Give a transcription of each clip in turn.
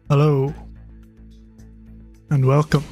Hello and welcome.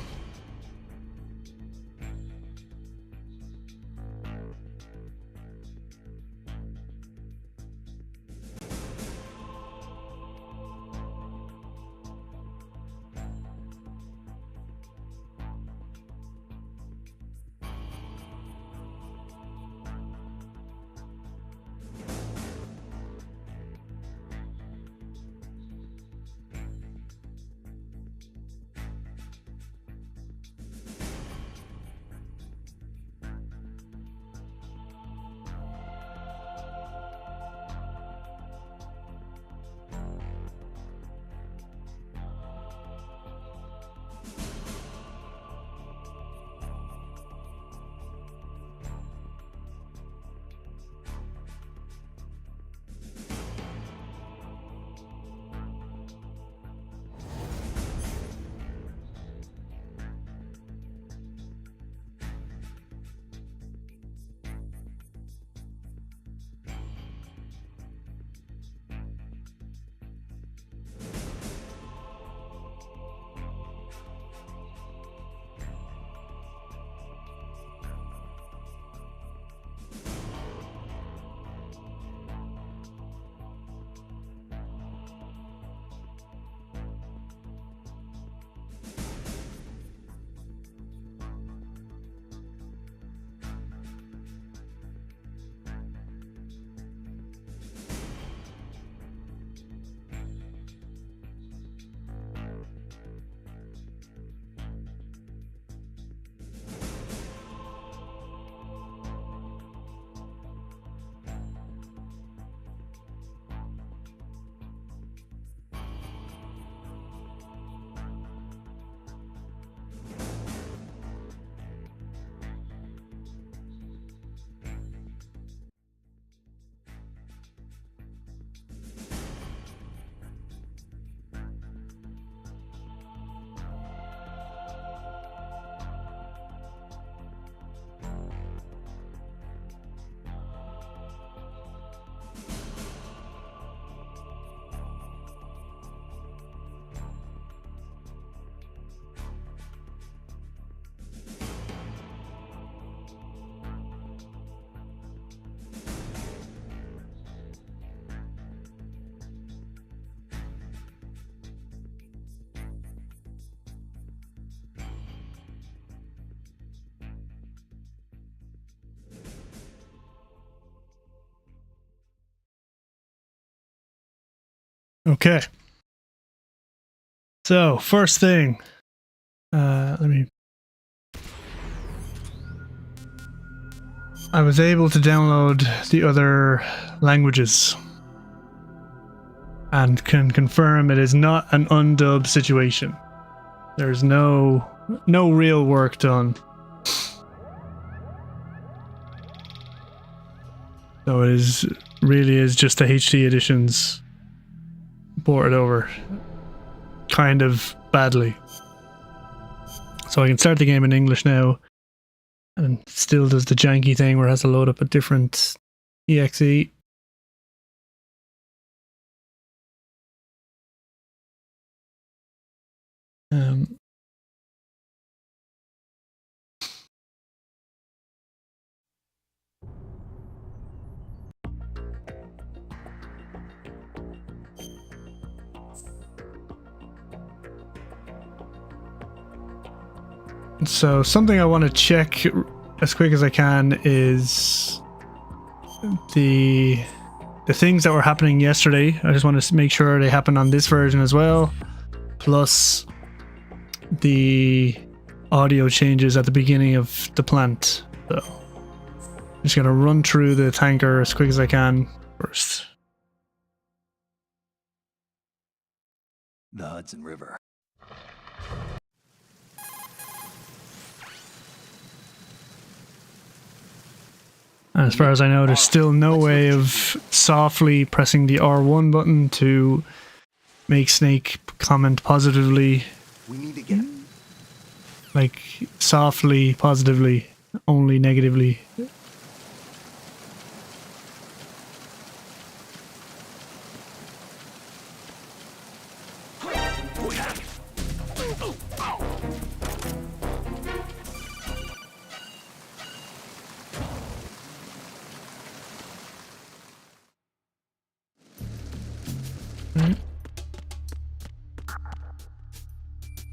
Okay. So, first thing, I was able to download the other languages and can confirm it is not an undub situation. There's no real work done. So it really is just the HD editions ported over kind of badly. So I can start the game in English now, and it still does the janky thing where it has to load up a different exe. So something I want to check as quick as I can is the things that were happening yesterday. I just want to make sure they happen on this version as well, plus the audio changes at the beginning of the plant. So I'm just gonna run through the tanker as quick as I can first. The Hudson River. And as far as I know, there's still no way of softly pressing the R1 button to make Snake comment positively. We need to get Like, softly, positively, only negatively.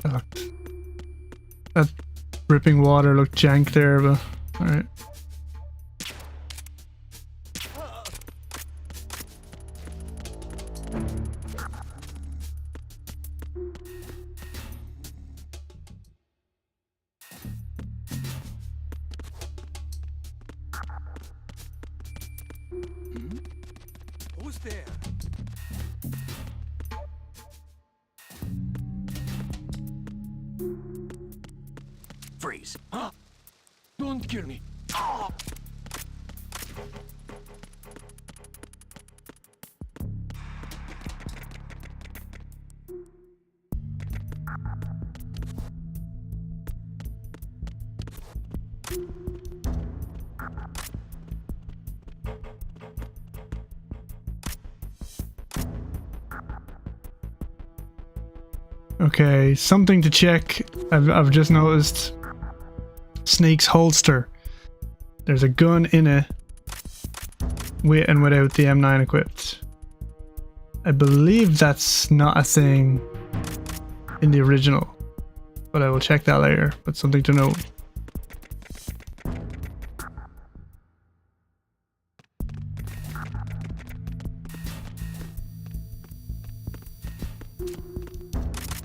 That dripping water looked jank there, but alright. Who's there? Freeze. Huh? Don't kill me. Okay, something to check. I've just noticed Snake's holster. There's a gun in it with and without the M9 equipped. I believe that's not a thing in the original, but I will check that later. But something to note.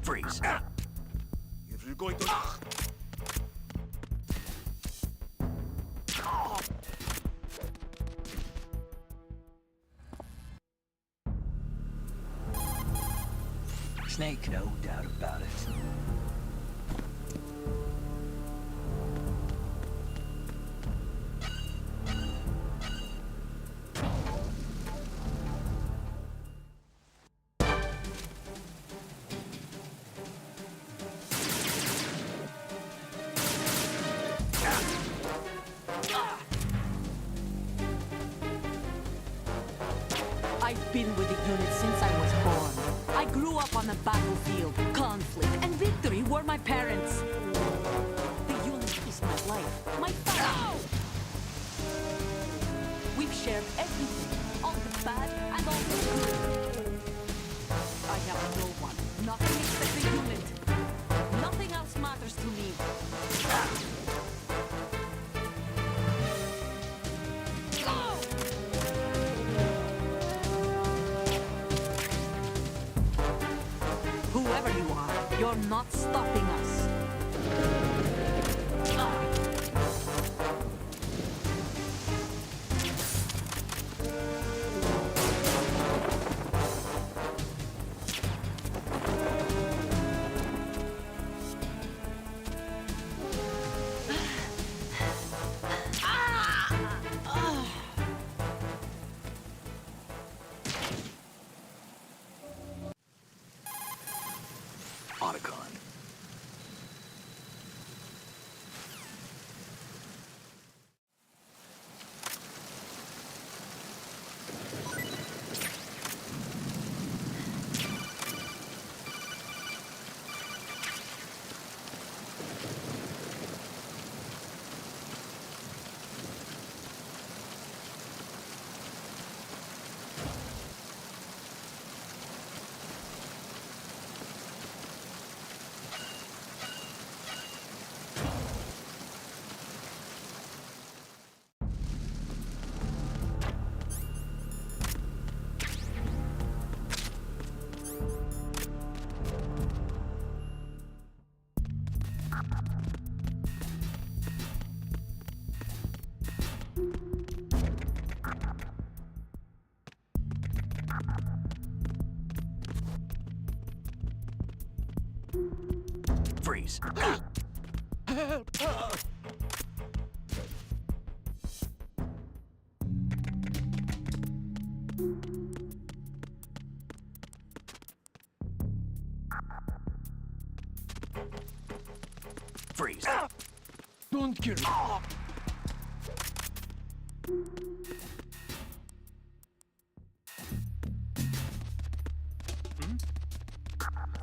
Freeze. If you're going to... Snake, no doubt about it. I've been with the unit since I was born. I grew up on the battlefield. Conflict and victory were my parents. The unit is my life, my family. We've shared everything, all the bad and all the good. I have no one, nothing except the unit. Nothing else matters to me. Whoever you are, you're not stopping us. Otacon. Freeze. Freeze. Don't kill me.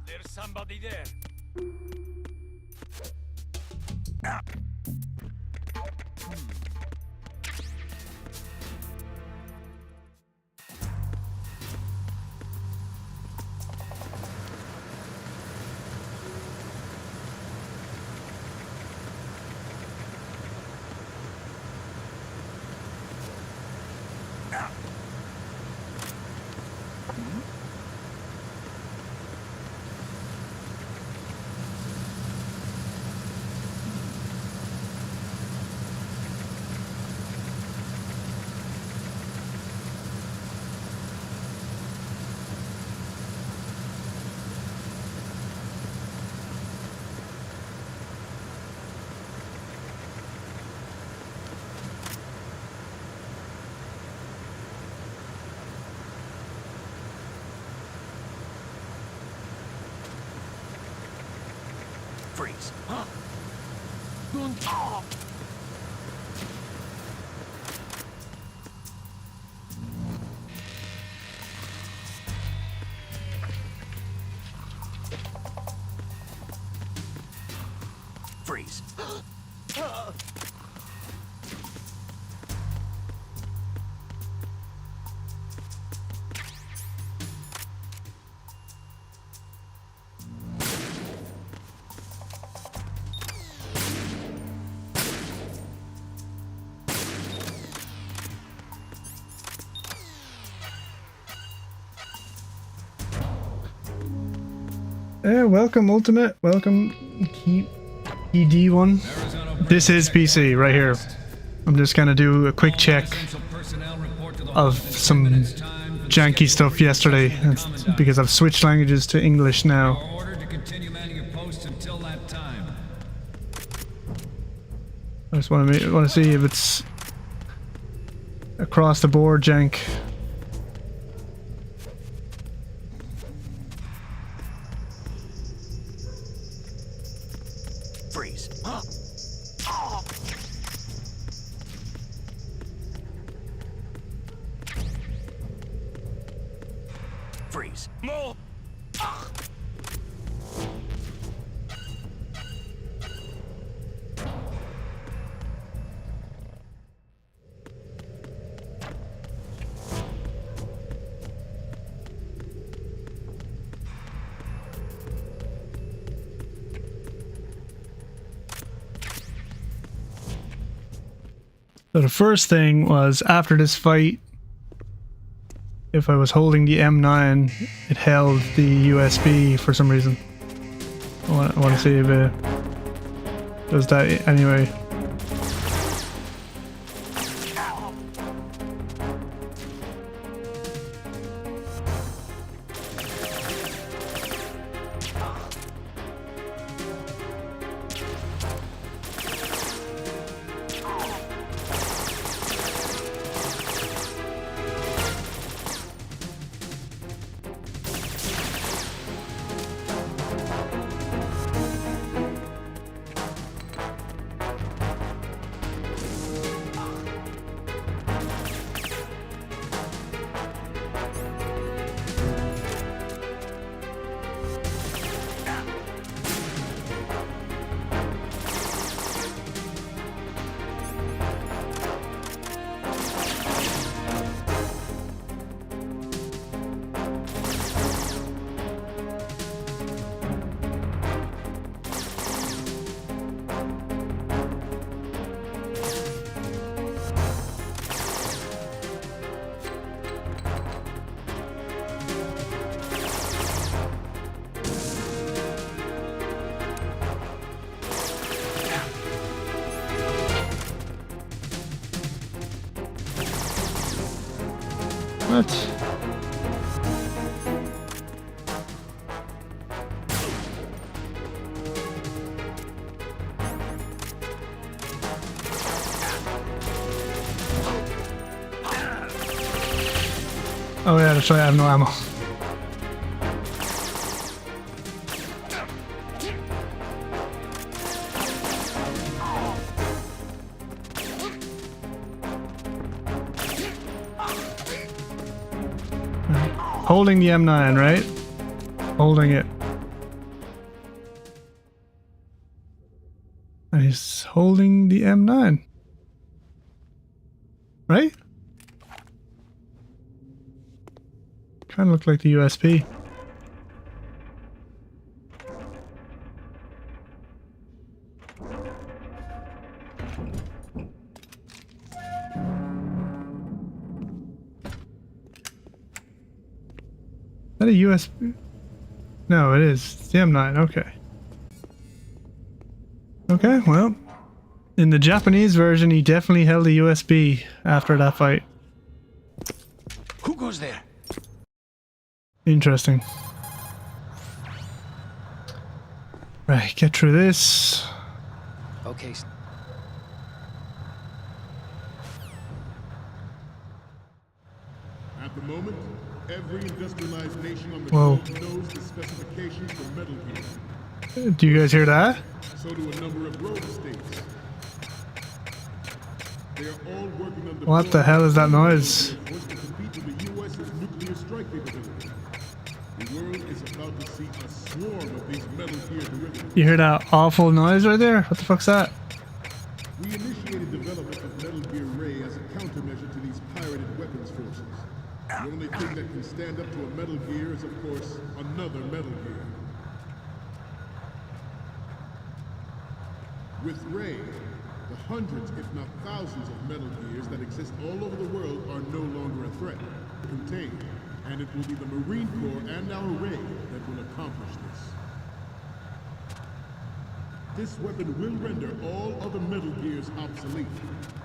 There's somebody there. Freeze. Huh? Don't. Oh. Freeze. Welcome Ultimate, welcome ED1. This is PC right here. I'm just gonna do a quick check of some janky stuff yesterday because I've switched languages to English now. I just want to see if it's across the board jank. Freeze. Freeze. No. So the first thing was after this fight, if I was holding the M9, it held the USB for some reason. I want to see if it does that anyway. What? Oh yeah, that's right, I have no ammo. Holding the M9, right? Holding it. And he's holding the M9. Right? Kind of look like the USB. Is that a USB? No, it is. It's the M9, okay. Okay, well, in the Japanese version, he definitely held a USB after that fight. Who goes there? Interesting. Right, get through this. Okay. At the moment, every industrialized nation on the Whoa. globe knows the specifications for Metal Gear. Do you guys hear that? So do a number of rogue states. They are all working on the What the hell is that noise? wants to compete with the US's nuclear strike capability. The world is about to see a swarm of these Metal Gear derivatives. You hear that awful noise right there? What the fuck's that? We initiated development of Metal Gear Ray as a countermeasure to these pirated weapons forces. The only thing that can stand up to a Metal Gear is, of course, another Metal Gear. With Ray, the hundreds, if not thousands, of Metal Gears that exist all over the world are no longer a threat. Contained. And it will be the Marine Corps and our Ray that will accomplish this. This weapon will render all other Metal Gears obsolete.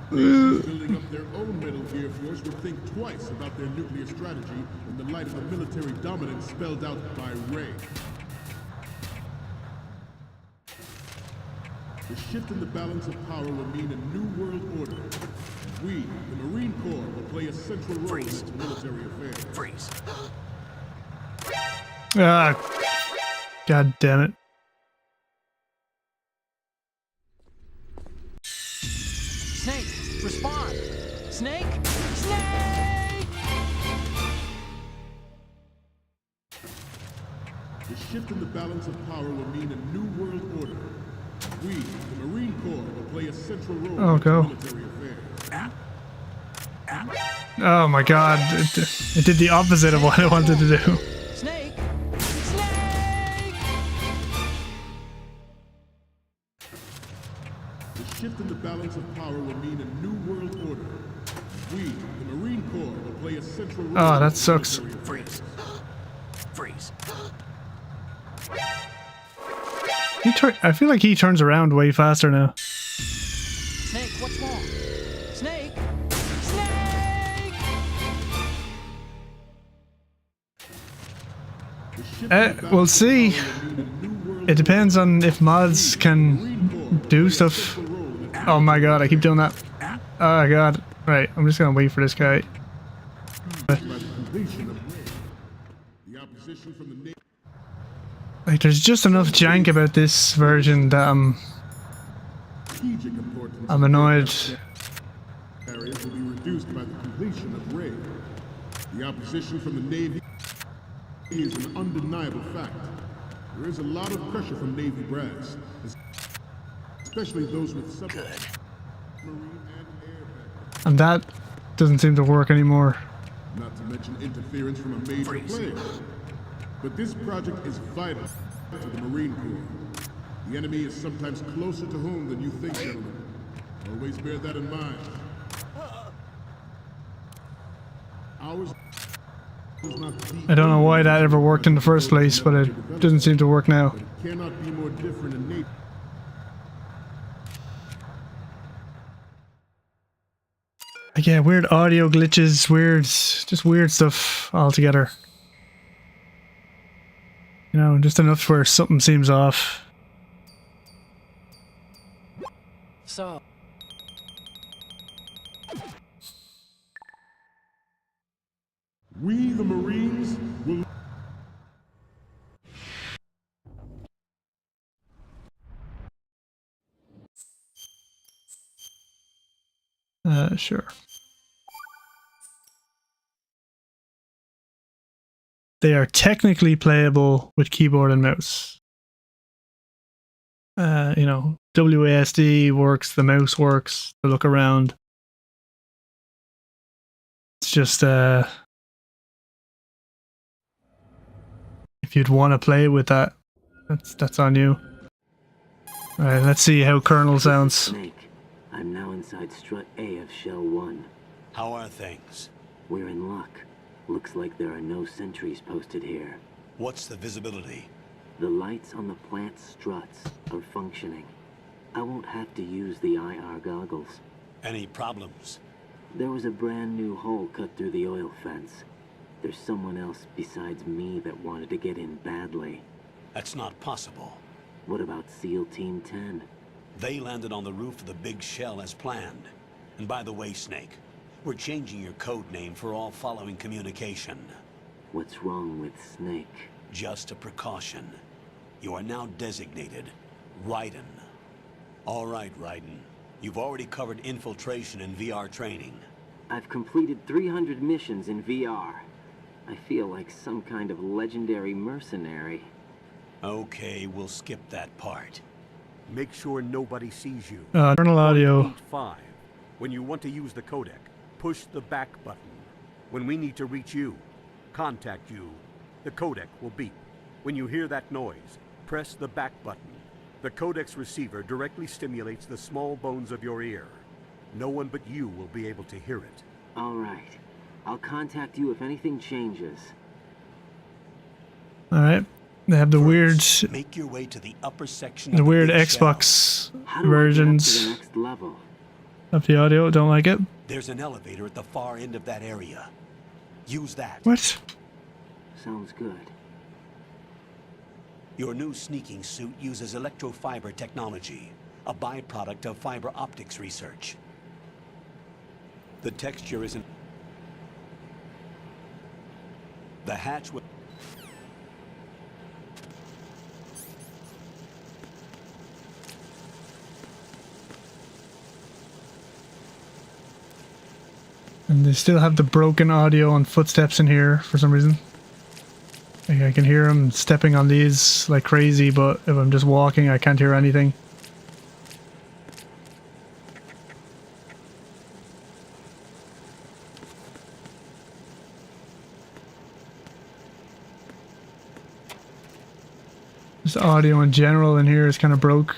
Nations building up their own Metal Gear force will think twice about their nuclear strategy in the light of the military dominance spelled out by Ray. The shift in the balance of power will mean a new world order. We, the Marine Corps, will play a central role in its military affairs. Freeze. Ah, god damn it. Snake, respond. Snake? Snake! The shift in the balance of power will mean a new world order. We, the Marine Corps, will play a central role in its military affairs. Oh my god, it did the opposite of what I wanted to do. Snake! Snake! The shift in the balance of power will mean a new world order. We, the Marine Corps, will play a central role. Oh, that sucks. Freeze. Freeze. I feel like he turns around way faster now. Snake, what's wrong? Snake! Snake! We'll see. It depends on if mods can do stuff. Oh my god, I keep doing that. Oh god. Right, I'm just gonna wait for this guy. Like, there's just enough jank about this version that I'm annoyed. Areas will be reduced by the completion of Ray. The opposition from the Navy is an undeniable fact. There is a lot of pressure from Navy brass, especially those with submarine and air background. And that doesn't seem to work anymore. Not to mention interference from a major player. But this project is vital to the Marine Corps. The enemy is sometimes closer to home than you think, gentlemen. Always bear that in mind. Ours is not deep. I don't know why that ever worked in the first place, but it doesn't seem to work now. But it cannot be more different in nature. Like, yeah, weird audio glitches, just weird stuff altogether. You know, just enough where something seems off. So... We, the Marines, will... Sure. They are technically playable with keyboard and mouse. You know, WASD works, the mouse works, the look around. It's just, if you'd want to play with that, that's on you. Alright, let's see how Colonel sounds. Snake, I'm now inside strut A of Shell 1. How are things? We're in luck. Looks like there are no sentries posted here. What's the visibility? The lights on the plant struts are functioning. I won't have to use the IR goggles. Any problems? There was a brand new hole cut through the oil fence. There's someone else besides me that wanted to get in badly. That's not possible. What about SEAL Team 10? They landed on the roof of the big shell as planned. And by the way, Snake, we're changing your code name for all following communication. What's wrong with Snake? Just a precaution. You are now designated Raiden. All right, Raiden. You've already covered infiltration and VR training. I've completed 300 missions in VR. I feel like some kind of legendary mercenary. Okay, we'll skip that part. Make sure nobody sees you. Internal audio. Point 5. When you want to use the codec, push the back button. When we need to reach you, contact you, the codec will beep. When you hear that noise, press the back button. The codec's receiver directly stimulates the small bones of your ear. No one but you will be able to hear it. All right. I'll contact you if anything changes. Alright. They have the weird, Make your way to the upper section. the of weird big shell. Xbox How do I get up to versions the next level? of the audio. Don't like it. There's an elevator at the far end of that area. Use that. What? Sounds good. Your new sneaking suit uses electrofiber technology, a byproduct of fiber optics research. The texture isn't... The hatch will... And they still have the broken audio and footsteps in here for some reason. Like I can hear them stepping on these like crazy, but if I'm just walking, I can't hear anything. This audio in general in here is kind of broke.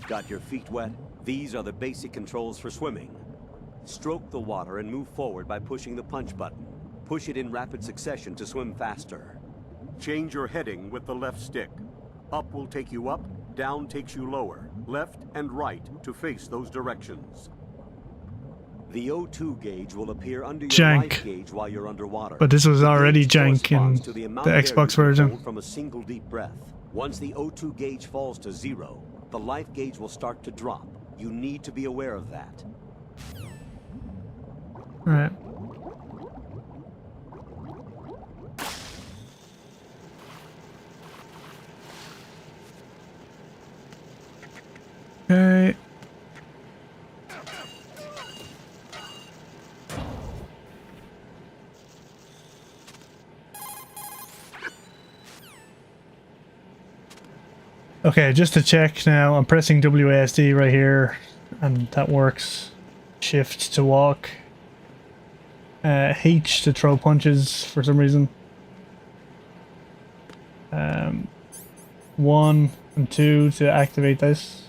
Got your feet wet? These are the basic controls for swimming. Stroke the water and move forward by pushing the punch button. Push it in rapid succession to swim faster. Change your heading with the left stick. Up will take you up, down takes you lower, left and right to face those directions. The O2 gauge will appear under your Jank. life gauge while you're underwater. But this was The already gauge jank in corresponds to the amount the of air Xbox you can version. hold from a single deep breath. Once the O2 gauge falls to 0, the life gauge will start to drop. You need to be aware of that. Alright. Okay. Okay, just to check now, I'm pressing WASD right here, and that works. Shift to walk. H to throw punches for some reason. 1 and 2 to activate this.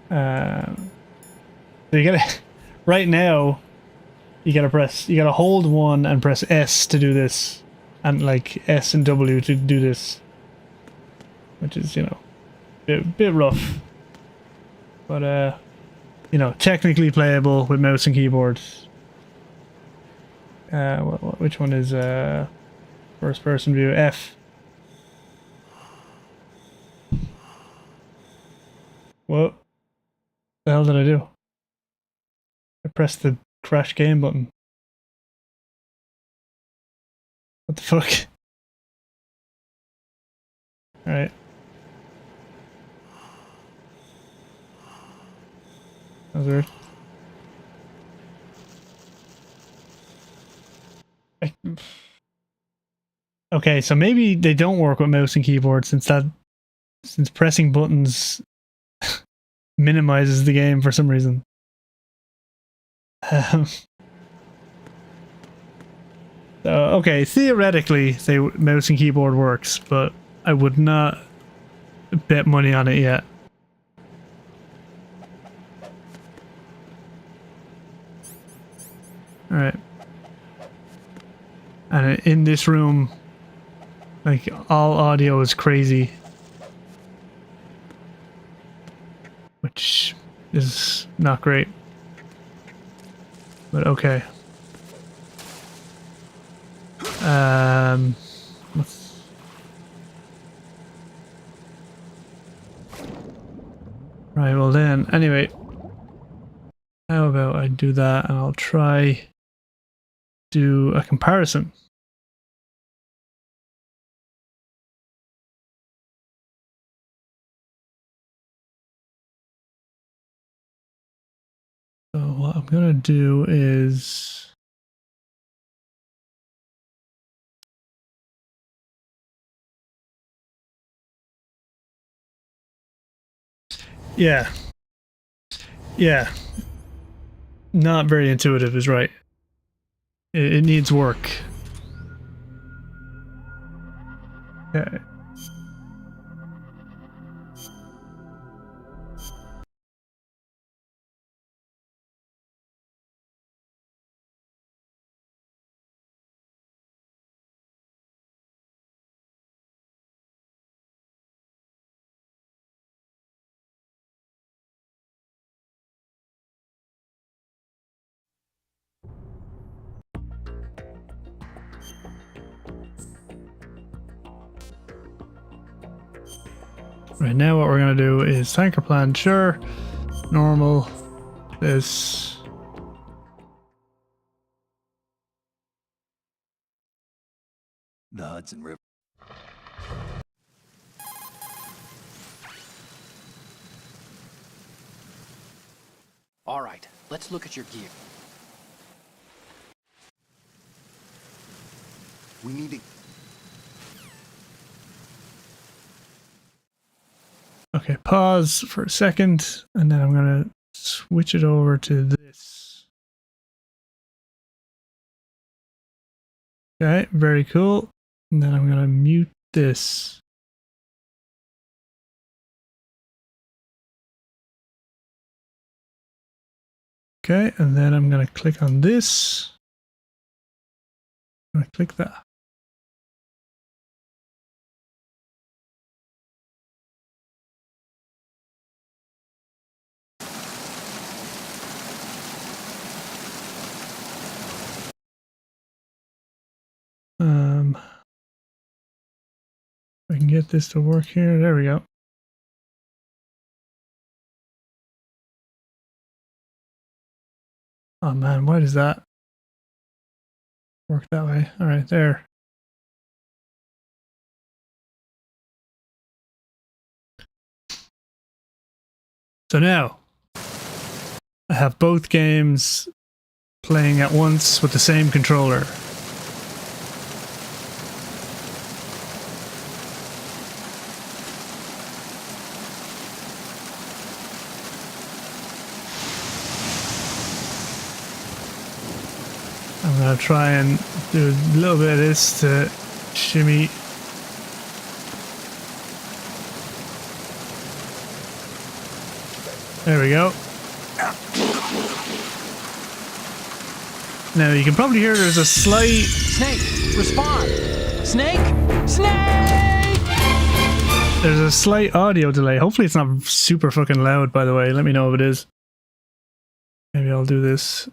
So you gotta, right now, you gotta hold 1 and press S to do this, and like S and W to do this. Which is, you know, a bit rough. But, you know, technically playable with mouse and keyboard. Which one is first person view? F. What the hell did I do? I pressed the crash game button. What the fuck? Alright. That was weird. Okay, so maybe they don't work with mouse and keyboard since pressing buttons minimizes the game for some reason. So, okay, theoretically, mouse and keyboard works, but I would not bet money on it yet. Alright. And in this room, like, all audio is crazy. Which is not great. But okay. Right, well then, anyway. How about I do that and I'll try do a comparison. So what I'm gonna do is yeah. Not very intuitive is right. It needs work. Okay. Right now what we're gonna do is tanker plan, sure. Normal. This. The Hudson River. All right, let's look at your gear. We need to... Okay, pause for a second, and then I'm gonna switch it over to this. Okay, very cool. And then I'm gonna mute this. Okay, and then I'm gonna click on this. I'm gonna click that. If I can get this to work here. There we go. Oh man, why does that work that way? All right, there. So now I have both games playing at once with the same controller. I'm gonna try and do a little bit of this to shimmy. There we go. Now you can probably hear there's a slight... Snake, respond! Snake! Snake! There's a slight audio delay. Hopefully it's not super fucking loud, by the way. Let me know if it is. Maybe I'll do this.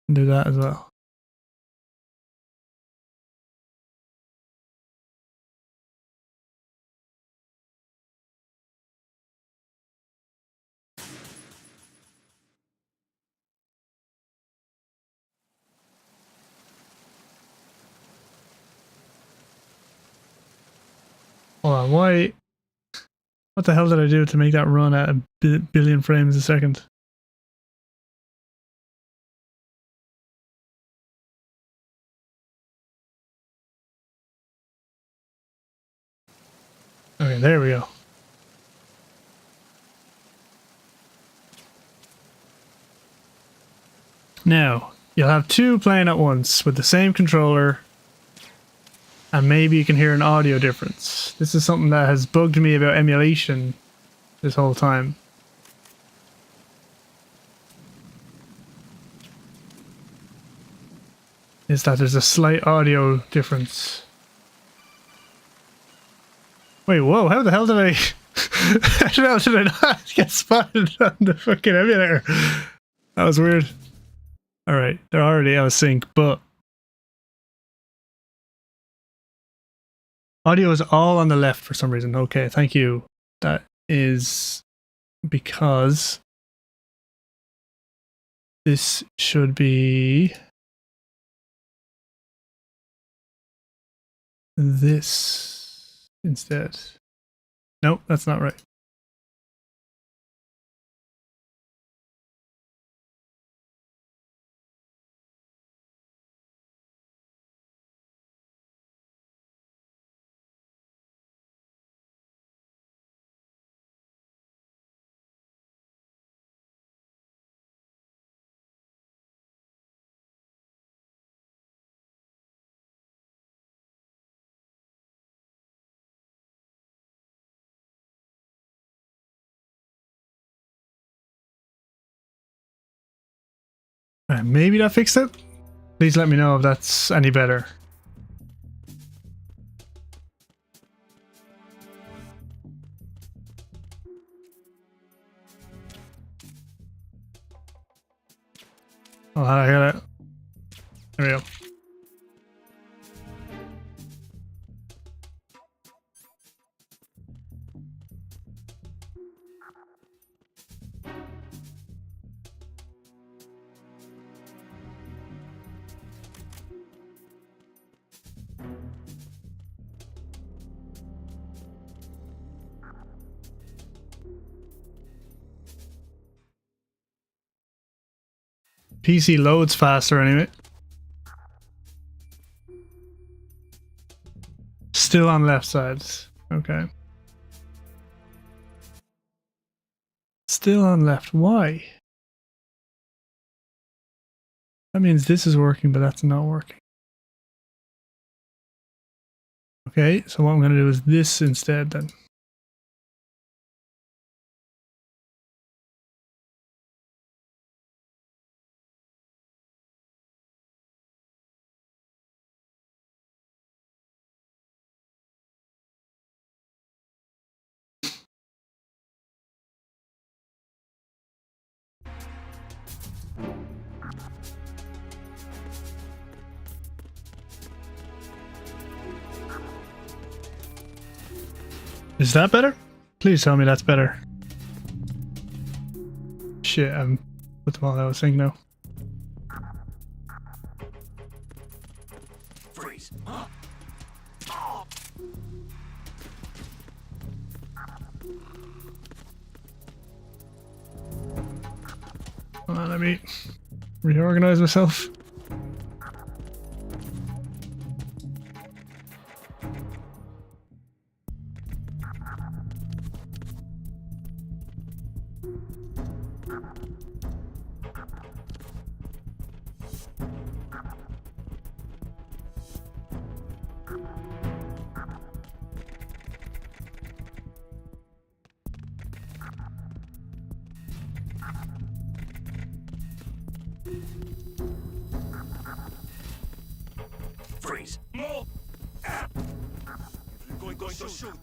Do that as well. Hold on, why? What the hell did I do to make that run at a billion frames a second? Okay, there we go. Now, you'll have two playing at once with the same controller, and maybe you can hear an audio difference. This is something that has bugged me about emulation this whole time. Is that there's a slight audio difference. Wait, whoa, how the hell did I... how the hell did I not get spotted on the fucking emulator? That was weird. Alright, they're already out of sync, but Audio is all on the left for some reason. Okay, thank you. That is because this should be this instead. Nope, that's not right. Maybe that fixed it? Please let me know if that's any better. Oh, I got it. There we go. PC loads faster anyway. Still on left side. Okay. Still on left. Why? That means this is working, but that's not working. Okay, so what I'm going to do is this instead then. Is that better? Please tell me that's better. Shit, I'm with all I was saying now. Freeze. Hold on, let me reorganize myself. Freeze. Move. Going to shoot.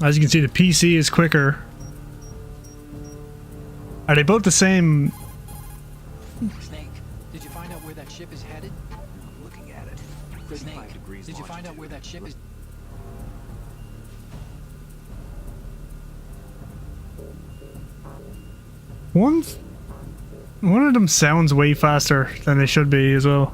As you can see, the PC is quicker. Are they both the same? Snake, did you find out where that ship is headed? I'm looking at it. Snake, 35 degrees did you find out where that ship is? One of them sounds way faster than they should be as well.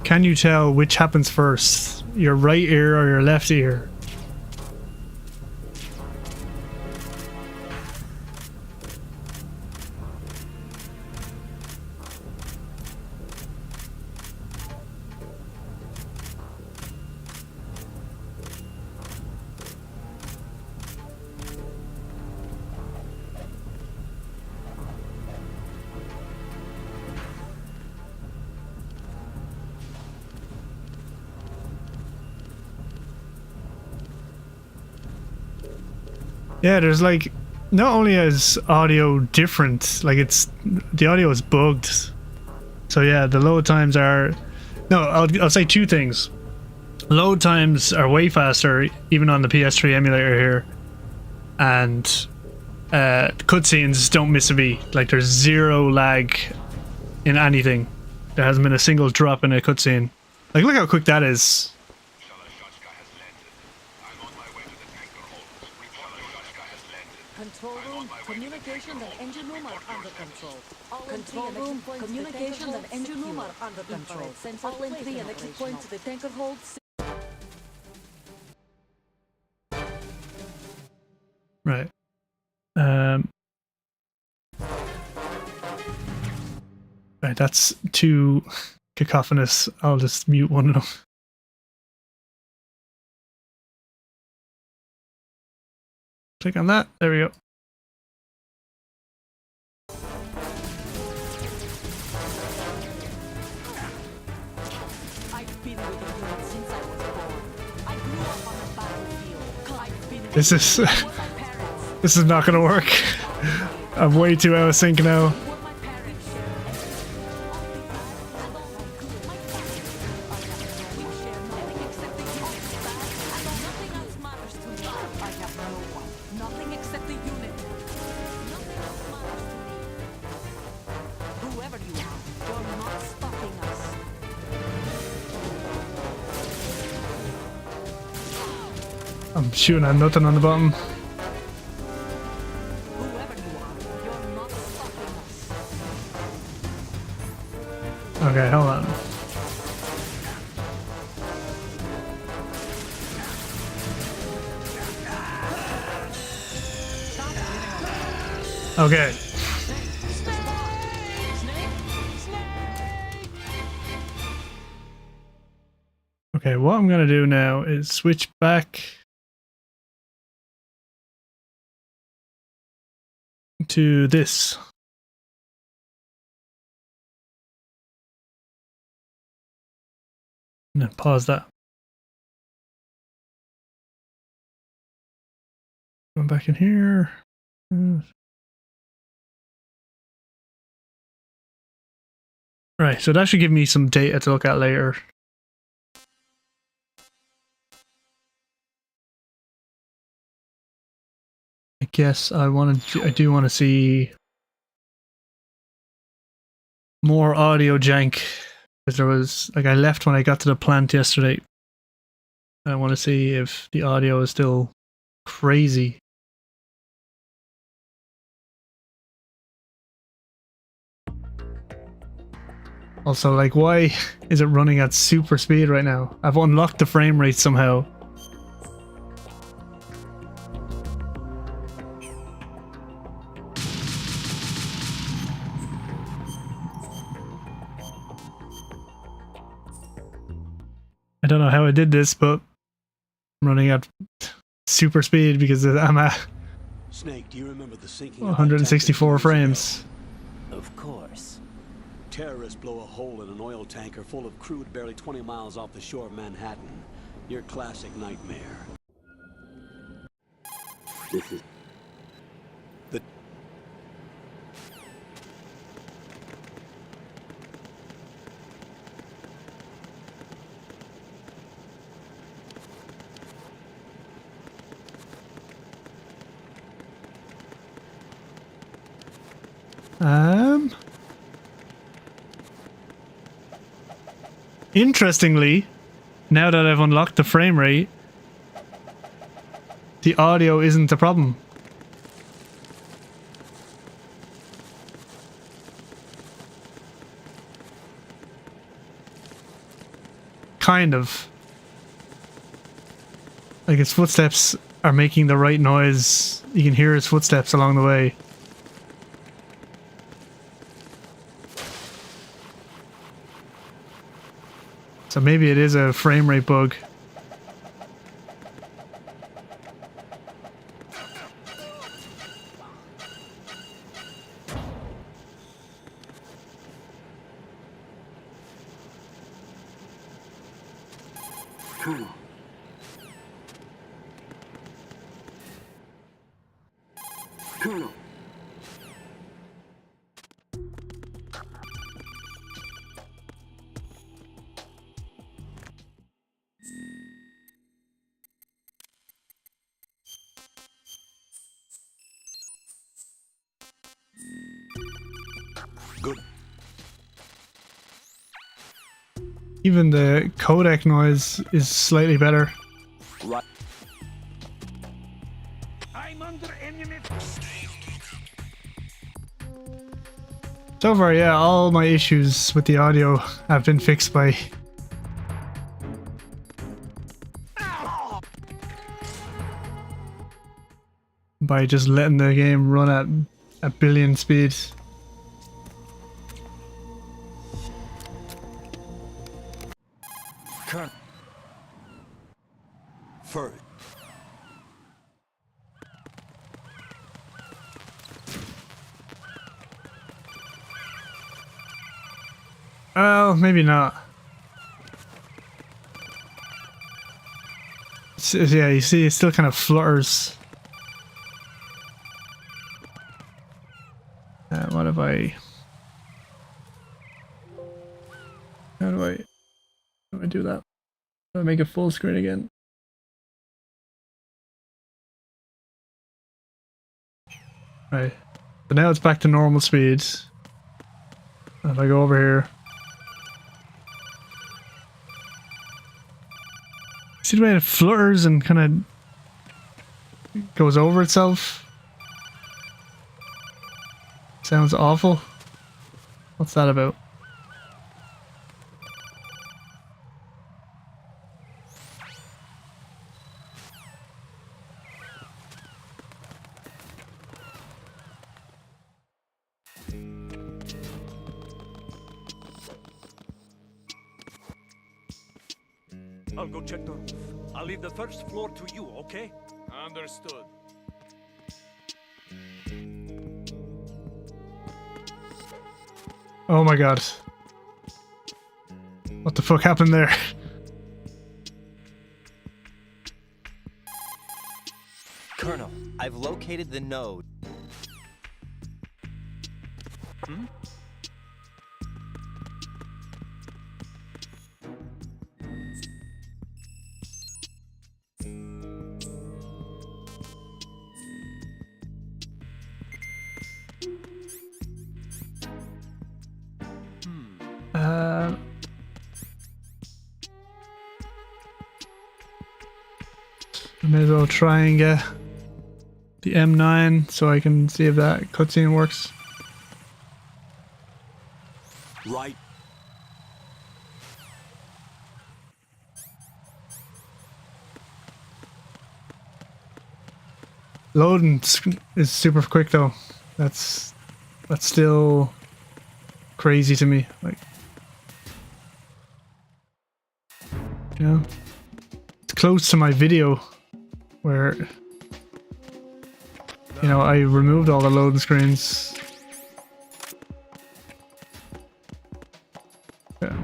Can you tell which happens first? Your right ear or your left ear? Yeah, there's like, not only is audio different, like the audio is bugged. So yeah, the load times are, no, I'll say two things. Load times are way faster, even on the PS3 emulator here. And cutscenes don't miss a beat. Like there's zero lag in anything. There hasn't been a single drop in a cutscene. Like look how quick that is. Control room, communications and engine room are under control. Control room, communications and engine room are under control. All entry and exit points to the tanker hold. Right. Right, that's too cacophonous. I'll just mute one of them. Click on that. There we go. I've been with the unit since I was born. I grew up on the battlefield. I've been with This is my parents. this is not gonna work. I'm way too out of sync now. Were my parents. My family. We share nothing except the unit. Nothing else matters to me. I have no one. Nothing except the unit. Nothing else matters to me. Whoever you are, you're not stopping us. I'm shooting at nothing on the bottom. Whoever you are, you're not stopping us. Okay, hold on. Okay. Okay, what I'm gonna do now is switch back to this. And then pause that. Going back in here. Right, so that should give me some data to look at later. I guess I do want to see more audio jank, because there was, like, I left when I got to the plant yesterday. I want to see if the audio is still crazy. Also, like, why is it running at super speed right now? I've unlocked the frame rate somehow. I don't know how I did this, but I'm running at super speed because I'm at Snake, do you remember the sinking of that 164 tanker 2 years frames. ago? Of course. Terrorists blow a hole in an oil tanker full of crude barely 20 miles off the shore of Manhattan. Your classic nightmare. This is The Interestingly, now that I've unlocked the frame rate, the audio isn't a problem. Kind of. Like, his footsteps are making the right noise. You can hear his footsteps along the way. So maybe it is a frame rate bug. Colonel. Colonel. Good. Even the codec noise is slightly better. Right. So far, yeah, all my issues with the audio have been fixed by just letting the game run at a billion speed. First. Well, maybe not. Yeah, you see, it still kind of flutters. What if I... How do I do that? Do I make it full screen again? Right. So now it's back to normal speed. If I go over here. See the way it flutters and kind of goes over itself? Sounds awful. What's that about? I'll go check the roof. I'll leave the first floor to you, okay? Understood. Oh my god. What the fuck happened there? Colonel, I've located the node. Hmm? I may as well try and get the M9 so I can see if that cutscene works. Right. Loading is super quick though. That's still crazy to me. Like, you know, it's close to my video where, you know, I removed all the loading screens. Yeah.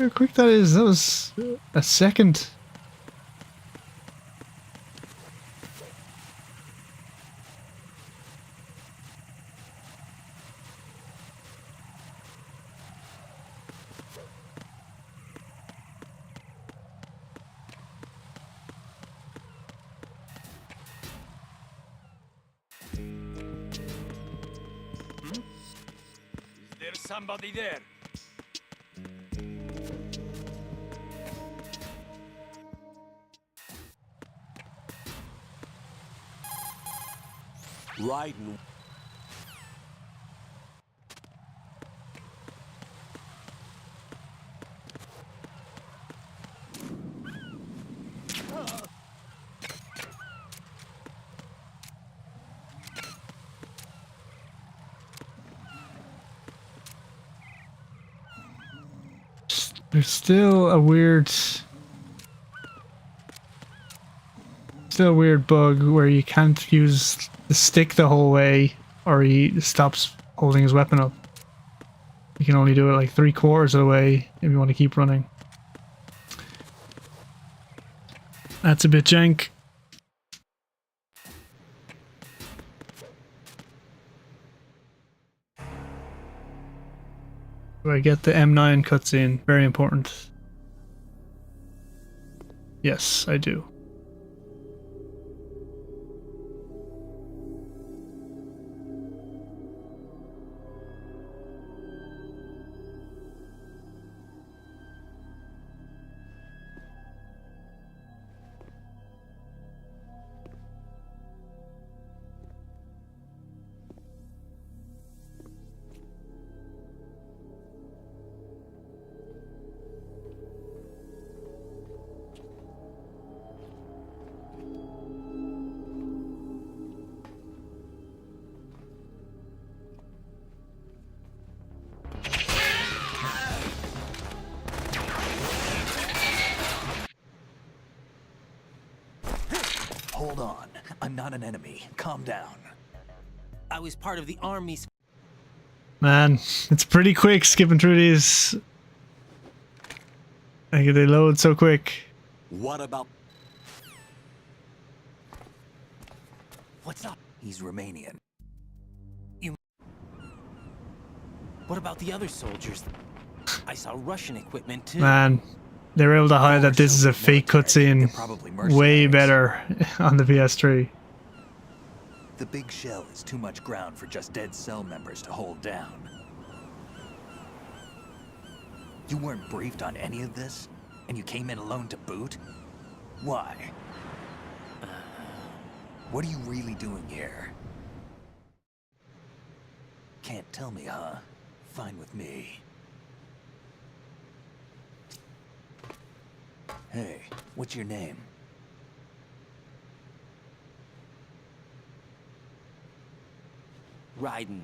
How quick that is. That was a second. Is there somebody there? Riding. There's still a weird bug where you can't use the stick the whole way or he stops holding his weapon up. You can only do it like 3/4 of the way if you want to keep running. That's a bit jank. Do I get the M9 cutscene? Very important. Yes, I do. Hold on. I'm not an enemy. Calm down. I was part of the army's. Man, it's pretty quick skipping through these. Like they load so quick. What about... What's up? He's Romanian. What about the other soldiers? I saw Russian equipment too. Man, they were able to hide that this is a fake cutscene way better on the PS3. The big shell is too much ground for just dead cell members to hold down. You weren't briefed on any of this? And you came in alone to boot? Why? What are you really doing here? Can't tell me, huh? Fine with me. Hey, what's your name? Raiden.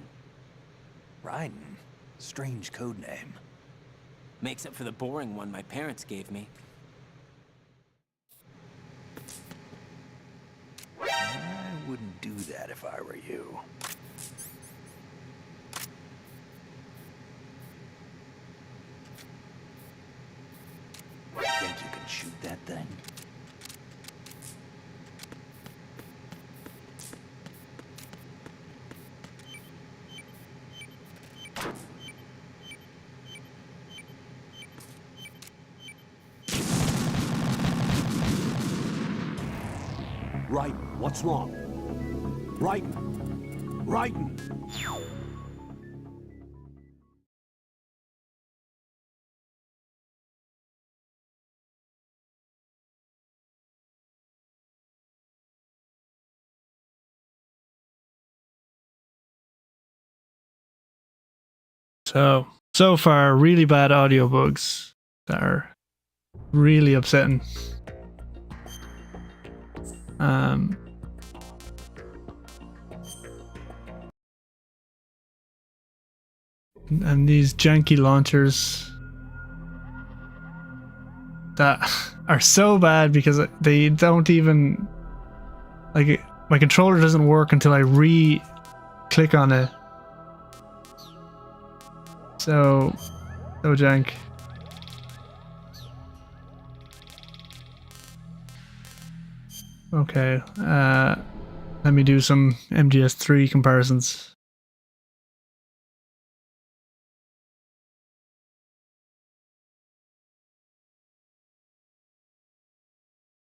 Raiden? Strange code name. Makes up for the boring one my parents gave me. I wouldn't do that if I were you. Think you can shoot that thing? Raiden, what's wrong? Raiden! Raiden! So far, really bad audio bugs that are really upsetting. And these janky launchers that are so bad because they don't even, like, my controller doesn't work until I click on it. So jank. Okay, let me do some MGS 3 comparisons.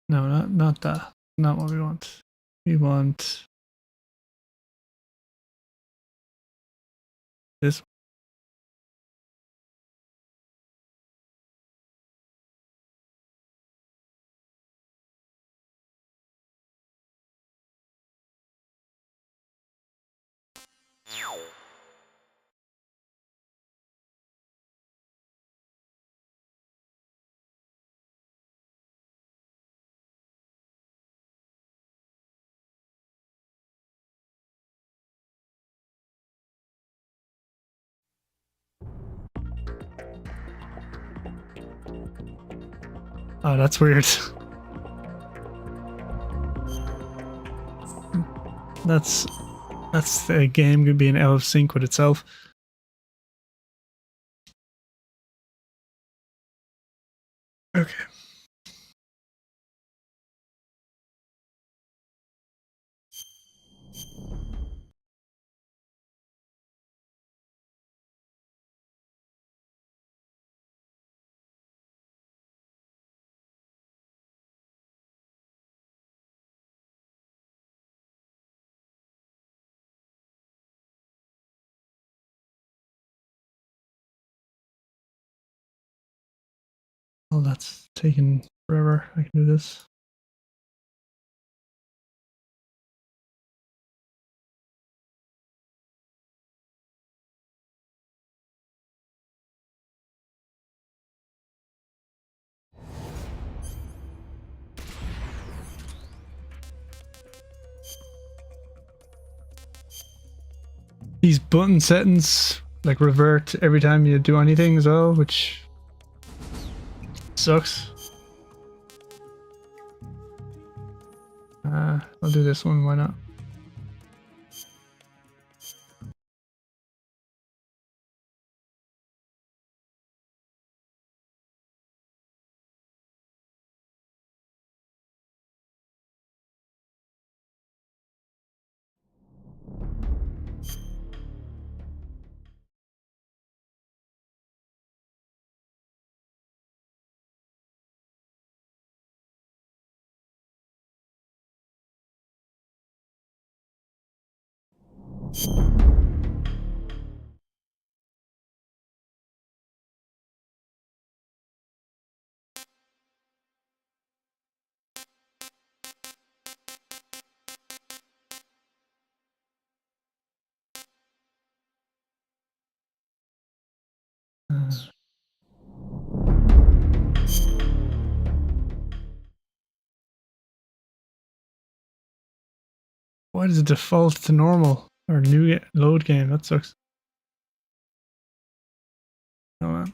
No, not that. Not what we want. We want this. Oh, that's weird. That's the game being out of sync with itself. Okay. Oh, that's taking forever. I can do this. These button settings like revert every time you do anything as well, which sucks. I'll do this one, why not? Why does it default to normal or new load game? That sucks. Oh man.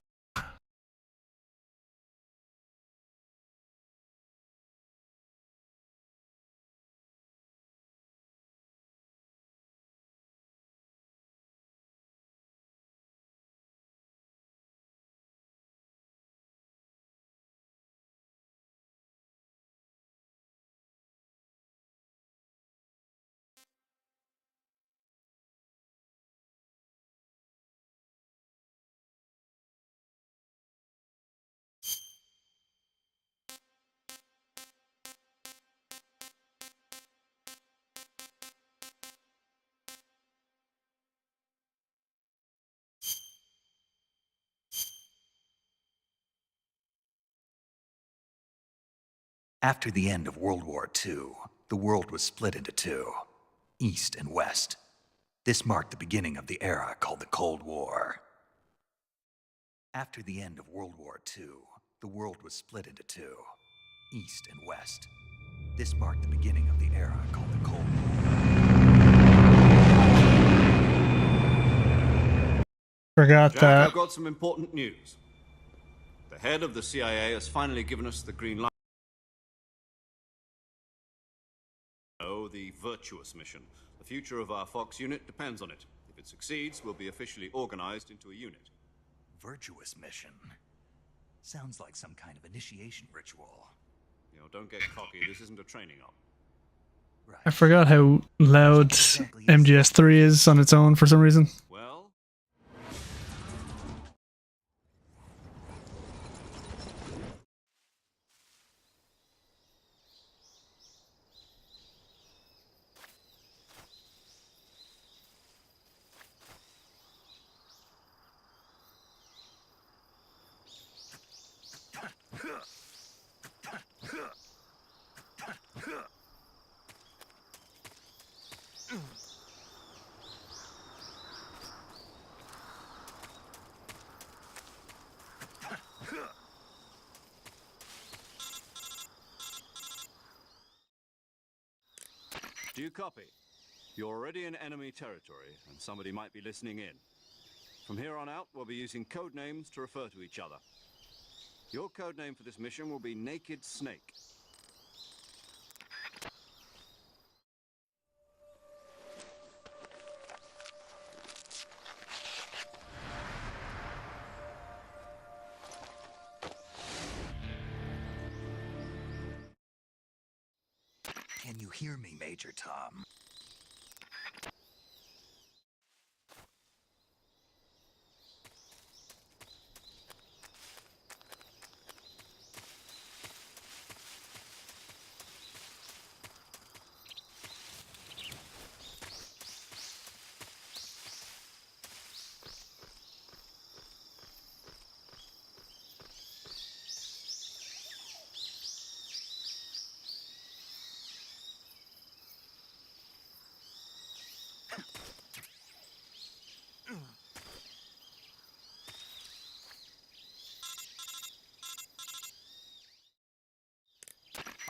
After the end of World War II, the world was split into two, East and West. This marked the beginning of the era called the Cold War. After the end of World War II, the world was split into two, East and West. This marked the beginning of the era called the Cold War. Forgot Jack, that. I've got some important news. The head of the CIA has finally given us the green light. Oh, the Virtuous mission. The future of our Fox unit depends on it. If it succeeds, we'll be officially organized into a unit. Virtuous mission? Sounds like some kind of initiation ritual. You know, don't get cocky. This isn't a training op. Right. I forgot how loud MGS3 is on its own for some reason. Well, do you copy? You're already in enemy territory, and somebody might be listening in. From here on out, we'll be using code names to refer to each other. Your code name for this mission will be Naked Snake. Can you hear me, Major Tom?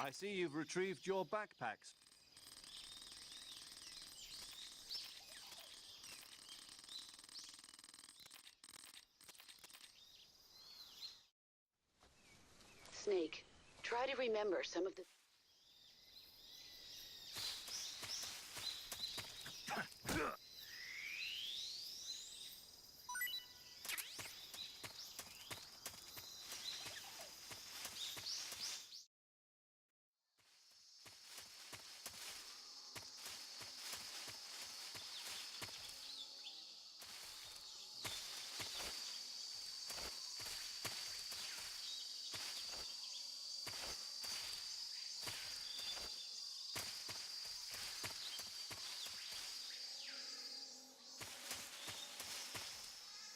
I see you've retrieved your backpacks. Snake, try to remember some of the...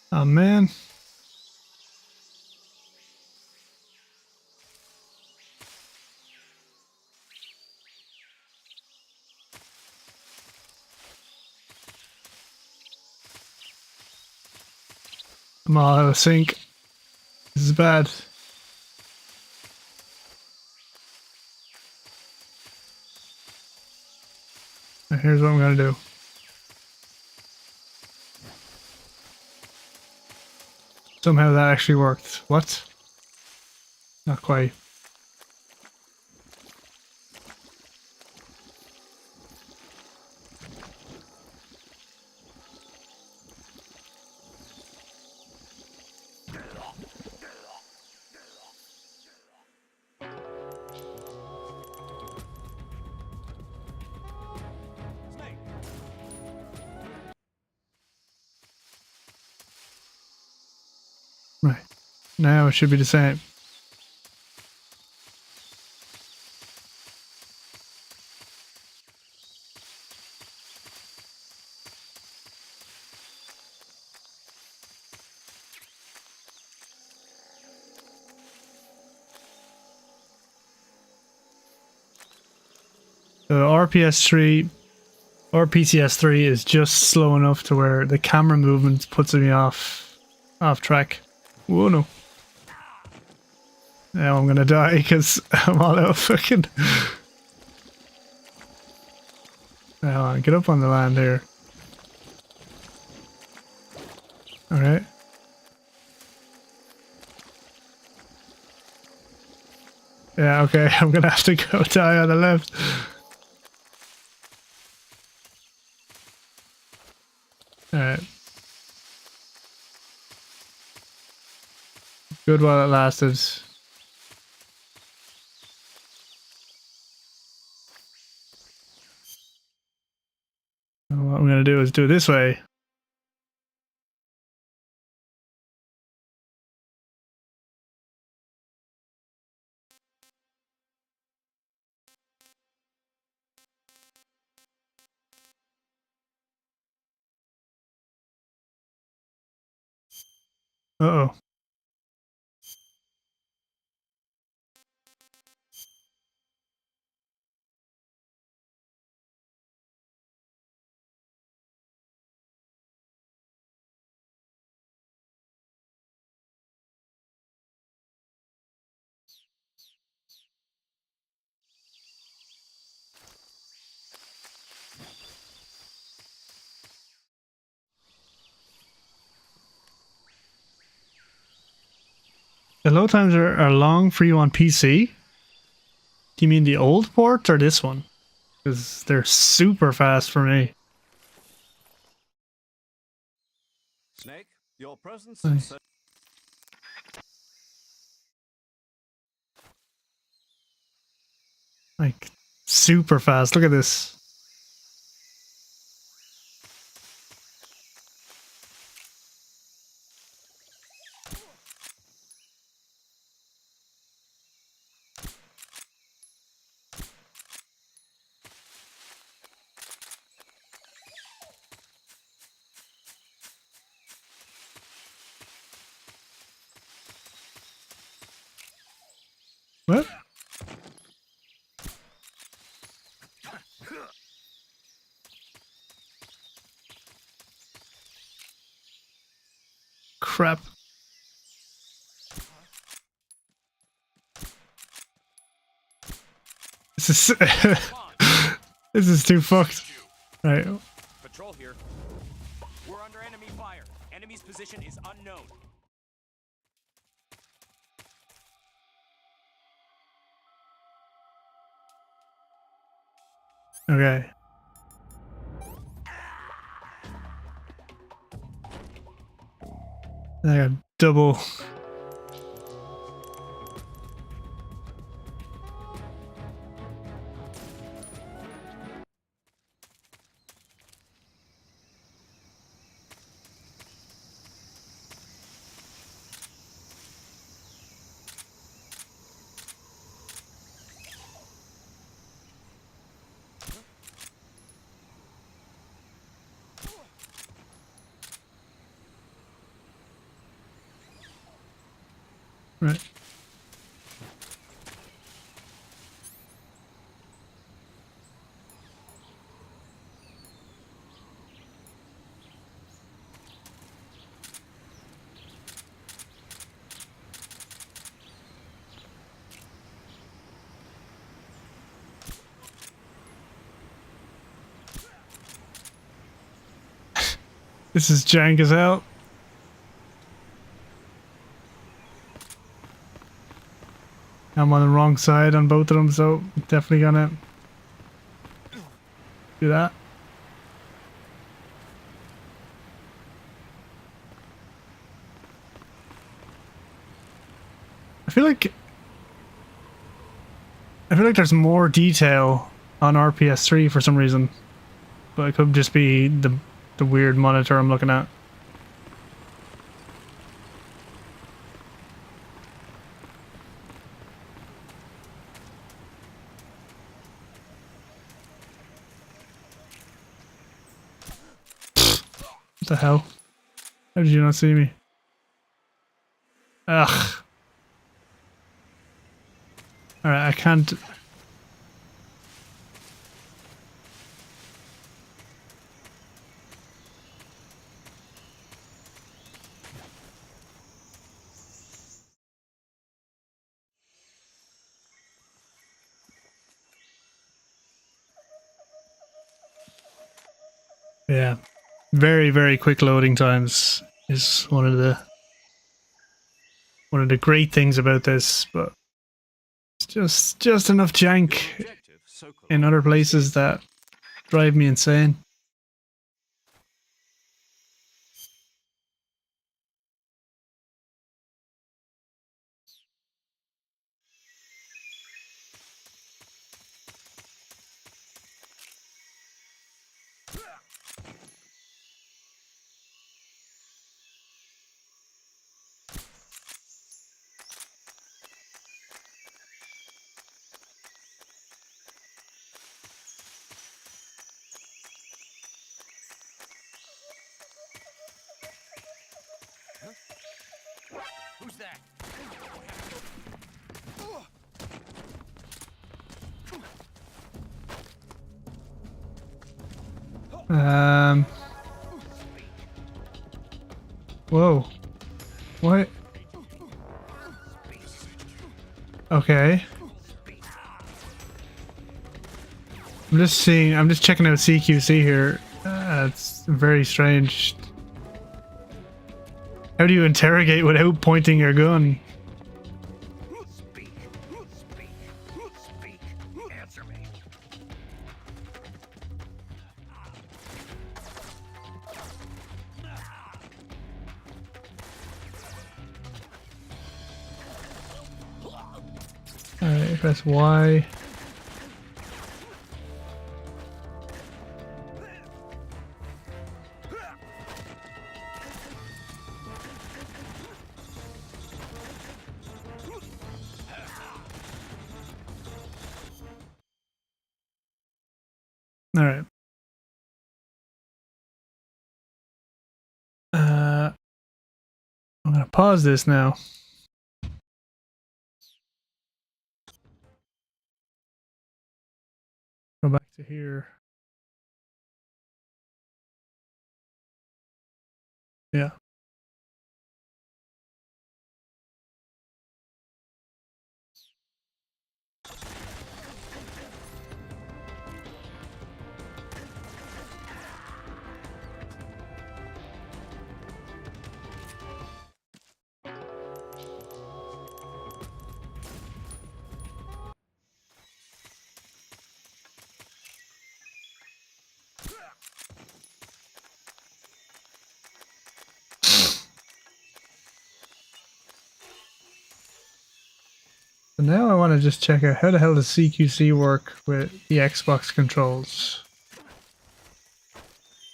Oh man. I'm all out of sync. This is bad. Here's what I'm gonna do. Somehow that actually worked. What? Not quite. Right. Now it should be the same. The RPS3 or PCS3 is just slow enough to where the camera movement puts me off track. Whoa, no. Now I'm gonna die because I'm all out of fucking... Now get up on the land here. Alright. Yeah, okay, I'm gonna have to go die on the left. Alright. Good while it lasted. And what I'm gonna do is do it this way. Uh-oh. The load times are long for you on PC? Do you mean the old port or this one? Because they're super fast for me. Snake, your presence Nice. is Like, super fast. Look at this. What? Crap. This is this is too fucked. Right. Patrol here. We're under enemy fire. Enemy's position is unknown. Okay. I got double. Right. This is jank as hell. I'm on the wrong side on both of them, so definitely gonna do that. I feel like there's more detail on RPS3 for some reason, but it could just be the weird monitor I'm looking at. What the hell? How did you not see me? Ugh. Alright, I can't... Yeah. Very, very quick loading times is one of the great things about this, but it's just enough jank in other places that drive me insane. Who's that? Whoa. What? Okay. I'm just checking out CQC here. It's very strange. How do you interrogate without pointing your gun? Speak. Answer me. Alright, press Y. Alright. I'm gonna pause this now. Go back to here. Yeah. So now I want to just check out how the hell does CQC work with the Xbox controls.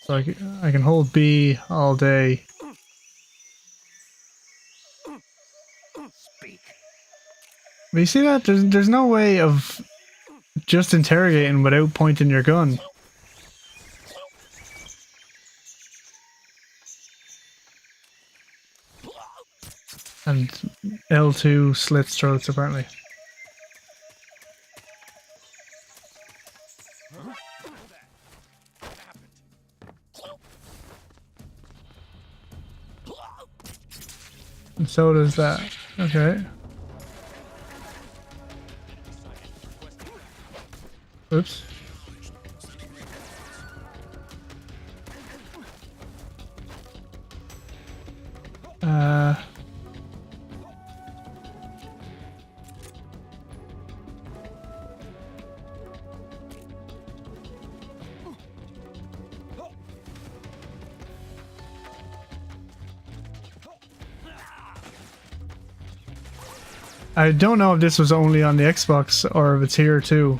So I can hold B all day. But you see that? There's no way of just interrogating without pointing your gun. And L2 slits throats apparently. And so does that. Okay. Oops. I don't know if this was only on the Xbox or if it's here too.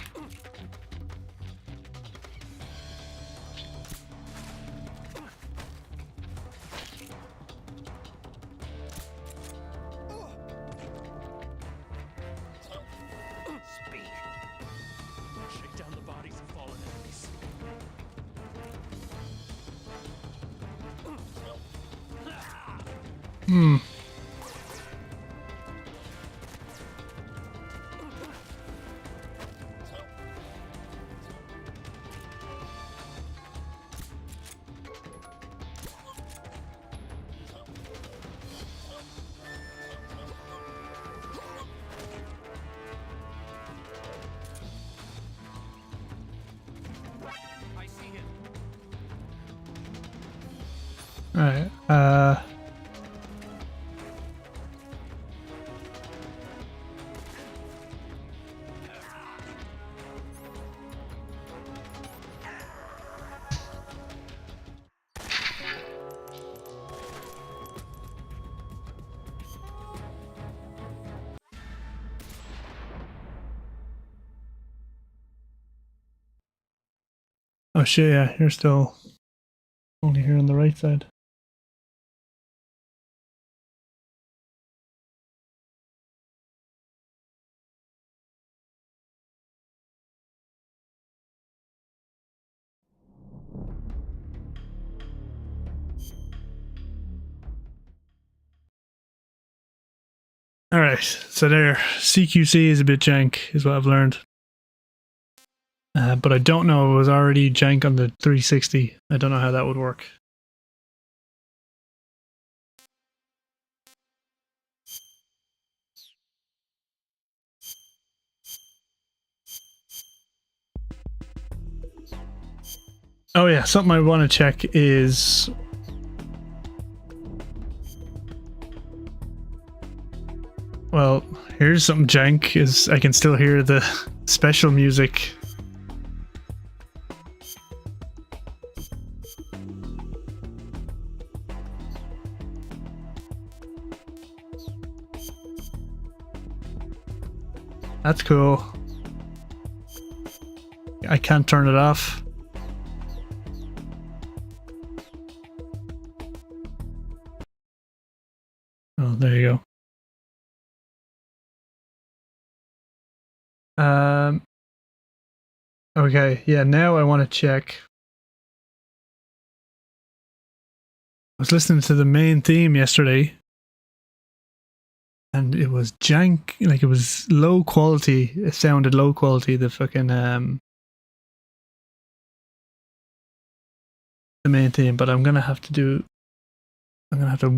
Shake down the bodies of fallen enemies. Hmm. I see him. Alright, oh shit, yeah, you're still only here on the right side. Alright, so there, CQC is a bit jank, is what I've learned. But I don't know if it was already jank on the 360. I don't know how that would work. Oh yeah, something I want to check is... Well, here's something jank, is I can still hear the special music. That's cool. I can't turn it off. Oh, there you go. Okay, yeah, now I want to check. I was listening to the main theme yesterday, and it was jank, like it was low quality. It sounded low quality, the fucking the main theme, but I'm gonna have to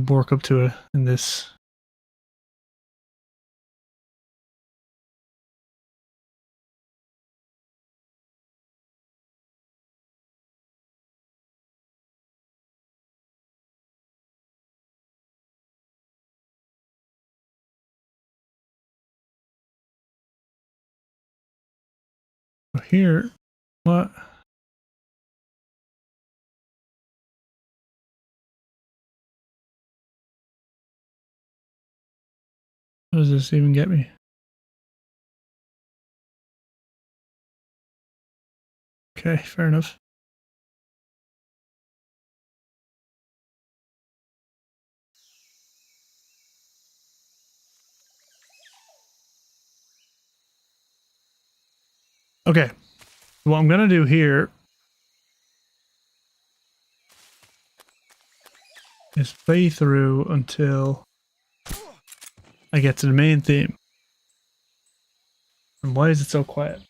work up to it in this. Here, what? What does this even get me? Okay, fair enough. Okay, what I'm gonna do here is play through until I get to the main theme. And why is it so quiet?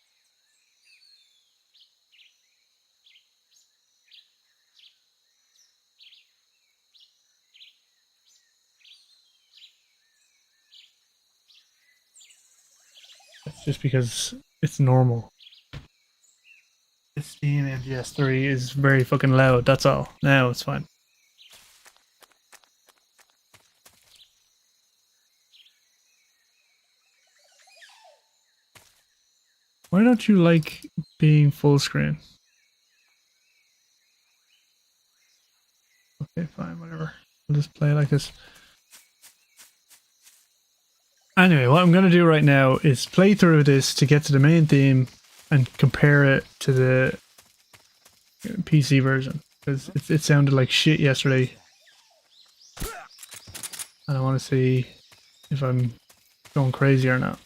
It's just because it's normal. This Steam MGS3 is very fucking loud, that's all. Now it's fine. Why don't you like being full screen? Okay, fine, whatever. I'll just play like this. Anyway, what I'm going to do right now is play through this to get to the main theme and compare it to the PC version. Because it sounded like shit yesterday. And I want to see if I'm going crazy or not.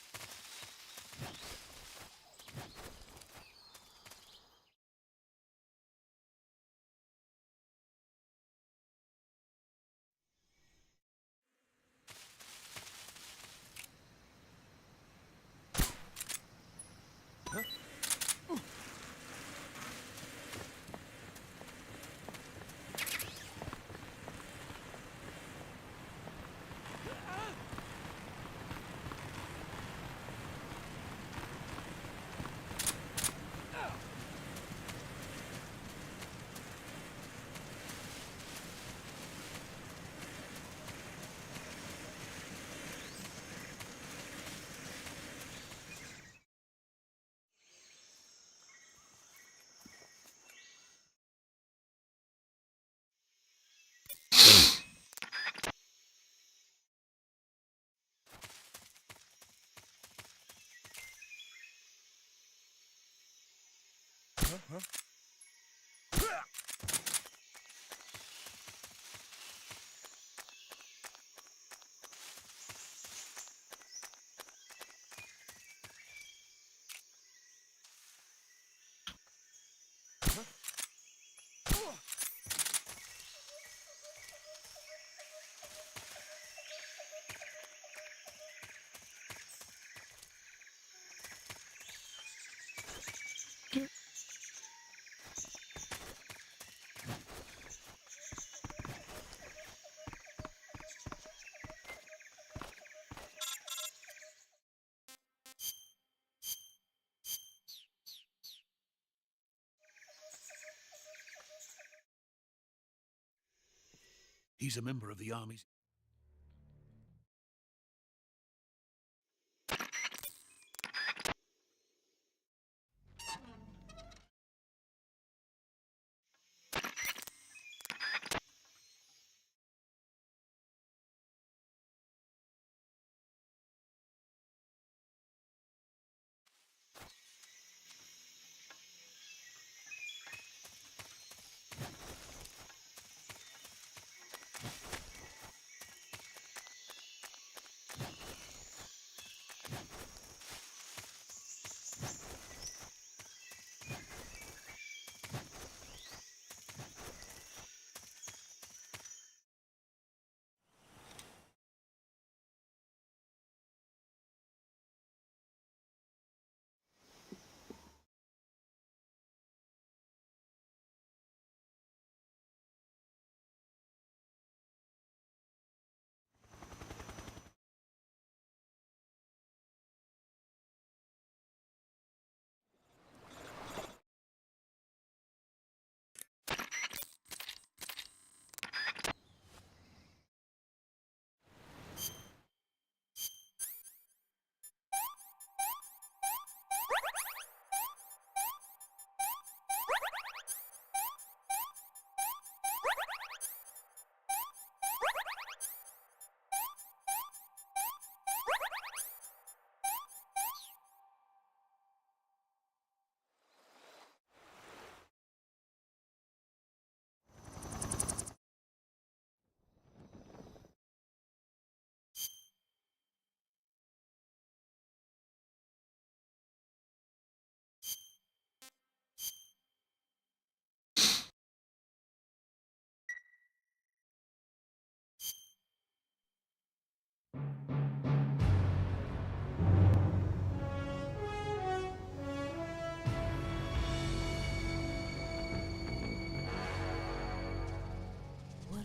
He's a member of the armies.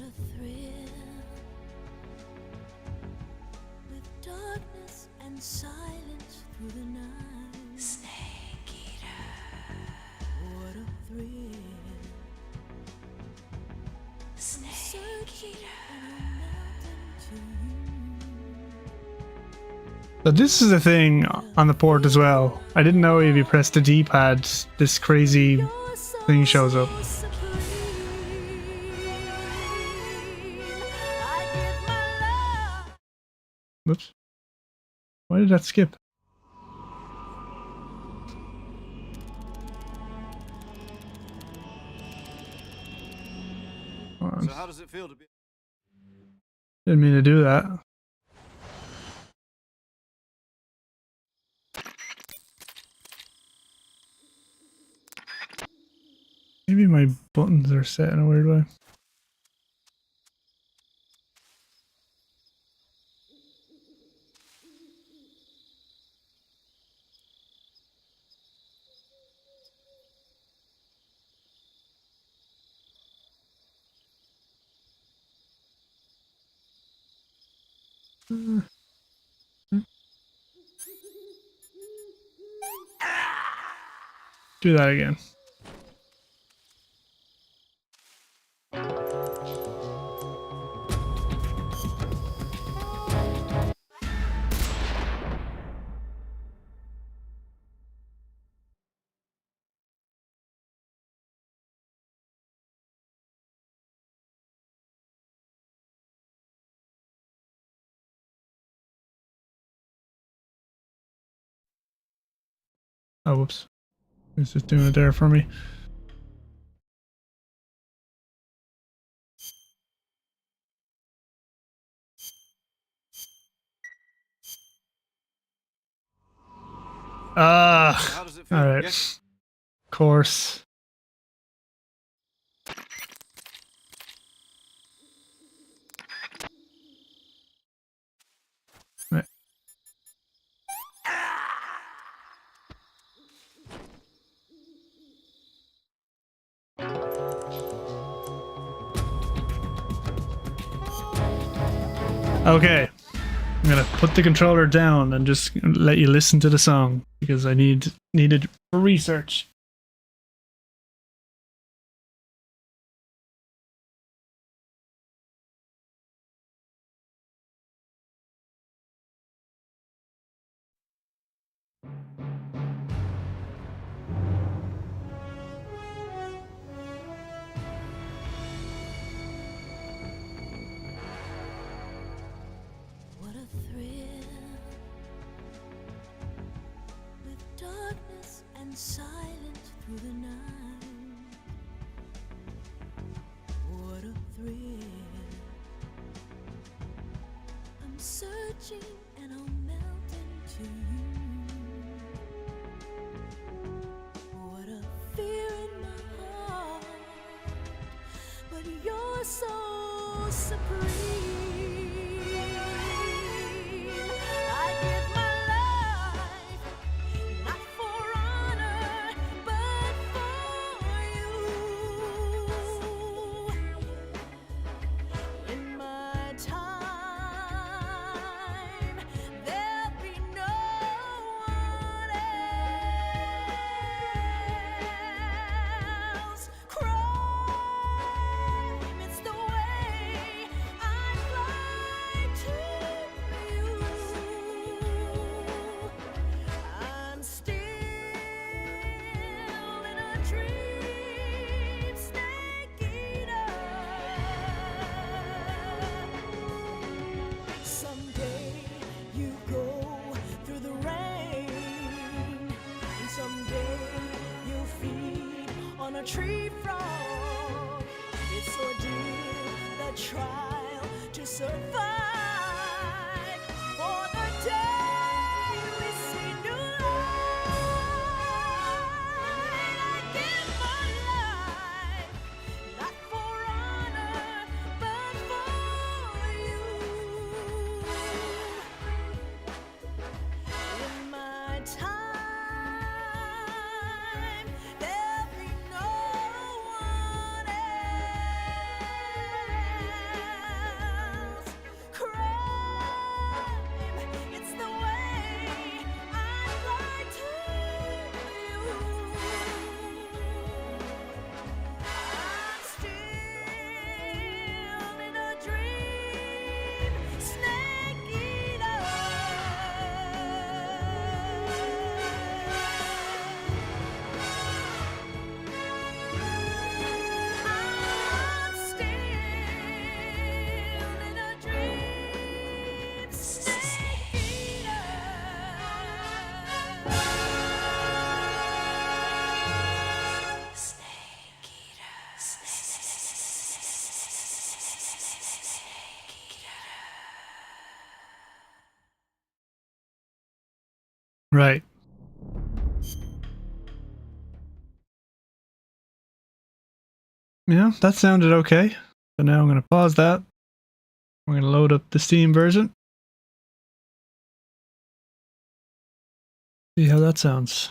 a thrill, with darkness and silence through the night. Snake eater. What a thrill. Snake eater. So this is a thing on the port as well. I didn't know if you press the D-pad, this crazy thing shows up. Whoops. Why did that skip? So how does it feel to be? Didn't mean to do that. Maybe my buttons are set in a weird way. Do that again. Oh, whoops. It's just doing it there for me. Alright. Yes. Of course. Right. Okay. I'm gonna put the controller down and just let you listen to the song because I need it for research. What a thrill, with darkness and silence through the night. What a thrill. I'm searching and I'll melt into you. What a fear in my heart, but you're so supreme. I give my life, not for honor, but for you. In my time, there'll be no one else. Crime, it's the way I fly to you. I'm still in a dream, snake eater. Someday you go through the rain, and someday you'll feed on a tree frog. It's ordeal, the trial to survive. For the day we see new light, I give my life, not for honor, but for you. In my time, there'll be no one else. Right. Yeah, that sounded okay. So now I'm going to pause that. We're going to load up the Steam version. See how that sounds.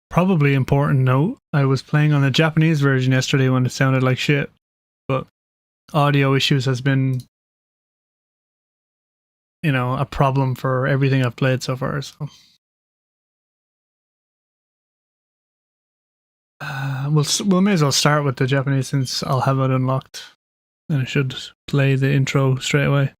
Probably important note, I was playing on the Japanese version yesterday when it sounded like shit, but audio issues has been, you know, a problem for everything I've played so far. So we'll may as well start with the Japanese since I'll have it unlocked, and it should play the intro straight away.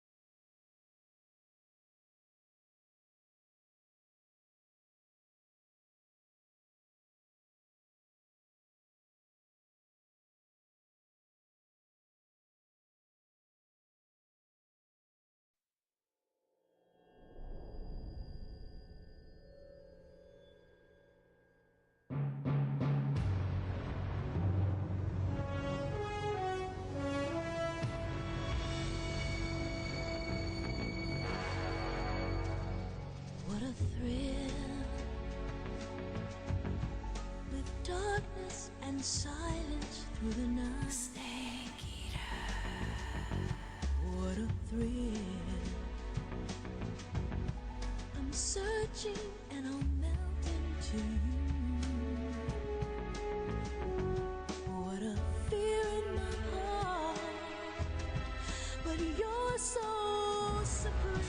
What a thrill, with darkness and silence through the night. Snake eater. What a thrill. I'm searching and I'll melt into you. What a fear in my heart, but you're so supreme.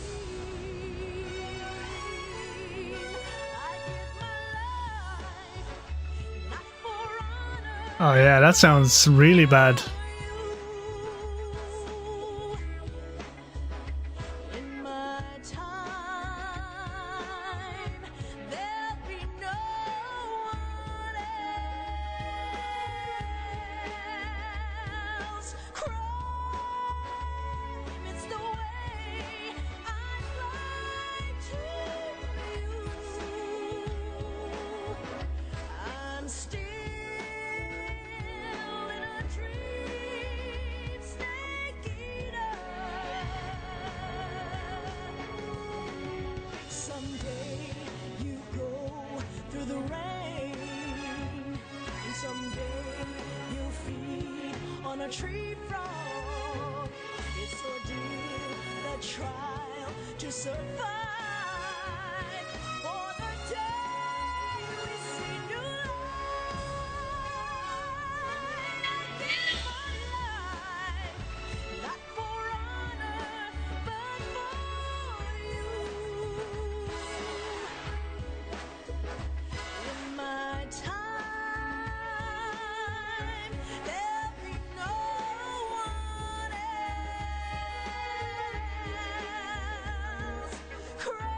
Oh yeah, that sounds really bad. In my time, there'll be no one else. Crime, it's the way I fly to you. I'm still in a dream, snake eater. Someday you go through the rain, and someday you'll feed on a tree frog. It's ordeal, the trial to survive. For the day we see new life, give my life, not for honor, but for you. In my time, there'll be no one else. Crime,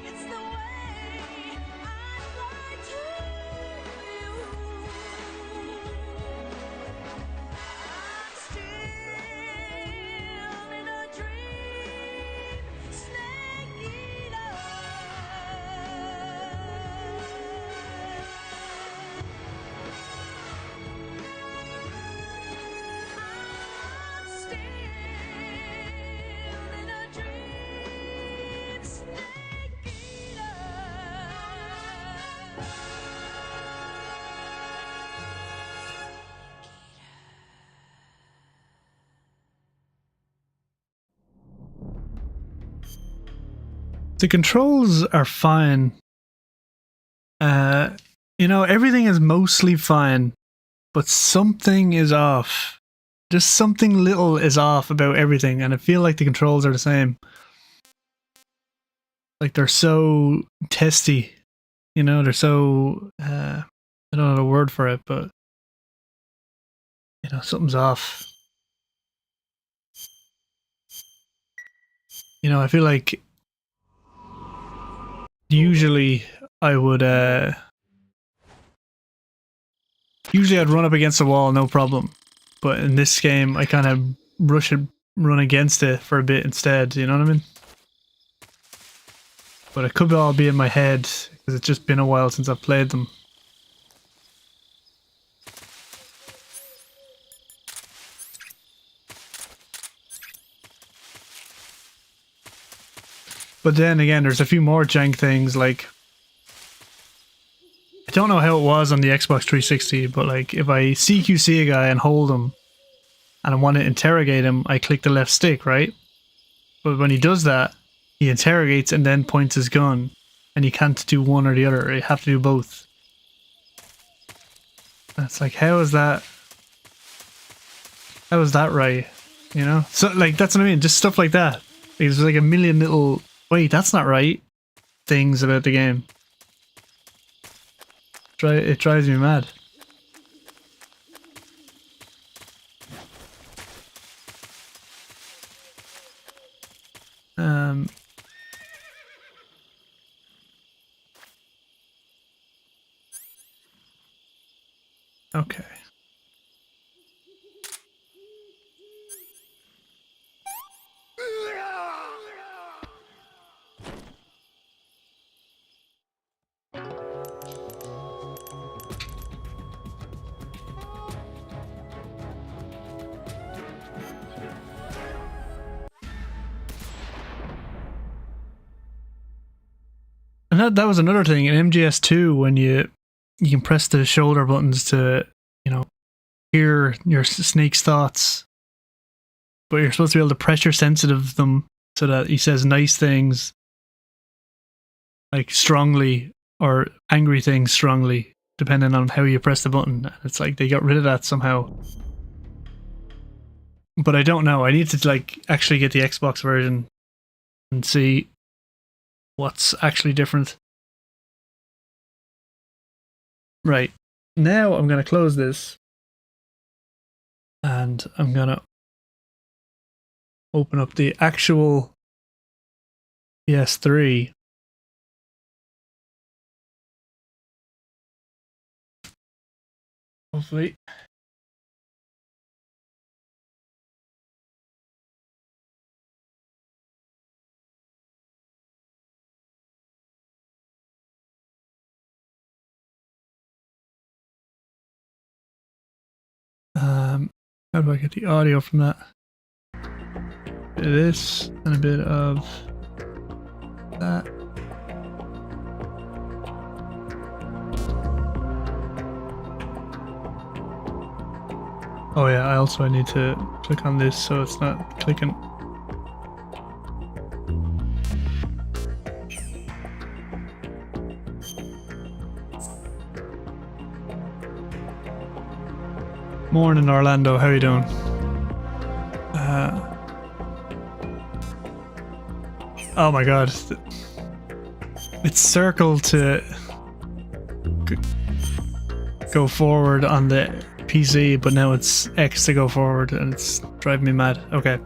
it's the way I fly to you. I'm still in a dream, snake eater. I'm still in a dream, snake eater. The controls are fine. You know, everything is mostly fine, but something is off. Just something little is off about everything, and I feel like the controls are the same. Like they're so testy, you know, they're so, I don't know the word for it, but, you know, something's off. You know, I feel like usually I would, usually I'd run up against the wall, no problem. but in this game I kind of run against it for a bit instead, you know what I mean? But it could all be in my head because it's just been a while since I've played them. But then again, there's a few more jank things, like I don't know how it was on the Xbox 360, but like if I CQC a guy and hold him and I want to interrogate him, I click the left stick, right? But when he does that, he interrogates and then points his gun, and you can't do one or the other, you have to do both. That's like, how is that right? You know? So like, that's what I mean, just stuff like that. There's like a million little, wait, that's not right things about the game. It drives me mad. Okay. And that was another thing in MGS2 when you can press the shoulder buttons to, you know, hear your snake's thoughts, but you're supposed to be able to pressure sensitive them so that he says nice things like strongly or angry things strongly depending on how you press the button. It's like they got rid of that somehow, but I don't know. I need to like actually get the Xbox version and see what's actually different. Right, now I'm going to close this and I'm going to open up the actual PS3. Hopefully. How do I get the audio from that? A bit of this and a bit of that. Oh yeah, I need to click on this so it's not clicking. Morning Orlando, how you doing? Oh my god. It's circle to go forward on the PC, but now it's X to go forward and it's driving me mad. Okay.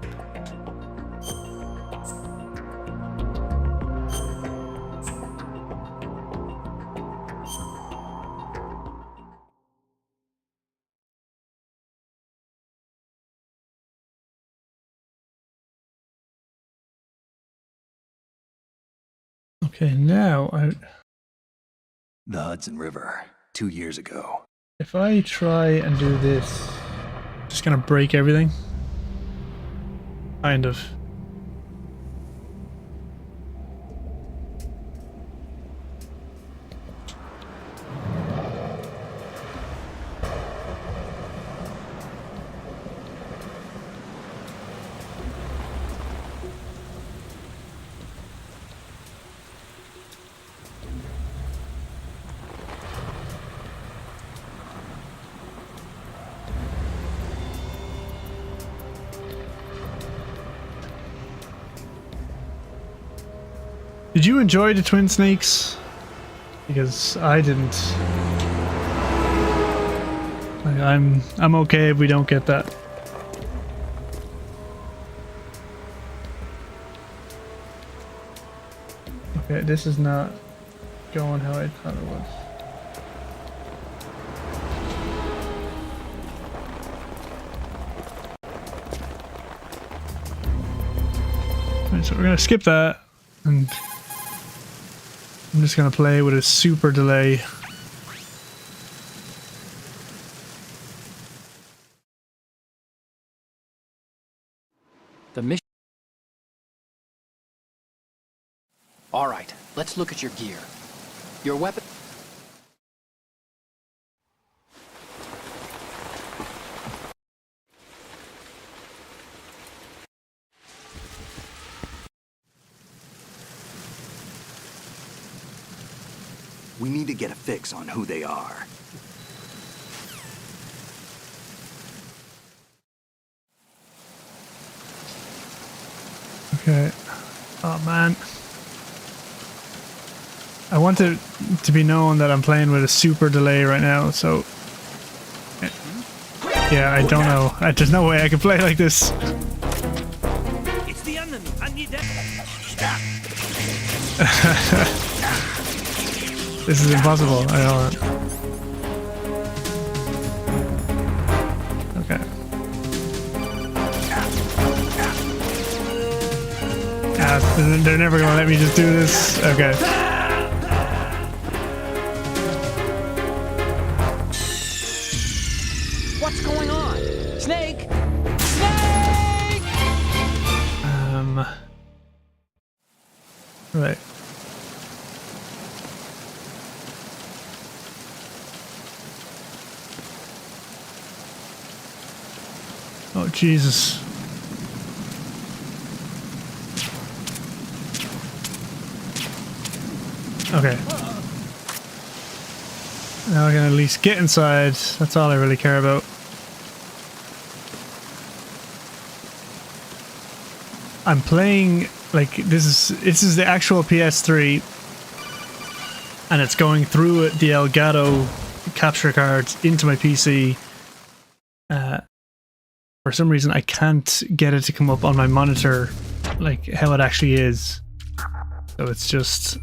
Okay, now The Hudson River, 2 years ago. if I try and do this, just gonna break everything. Kind of. Did you enjoy the Twin Snakes? Because I didn't. Like, I'm okay if we don't get that. Okay, this is not going how I thought it was. So we're gonna skip that, and I'm just gonna play with a super delay. The mission. All right, let's look at your gear. Your weapon. We need to get a fix on who they are. Okay. Oh man. I want it to be known that I'm playing with a super delay right now, so... Yeah, I don't know. There's no way I can play like this. It's the enemy. I need that. This is impossible. I don't. Okay. They're never gonna let me just do this. Okay. What's going on? Snake! Snake! Right. Oh, Jesus. Okay. Now I can at least get inside. That's all I really care about. I'm playing like this is the actual PS3, and it's going through the Elgato capture cards into my PC. For some reason, I can't get it to come up on my monitor like how it actually is. So it's just.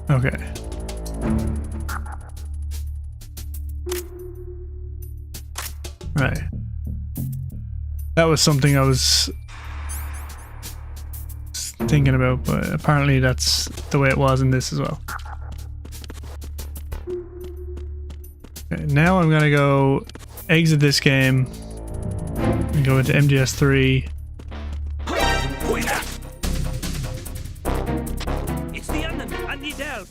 Okay. Right. That was something I was thinking about, but apparently that's the way it was in this as well. Okay, now I'm gonna go exit this game and go into MGS 3. It's the enemy. I need help.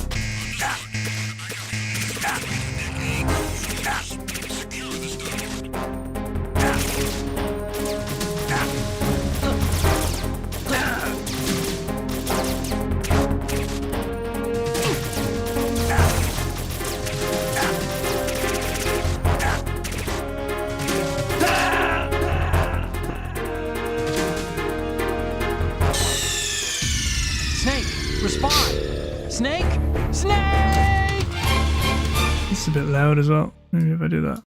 Snake! Respond! Snake! Snake! It's a bit loud as well. Maybe if I do that.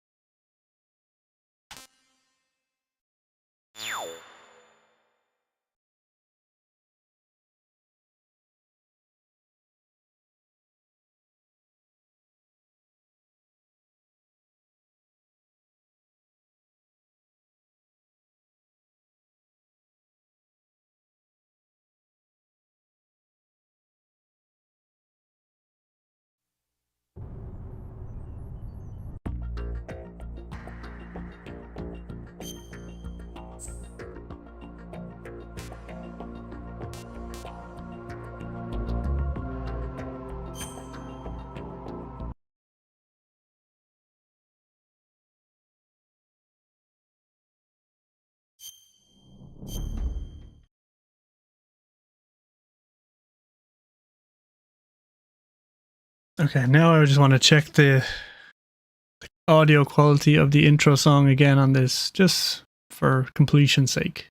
Okay, now I just want to check the audio quality of the intro song again on this, just for completion's sake.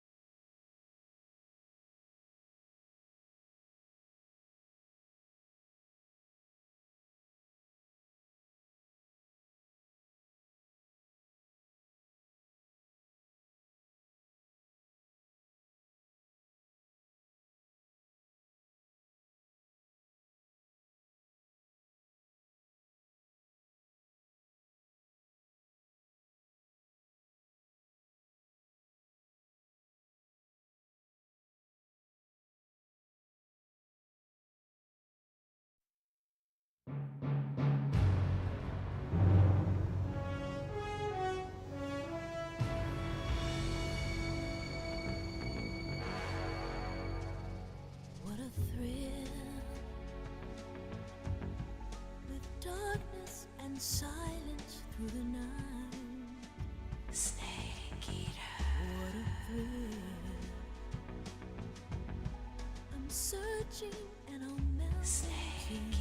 searching and I'll melt snake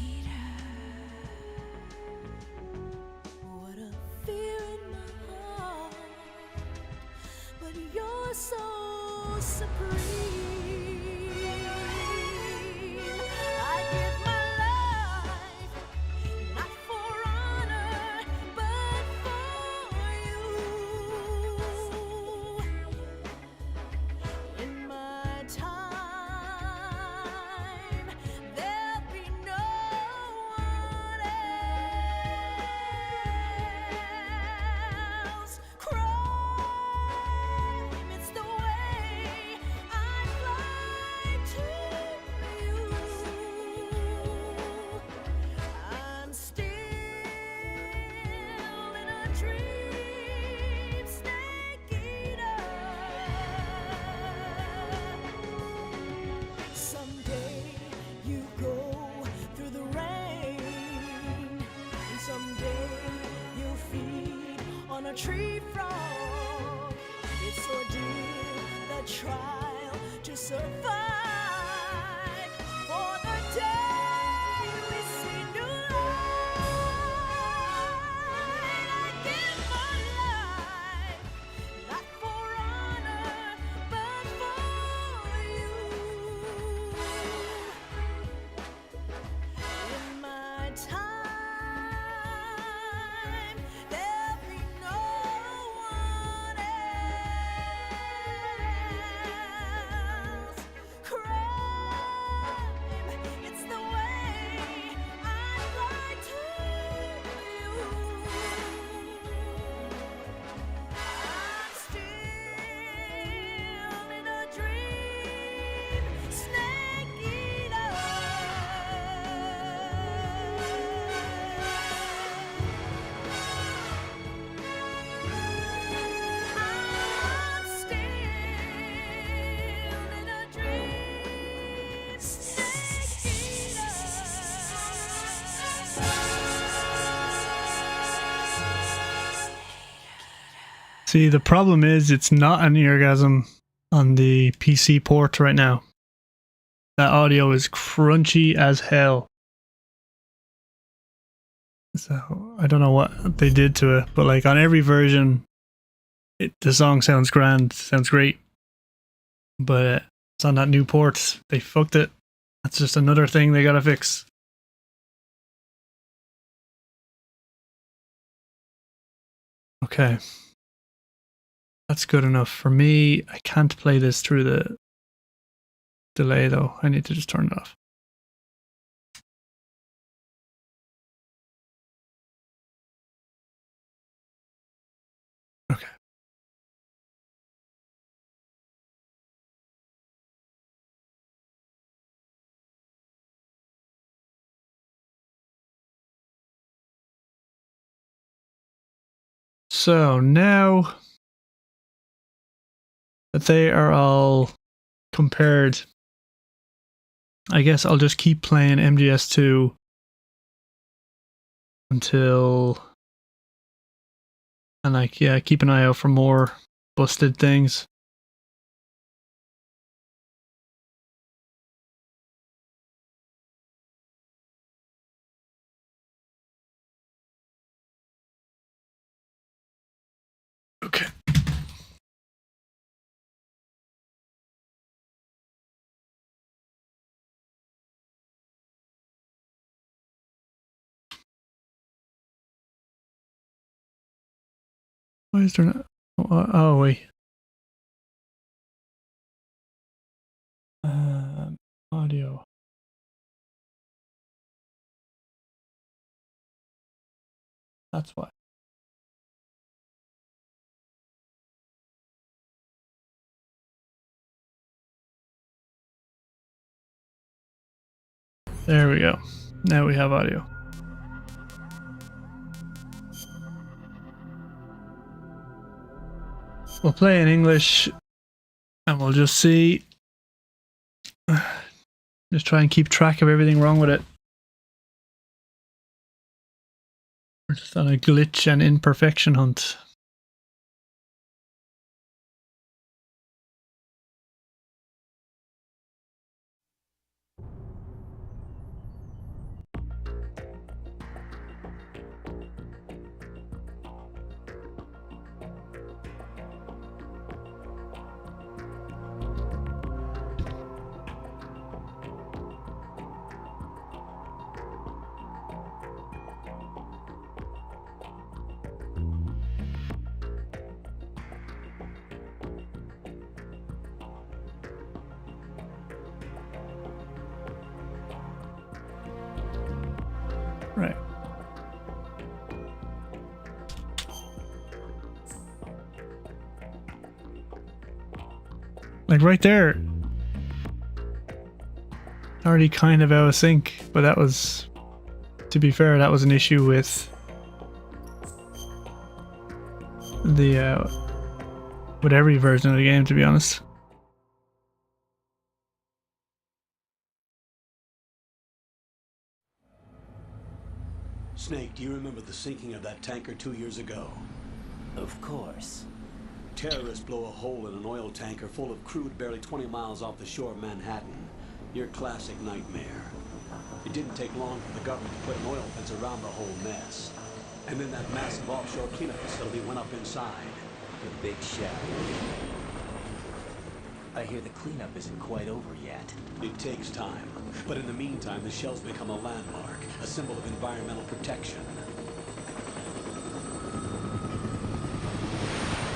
eater. What a fear in my heart, but you're so supreme. I give my life not for honor, but for you. In my time, there'll be no one else. Crime, it's the way I fly to you. I'm still in a dream, snake eater. Someday you go through the rain, and someday you'll feed on a tree frog. It's ordeal, the trial to survive for the day we see new light. I give my life not for honor, but for you. In my time, there'll be no one else. Crime, it's the way I fly to you. I'm still in a dream, snake eater. I'm still in a dream, snake eater. See, the problem is it's not an eargasm on the PC port right now. That audio is crunchy as hell. So I don't know what they did to it, but like on every version, the song sounds grand, sounds great. But it's on that new port. They fucked it. That's just another thing they gotta fix. Okay. That's good enough. For me, I can't play this through the delay though. I need to just turn it off. Okay. So now that they are all compared, I guess I'll just keep playing MGS2 until, and like, yeah, keep an eye out for more busted things. Okay. Why is there not? Oh wait. Audio. That's why. There we go. Now we have audio. We'll play in English and we'll just see. Just try and keep track of everything wrong with it. We're just on a glitch and imperfection hunt. Like right there. Already kind of out of sync, but that was, to be fair, that was an issue with the with every version of the game, to be honest. Snake, do you remember the sinking of that tanker 2 years ago? Of course. Terrorists blow a hole in an oil tanker full of crude barely 20 miles off the shore of Manhattan. Your classic nightmare. It didn't take long for the government to put an oil fence around the whole mess. And then that massive offshore cleanup facility went up inside. The big shell. I hear the cleanup isn't quite over yet. It takes time. But in the meantime, the shell's become a landmark, a symbol of environmental protection.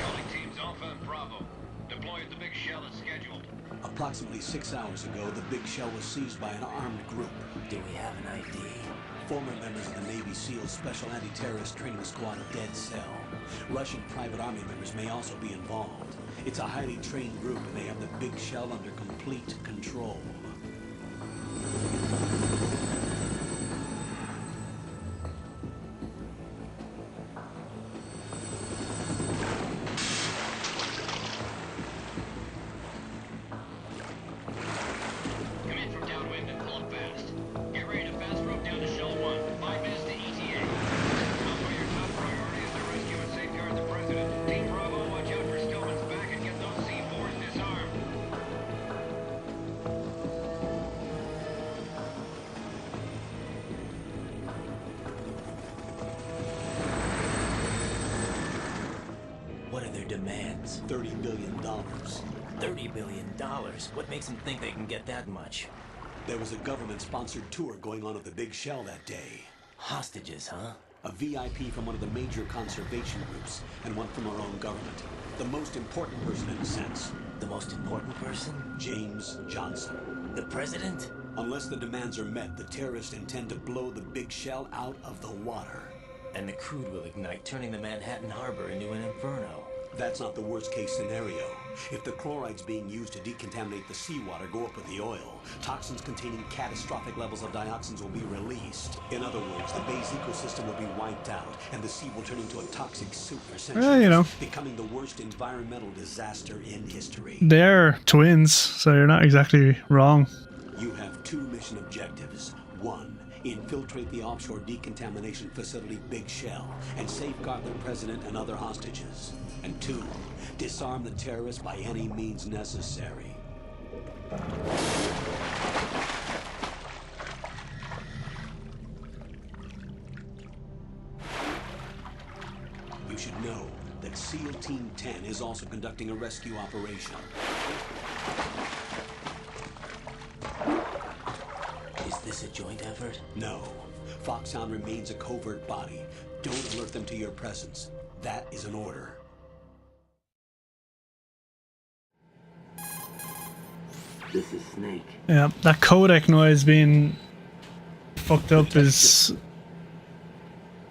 Calling teams Alpha and Bravo. Deploy at the big shell as scheduled. Approximately 6 hours ago, the big shell was seized by an armed group. Do we have an ID? Former members of the Navy SEAL Special Anti-Terrorist Training Squad Dead Cell. Russian private army members may also be involved. It's a highly trained group, and they have the big shell under complete control. Come in from downwind and pull up fast. Get ready to fast rope down to Shell 1. 5 minutes to ETA. Alpha, your top priority is to rescue and safeguard the president. Team Bravo, watch out for Stillman's back and get those C4s disarmed. What are their demands? $30 billion. $30 billion? What makes them think they can get that much? There was a government-sponsored tour going on at the big shell that day. Hostages, huh? A VIP from one of the major conservation groups, and one from our own government. The most important person in a sense. The most important person? James Johnson. The president? Unless the demands are met, the terrorists intend to blow the big shell out of the water. And the crude will ignite, turning the Manhattan Harbor into an inferno. That's not the worst-case scenario. If the chlorides being used to decontaminate the seawater go up with the oil, toxins containing catastrophic levels of dioxins will be released. In other words, the bay's ecosystem will be wiped out, and the sea will turn into a toxic soup for centuries, you know, becoming the worst environmental disaster in history. they're twins, so you're not exactly wrong. You have 2 mission objectives. 1, infiltrate the offshore decontamination facility Big Shell and safeguard the president and other hostages. And 2, disarm the terrorists by any means necessary. You should know that SEAL Team 10 is also conducting a rescue operation. Is this a joint effort? No. Foxhound remains a covert body. Don't alert them to your presence. That is an order. This is Snake. Yeah, that codec noise being fucked up is...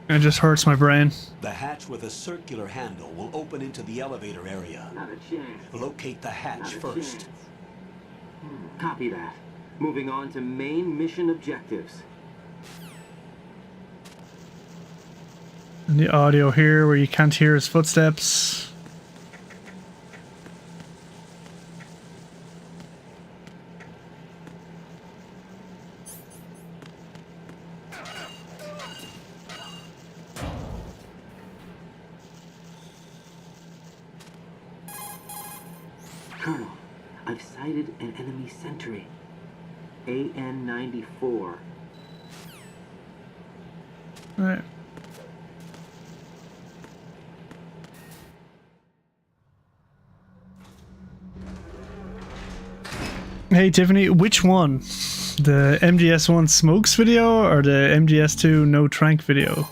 it just hurts my brain. The hatch with a circular handle will open into the elevator area. Not a chance. Locate the hatch Not a first. chance. Copy that. Moving on to main mission objectives. And the audio here where you can't hear his footsteps. Colonel, I've sighted an enemy sentry. AN-94. Alright. Hey Tiffany, which one? The MGS1 smokes video or the MGS2 no trank video?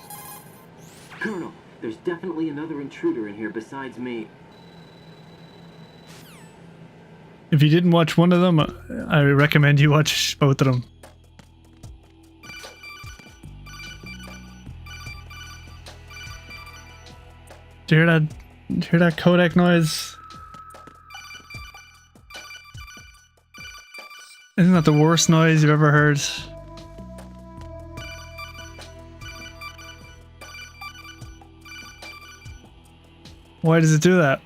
Colonel, there's definitely another intruder in here besides me. If you didn't watch one of them, I recommend you watch both of them. Do you hear that? Do you hear that codec noise? Isn't that the worst noise you've ever heard? Why does it do that?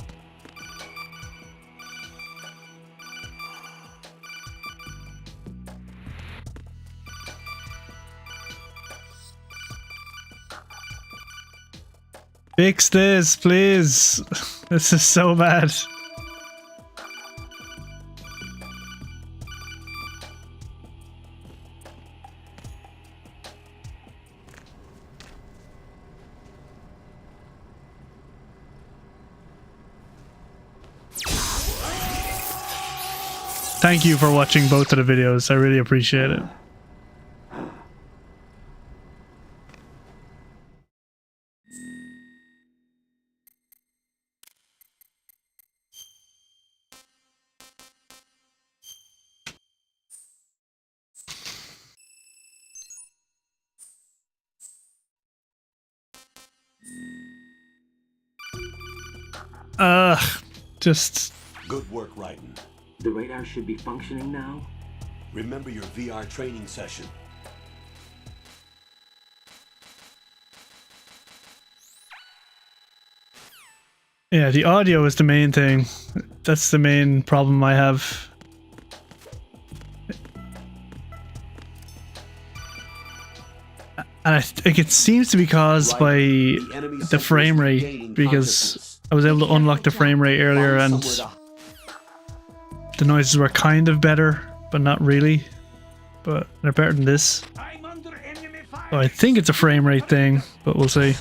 Fix this, please. This is so bad. Thank you for watching both of the videos. I really appreciate it. Just... Good work, Raiden. The radar should be functioning now? Remember your VR training session. Yeah, the audio is the main thing. That's the main problem I have. And I think it seems to be caused by the frame rate, because I was able to unlock the frame rate earlier and the noises were kind of better, but not really. But they're better than this. So I think it's a frame rate thing, but we'll see.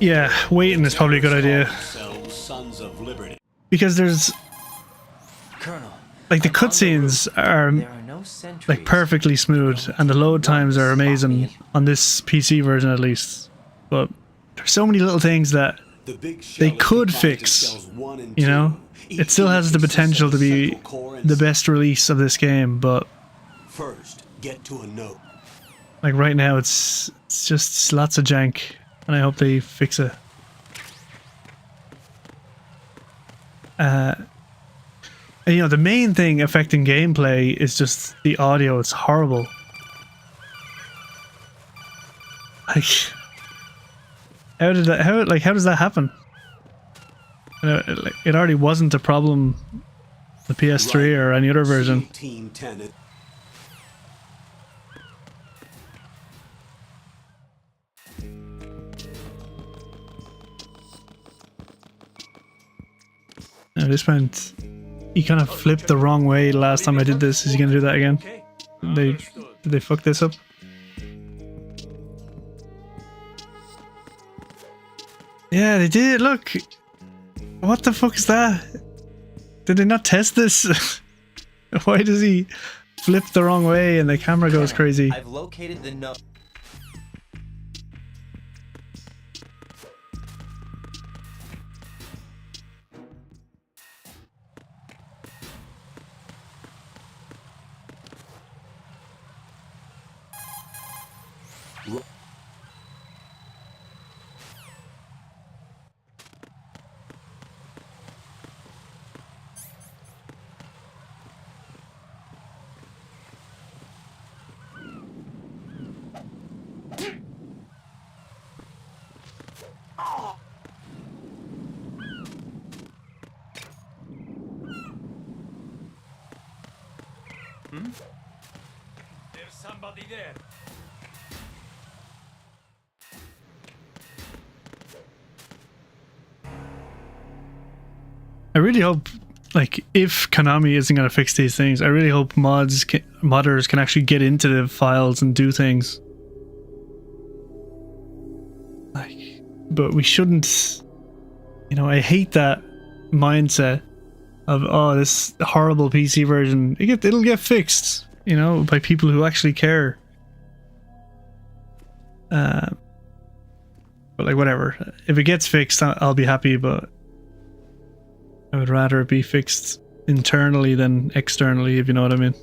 Yeah, waiting is probably a good idea. Because there's... like, the cutscenes are like perfectly smooth, and the load times are amazing on this PC version at least. But there's so many little things that they could fix, you know? It still has the potential to be the best release of this game, but... First, get to a note. like right now it's just lots of jank. And I hope they fix it. And, you know, the main thing affecting gameplay is just the audio. It's horrible. Like, how did that? How does that happen? You know, it already wasn't a problem. The PS3 or any other version. At this point, he kind of flipped the wrong way last time I did this. Is he gonna do that again? Did they fuck this up? Yeah, they did. Look, what the fuck is that? Did they not test this? Why does he flip the wrong way and the camera goes crazy? I've located the note. There's somebody there. I really hope, like, if Konami isn't going to fix these things, I really hope modders can actually get into the files and do things. Like, but we shouldn't You know, I hate that mindset of, oh, this horrible PC version. It'll get fixed, you know, by people who actually care. But like, whatever. If it gets fixed, I'll be happy, but I would rather it be fixed internally than externally, if you know what I mean.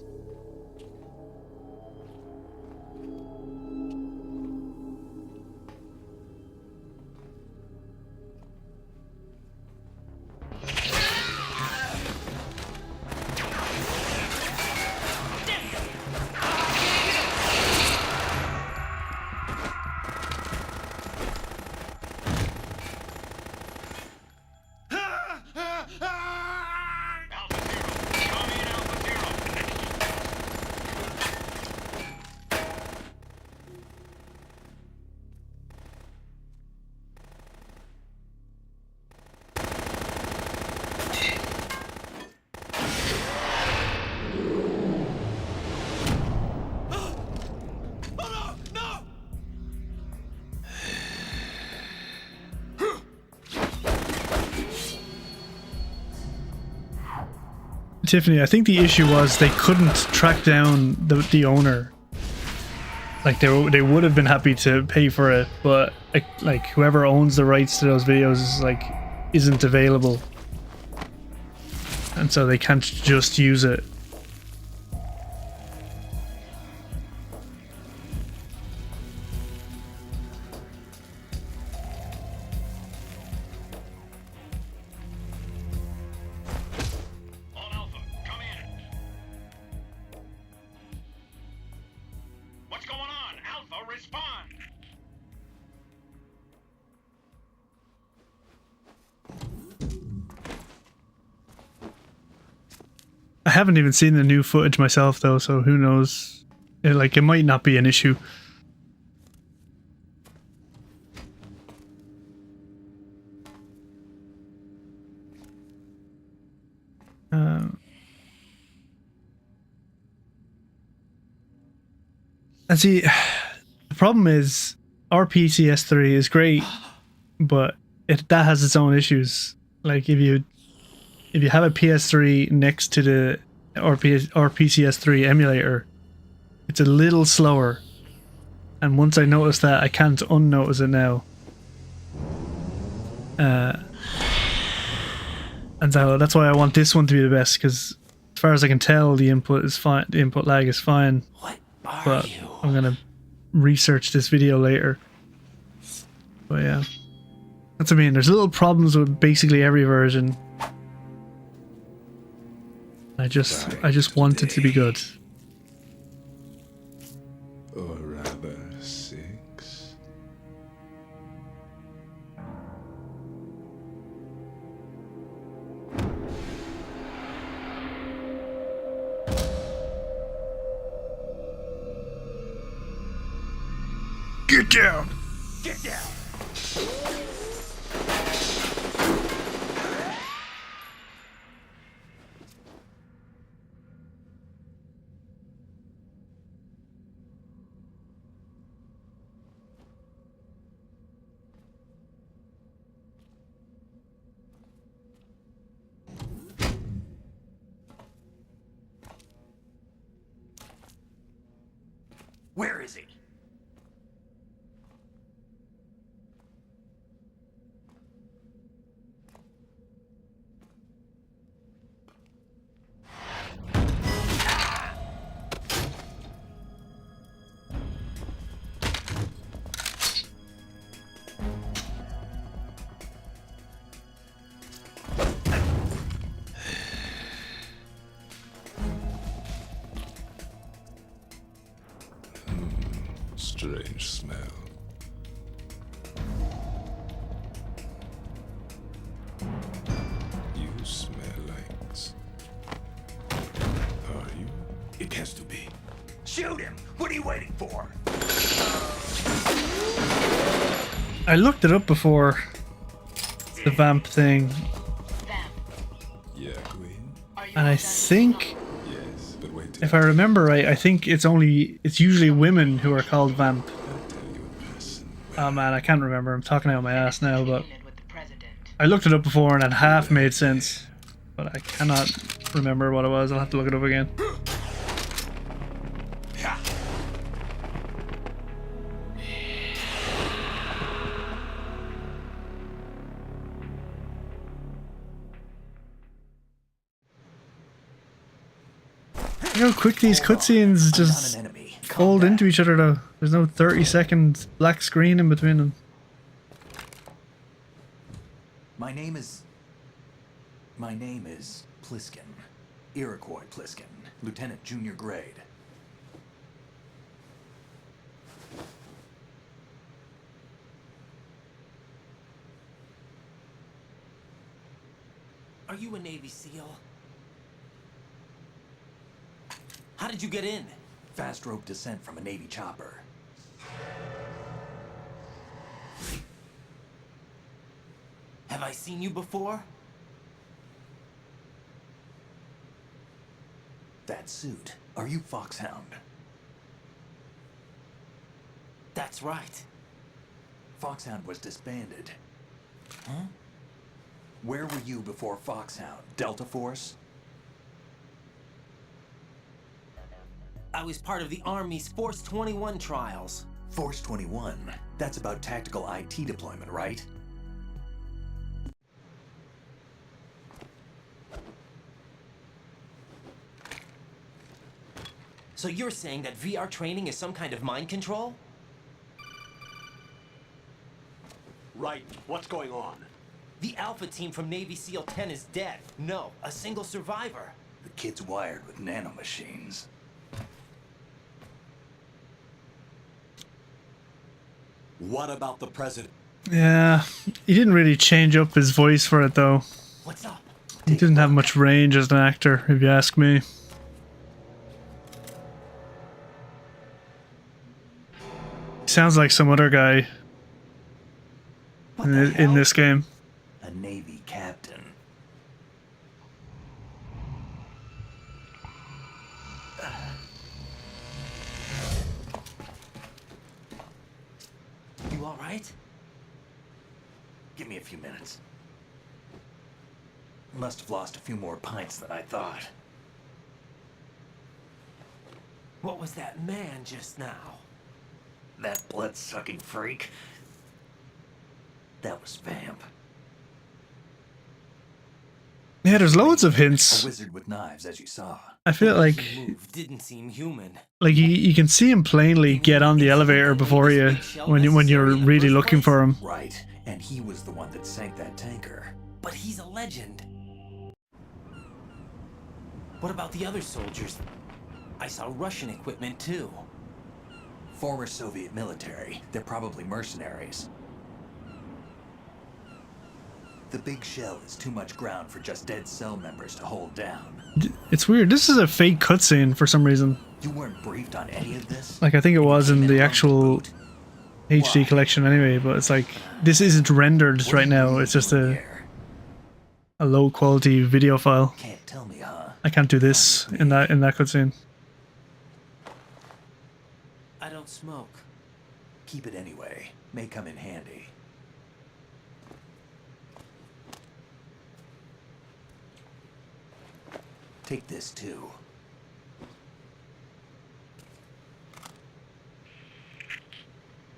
Tiffany, I think the issue was they couldn't track down the owner. Like they would have been happy to pay for it, but like whoever owns the rights to those videos is like isn't available, and so they can't just use it. I haven't even seen the new footage myself though, so who knows? It might not be an issue. And see, the problem is our PS3 is great, but that has its own issues. Like if you have a PS3 next to the PCS3 emulator, it's a little slower. And once I noticed that, I can't unnotice it now. And so that's why I want this one to be the best, because as far as I can tell, the input is fine. The input lag is fine. But I'm gonna research this video later. But yeah, that's what I mean. There's little problems with basically every version. I just want it to be good. Or rather, 6. Get down! Get down! Where is he? Strange smell. You smell like... Are you? It has to be. Shoot him! What are you waiting for? I looked it up before. The vamp thing. Yeah, Queen? And I think, Yes, but wait. if I remember right, I think it's usually women who are called vamp. Oh man, I can't remember. I'm talking out my ass now, but I looked it up before and it half made sense, but I cannot remember what it was. I'll have to look it up again. Look how quick these cutscenes just fold into each other though. There's no 30-second black screen in between them. My name is Pliskin. Iroquois Pliskin, Lieutenant Junior Grade. Are you a Navy SEAL? How did you get in? Fast rope descent from a Navy chopper. Have I seen you before? That suit. Are you Foxhound? That's right. Foxhound was disbanded. Huh? Where were you before Foxhound? Delta Force? I was part of the Army's Force 21 trials. Force 21? That's about tactical IT deployment, right? So you're saying that VR training is some kind of mind control? Right. What's going on? The Alpha team from Navy SEAL 10 is dead. No, a single survivor. The kid's wired with nanomachines. What about the president? Yeah, he didn't really change up his voice for it though. What's up? He didn't have much range as an actor, if you ask me. He sounds like some other guy in this game. A Navy captain. You all right? Give me a few minutes. Must have lost a few more pints than I thought. What was that man just now? That blood-sucking freak? That was Vamp. Yeah, there's loads of A hints. wizard with knives, as you saw. I feel like Didn't seem human. you can see him plainly get on the elevator before you when you're really looking for him. Right, and he was the one that sank that tanker. But he's a legend. What about the other soldiers? I saw Russian equipment too. Former Soviet military. They're probably mercenaries. The big shell is too much ground for just dead cell members to hold down. It's weird. This is a fake cutscene for some reason. You weren't briefed on any of this? Like I think it was in the actual HD collection anyway, but it's like this isn't rendered right now. It's just a low quality video file. Can't tell me, huh? I can't do this in that cutscene. I don't smoke. Keep it anyway. May come in handy. Take this too.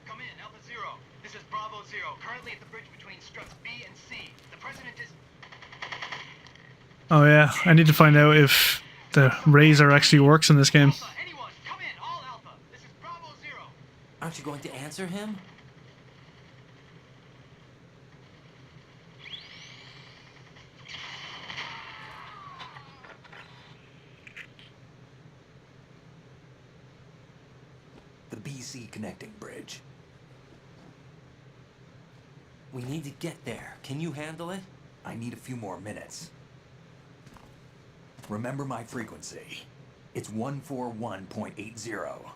Come in, Alpha Zero. This is Bravo Zero, currently at the bridge between struts B and C. The president is... Oh yeah, I need to find out if the razor actually works in this game. Anyone, come in, all Alpha. This is Bravo Zero. Aren't you going to answer him? The BC connecting bridge. We need to get there. Can you handle it? I need a few more minutes. Remember my frequency. It's 141.80.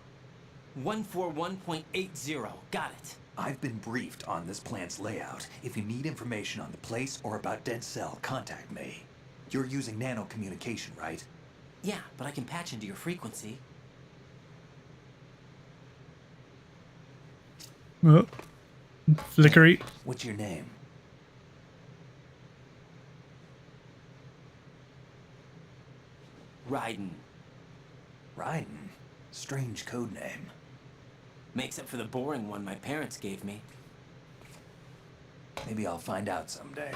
141.80. Got it. I've been briefed on this plant's layout. If you need information on the place or about Dead Cell, contact me. You're using nano communication, right? Yeah, but I can patch into your frequency. Oh, flickery. What's your name? Raiden. Raiden? Strange code name. Makes up for the boring one my parents gave me. Maybe I'll find out someday.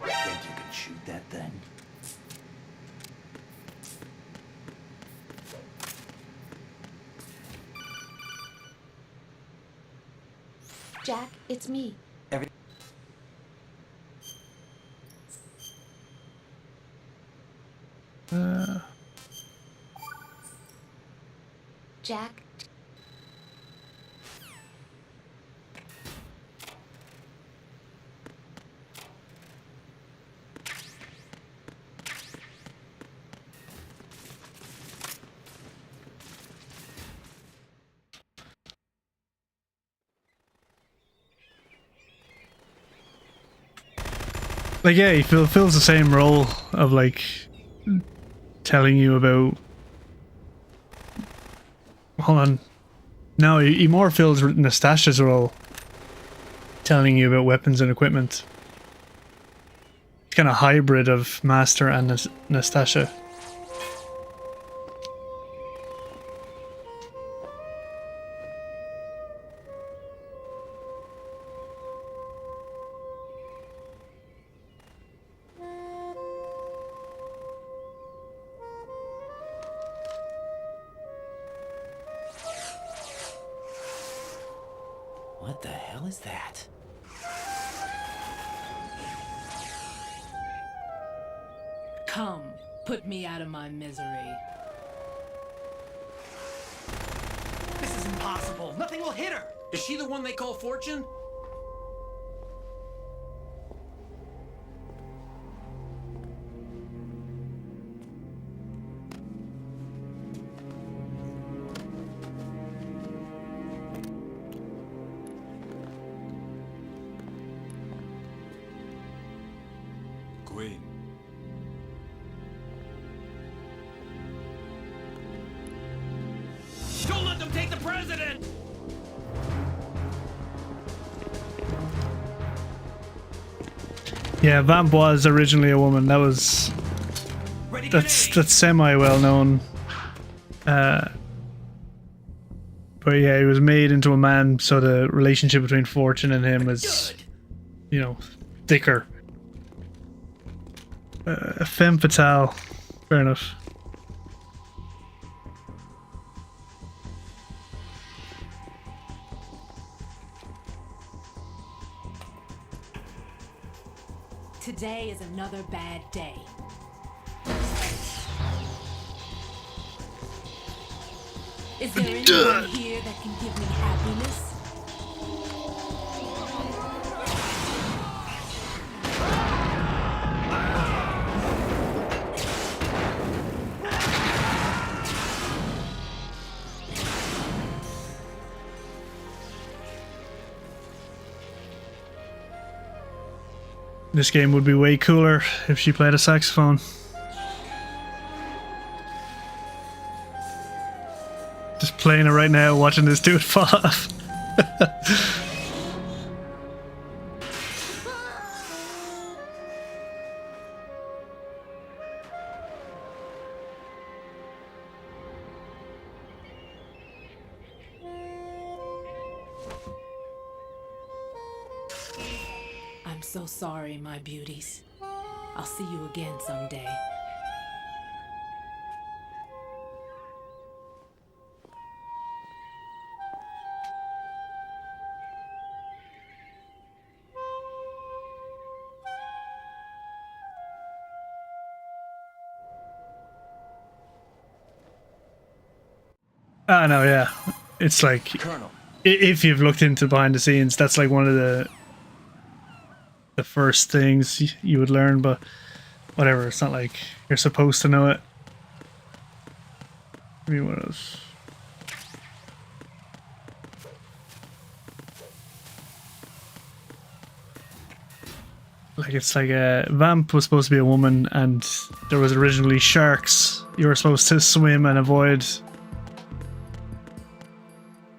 Think you can shoot that thing? Jack, it's me. Jack. Like, yeah, he fills the same role of like telling you about. Hold on. No, he more fills Nastasha's role, telling you about weapons and equipment. It's kind of hybrid of Master and Nastasha. What the hell is that? Come, put me out of my misery. This is impossible. Nothing will hit her. Is she the one they call Fortune? Queen. Don't let them take the president! Yeah, Vamp was originally a woman. That's semi well known. But yeah, he was made into a man, so the relationship between Fortune and him is, you know, thicker. Femme fatale. Fair enough. Today is another bad day. Is there anyone here that can give me happiness? This game would be way cooler if she played a saxophone. Just playing it right now, watching this dude fall off. I'm so sorry, my beauties. I'll see you again someday. Ah, no, yeah. It's like, Colonel. If you've looked into behind the scenes, that's like one of the first things you would learn, but whatever, it's not like you're supposed to know it. Maybe what else? Like it's like a vamp was supposed to be a woman, and there was originally sharks. You were supposed to swim and avoid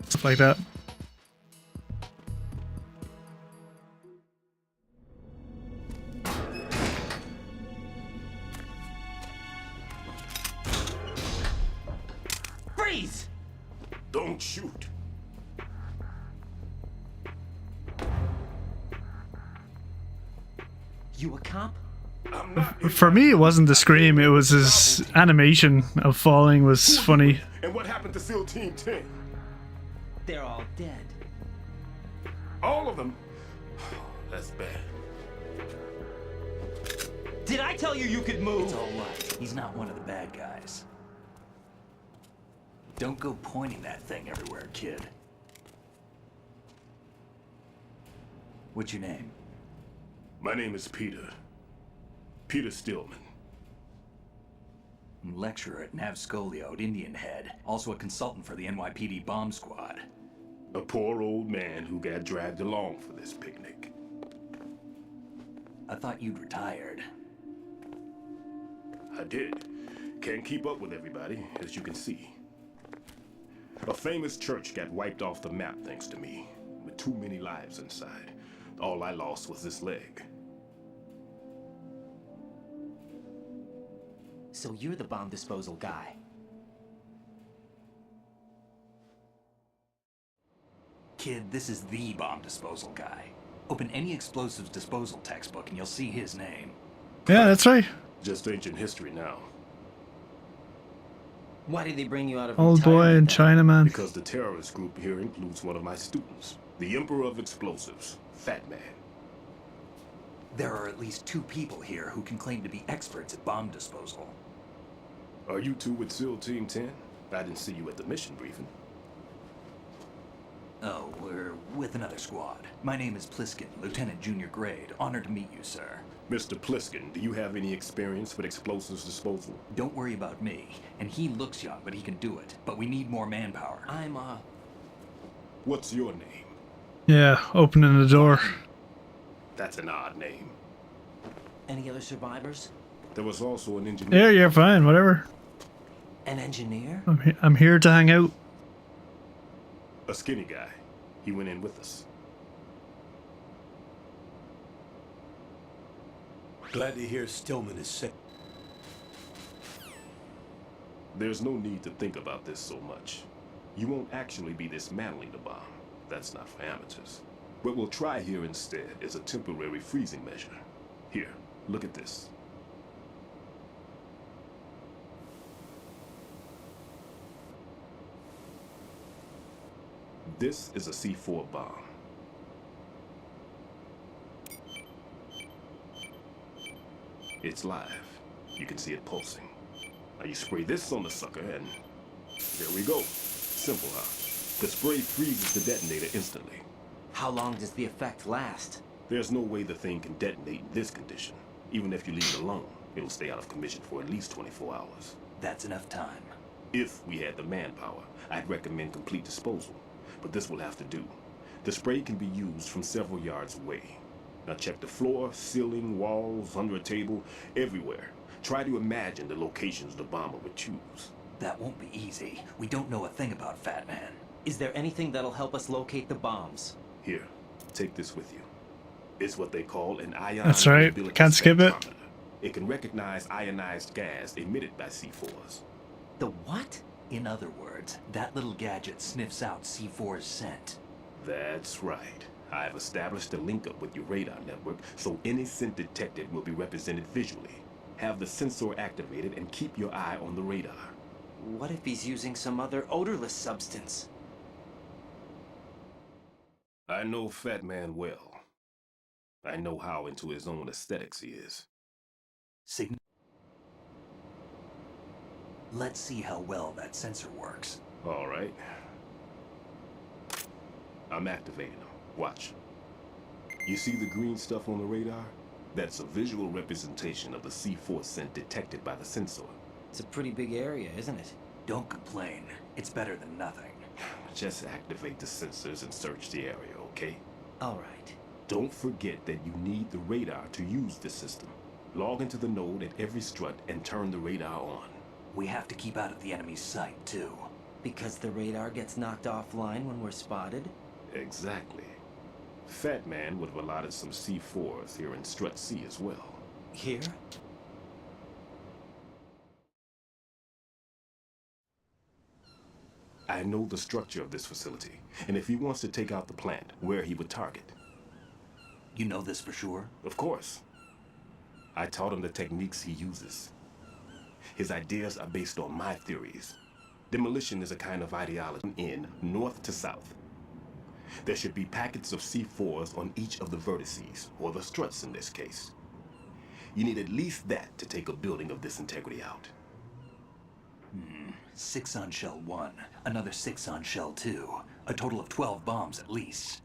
stuff like that. Freeze! Don't shoot. You a cop? I'm not. For me, it wasn't the scream; it was his animation of falling was funny. And what happened to SEAL Team 10? They're all dead. All of them? That's bad. Did I tell you you could move? It's all right. He's not one of the bad guys. Don't go pointing that thing everywhere, kid. What's your name? My name is Peter. Peter Stillman. Lecturer at Nav Scolio at Indian Head. Also a consultant for the NYPD bomb squad. A poor old man who got dragged along for this picnic. I thought you'd retired. I did. Can't keep up with everybody, as you can see. A famous church got wiped off the map thanks to me, with too many lives inside. All I lost was this leg. So you're the bomb disposal guy. Kid, this is the bomb disposal guy. Open any explosives disposal textbook and you'll see his name. Yeah, that's right. Just ancient history now. Why did they bring you out of Old boy in China, man. Because the terrorist group here includes one of my students, the Emperor of Explosives, Fat Man. There are at least 2 people here who can claim to be experts at bomb disposal. Are you two with SEAL Team 10? I didn't see you at the mission briefing. Oh, we're with another squad. My name is Pliskin, Lieutenant Junior Grade. Honored to meet you, sir. Mr. Pliskin, do you have any experience with explosives disposal? Don't worry about me. And he looks young, but he can do it. But we need more manpower. I'm, What's your name? Yeah, opening the door. That's an odd name. Any other survivors? There was also an engineer. Yeah, you're fine. Whatever. An engineer? I'm here to hang out. A skinny guy. He went in with us. Glad to hear Stillman is sick. There's no need to think about this so much. You won't actually be dismantling the bomb. That's not for amateurs. What we'll try here instead is a temporary freezing measure. Here, look at this. This is a C4 bomb. It's live. You can see it pulsing. Now you spray this on the sucker and there we go. Simple, huh? The spray freezes the detonator instantly. How long does the effect last? There's no way the thing can detonate in this condition. Even if you leave it alone, it'll stay out of commission for at least 24 hours. That's enough time. If we had the manpower, I'd recommend complete disposal. But this will have to do. The spray can be used from several yards away. Now check the floor, ceiling, walls, under a table, everywhere. Try to imagine the locations the bomber would choose. That won't be easy. We don't know a thing about Fat Man. Is there anything that'll help us locate the bombs? Here, take this with you. It's what they call an ion. That's right. Can't skip it. It can recognize ionized gas emitted by C4s. The what? In other words, that little gadget sniffs out C4's scent. That's right. I've established a link up with your radar network, so any scent detected will be represented visually. Have the sensor activated and keep your eye on the radar. What if he's using some other odorless substance? I know Fat Man well. I know how into his own aesthetics he is. Signal. Let's see how well that sensor works. All right. I'm activating them. Watch. You see the green stuff on the radar? That's a visual representation of the C4 scent detected by the sensor. It's a pretty big area, isn't it? Don't complain. It's better than nothing. Just activate the sensors and search the area, okay? All right. Don't forget that you need the radar to use this system. Log into the node at every strut and turn the radar on. We have to keep out of the enemy's sight, too. Because the radar gets knocked offline when we're spotted? Exactly. Fat Man would have allotted some C4s here in Strut C as well. Here? I know the structure of this facility, and if he wants to take out the plant, where he would target. You know this for sure? Of course. I taught him the techniques he uses. His ideas are based on my theories. Demolition is a kind of ideology in north to south. There should be packets of C4s on each of the vertices, or the struts in this case. You need at least that to take a building of this integrity out. 6 on shell 1, another 6 on shell 2. A total of 12 bombs at least.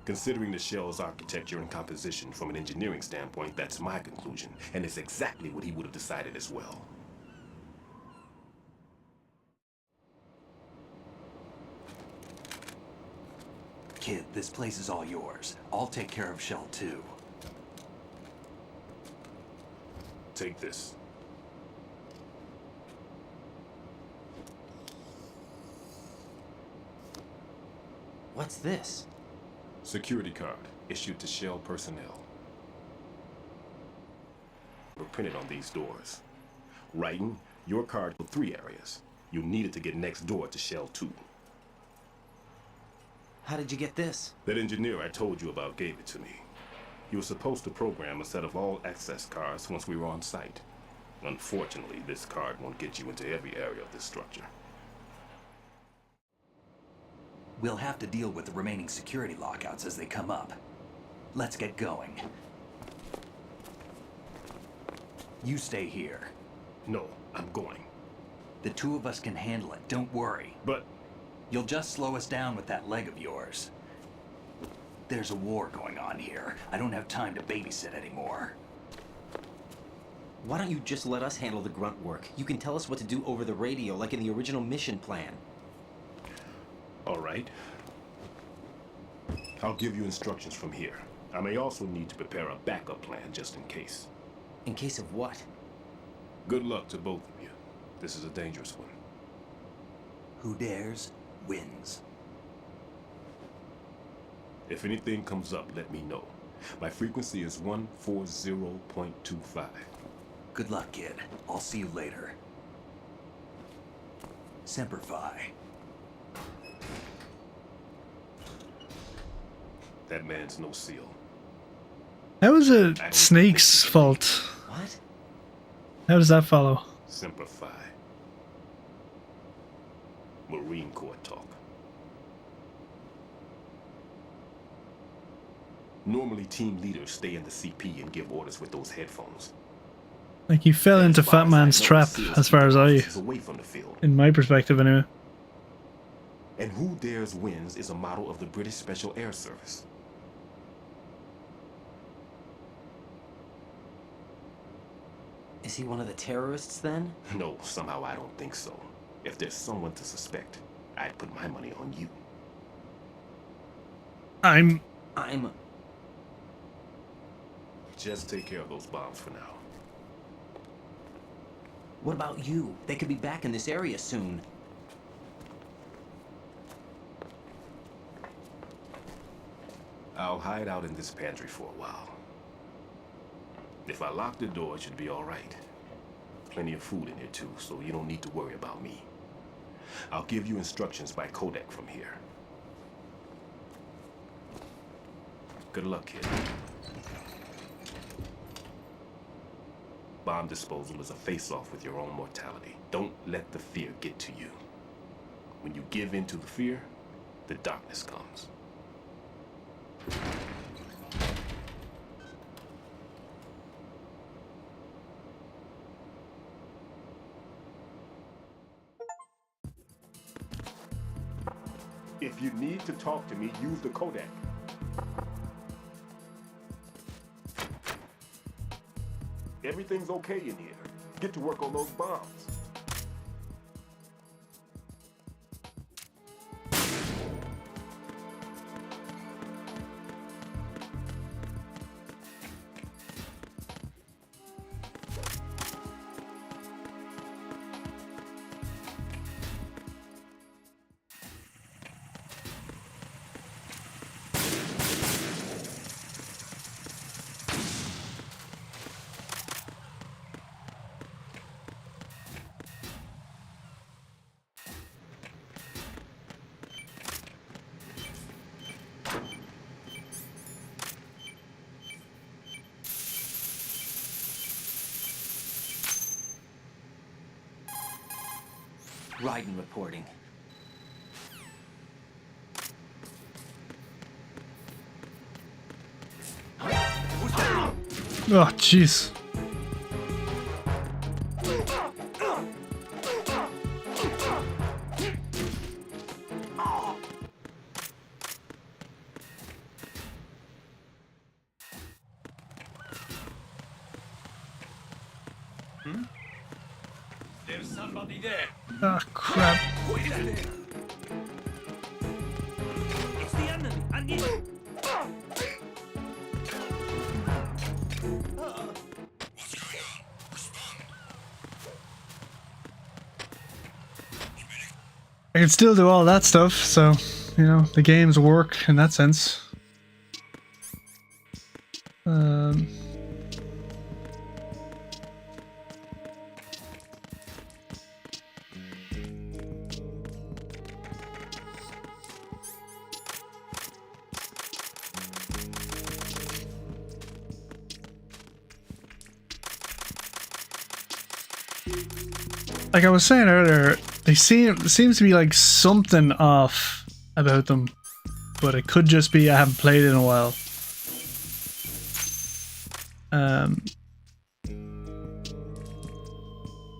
Considering the shell's architecture and composition from an engineering standpoint, that's my conclusion, and it's exactly what he would have decided as well. Kid, this place is all yours. I'll take care of shell 2. Take this. What's this? Security card issued to Shell personnel. Were printed on these doors. Writing, your card for 3 areas. You need it to get next door to Shell 2. How did you get this? That engineer I told you about gave it to me. He was supposed to program a set of all access cards once we were on site. Unfortunately, this card won't get you into every area of this structure. We'll have to deal with the remaining security lockouts as they come up. Let's get going. You stay here. No, I'm going. The 2 of us can handle it, don't worry. But... You'll just slow us down with that leg of yours. There's a war going on here. I don't have time to babysit anymore. Why don't you just let us handle the grunt work? You can tell us what to do over the radio, like in the original mission plan. All right. I'll give you instructions from here. I may also need to prepare a backup plan just in case. In case of what? Good luck to both of you. This is a dangerous one. Who dares, wins. If anything comes up, let me know. My frequency is 140.25. Good luck, kid. I'll see you later. Semper Fi. That man's no seal. That was a Snake's fault. What? How does that follow? Semper Fi. Marine Corps talk. Normally, team leaders stay in the CP and give orders with those headphones. Like, he fell into Fat Man's trap, as far as away from the field. in my perspective anyway. And Who Dares Wins is a model of the British Special Air Service. Is he one of the terrorists then? No, somehow I don't think so. If there's someone to suspect, I'd put my money on you. I'm... Just take care of those bombs for now. What about you? They could be back in this area soon. I'll hide out in this pantry for a while. If I lock the door, it should be all right. Plenty of food in here too, so you don't need to worry about me. I'll give you instructions by codec from here. Good luck, kid. Bomb disposal is a face-off with your own mortality. Don't let the fear get to you. When you give in to the fear, the darkness comes. If you need to talk to me, use the codec. Everything's okay in here. Get to work on those bombs. Raiden reporting. Oh, jeez. There's somebody there. Oh, crap. Who is there? It's the enemy. I need. I can still do all that stuff, so, you know, the games work in that sense. Like I was saying earlier, they seems to be like something off about them, but it could just be I haven't played in a while.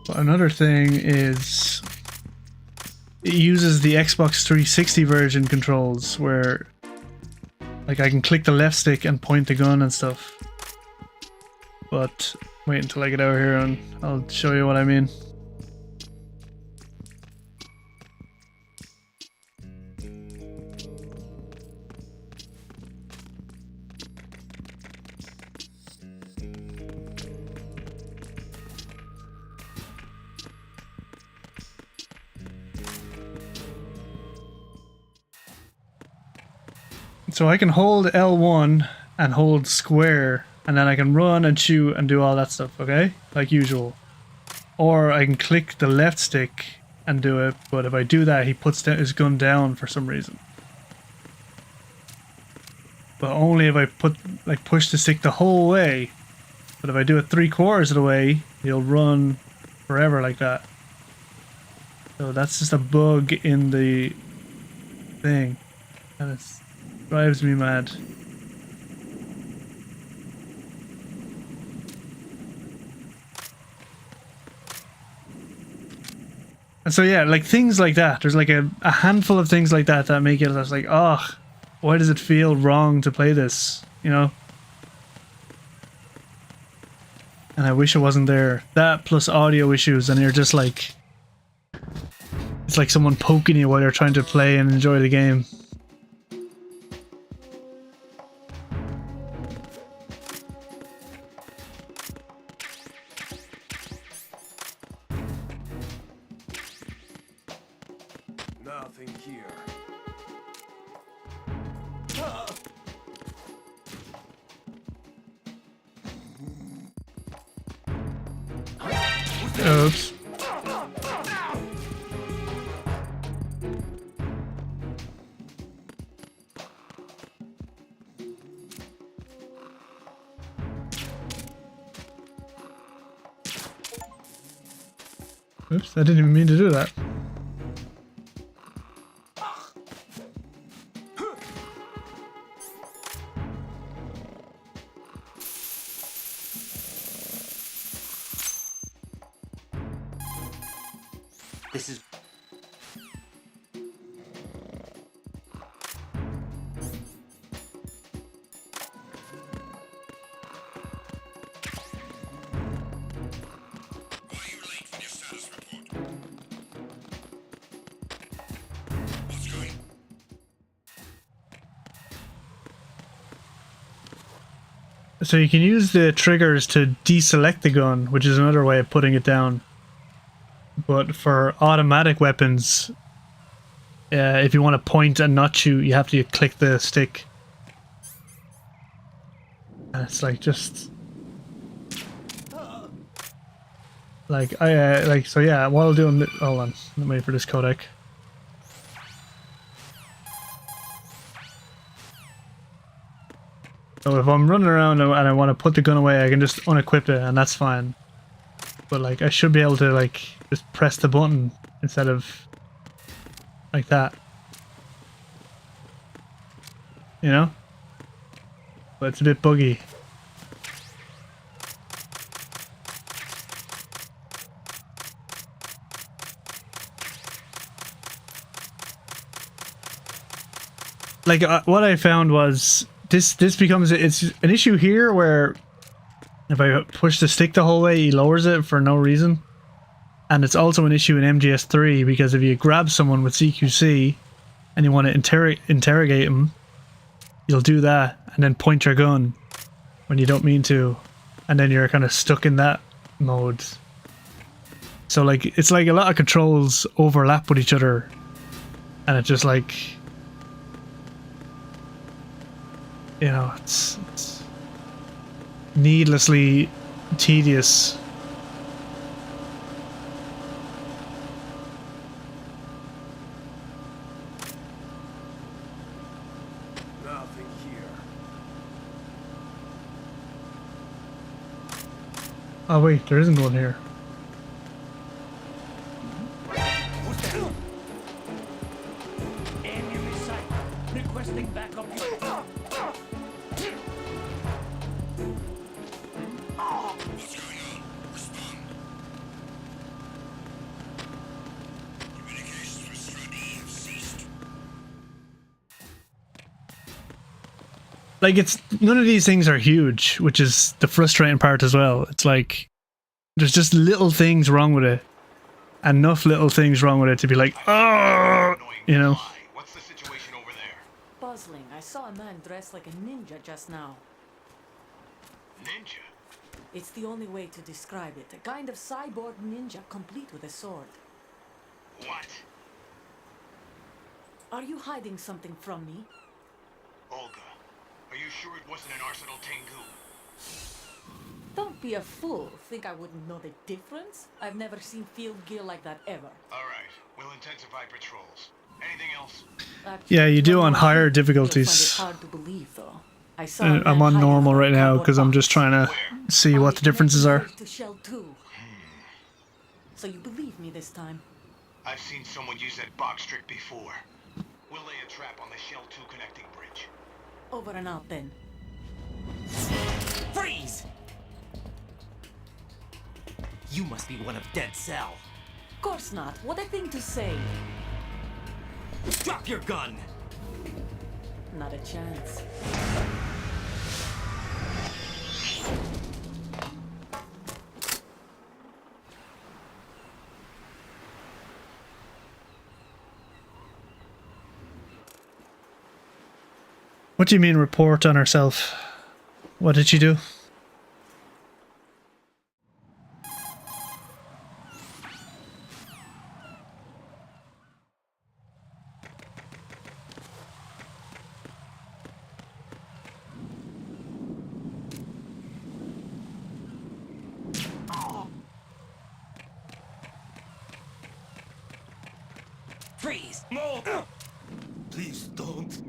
But another thing is it uses the Xbox 360 version controls where like I can click the left stick and point the gun and stuff. But wait until I get over here and I'll show you what I mean. So I can hold L1 and hold square, and then I can run and shoot and do all that stuff, okay? Like usual. Or I can click the left stick and do it, but if I do that, he puts his gun down for some reason. But only if I push the stick the whole way. But if I do it 3/4 of the way, he'll run forever like that. So that's just a bug in the thing. And it drives me mad. And so yeah, like things like that. There's like a handful of things like that that make it just like, oh, why does it feel wrong to play this? You know? And I wish it wasn't there. That plus audio issues, and you're just like, it's like someone poking you while you're trying to play and enjoy the game. Nothing here. Oops. Oops, I didn't even mean to do that. This is... So you can use the triggers to deselect the gun, which is another way of putting it down. But for automatic weapons, if you want to point and not shoot, you have to click the stick. And it's like just... Like, so yeah, while doing the... Hold on, let me wait for this codec. So if I'm running around and I want to put the gun away, I can just unequip it and that's fine. But like, I should be able to like, just press the button instead of like that. You know? But it's a bit buggy. Like what I found was this becomes it's an issue here where if I push the stick the whole way, he lowers it for no reason. And it's also an issue in MGS3 because if you grab someone with CQC and you want to interrogate him, you'll do that and then point your gun when you don't mean to, and then you're kind of stuck in that mode. So like it's like a lot of controls overlap with each other, and it's just like, you know, it's needlessly tedious. Nothing here. Oh wait, there isn't one here. Enemy sight. Requesting backup. What's going on? Respond. Communications with Stradi have ceased. Like it's none of these things are huge, which is the frustrating part as well. It's like there's just little things wrong with it. Enough little things wrong with it to be like, oh, you know. What's the situation over there? Puzzling. I saw a man dressed like a ninja just now. Ninja? It's the only way to describe it. A kind of cyborg ninja complete with a sword. What? Are you hiding something from me? Olga, are you sure it wasn't an Arsenal Tengu? Don't be a fool. Think I wouldn't know the difference? I've never seen field gear like that ever. Alright, we'll intensify patrols. Anything else? Yeah, you do on higher You'll difficulties. find it hard to believe, though. I saw a man I'm on hiding normal from a right now cardboard because I'm box. just trying to see what the differences are. To Shell 2. So you believe me this time? I've seen someone use that box trick before. We'll lay a trap on the Shell 2 connecting bridge. Over and out then. Freeze! You must be one of Dead Cell. Of course not. What a thing to say. Drop your gun! Not a chance. What do you mean report on herself? What did she do? Freeze! No! Please don't.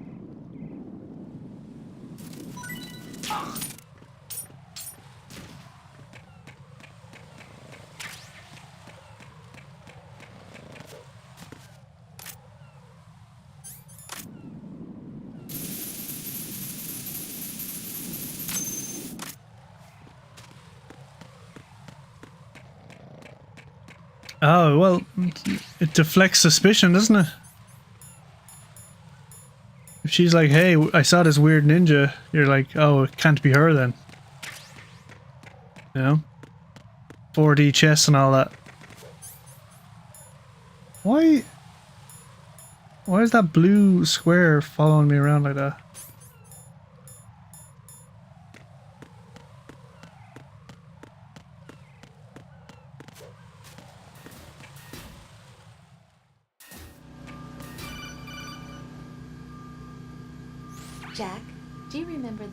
Oh, well, it deflects suspicion, doesn't it? If she's like, hey, I saw this weird ninja, you're like, oh, it can't be her then. You know? 4D chess and all that. Why is that blue square following me around like that? Jack, do you remember?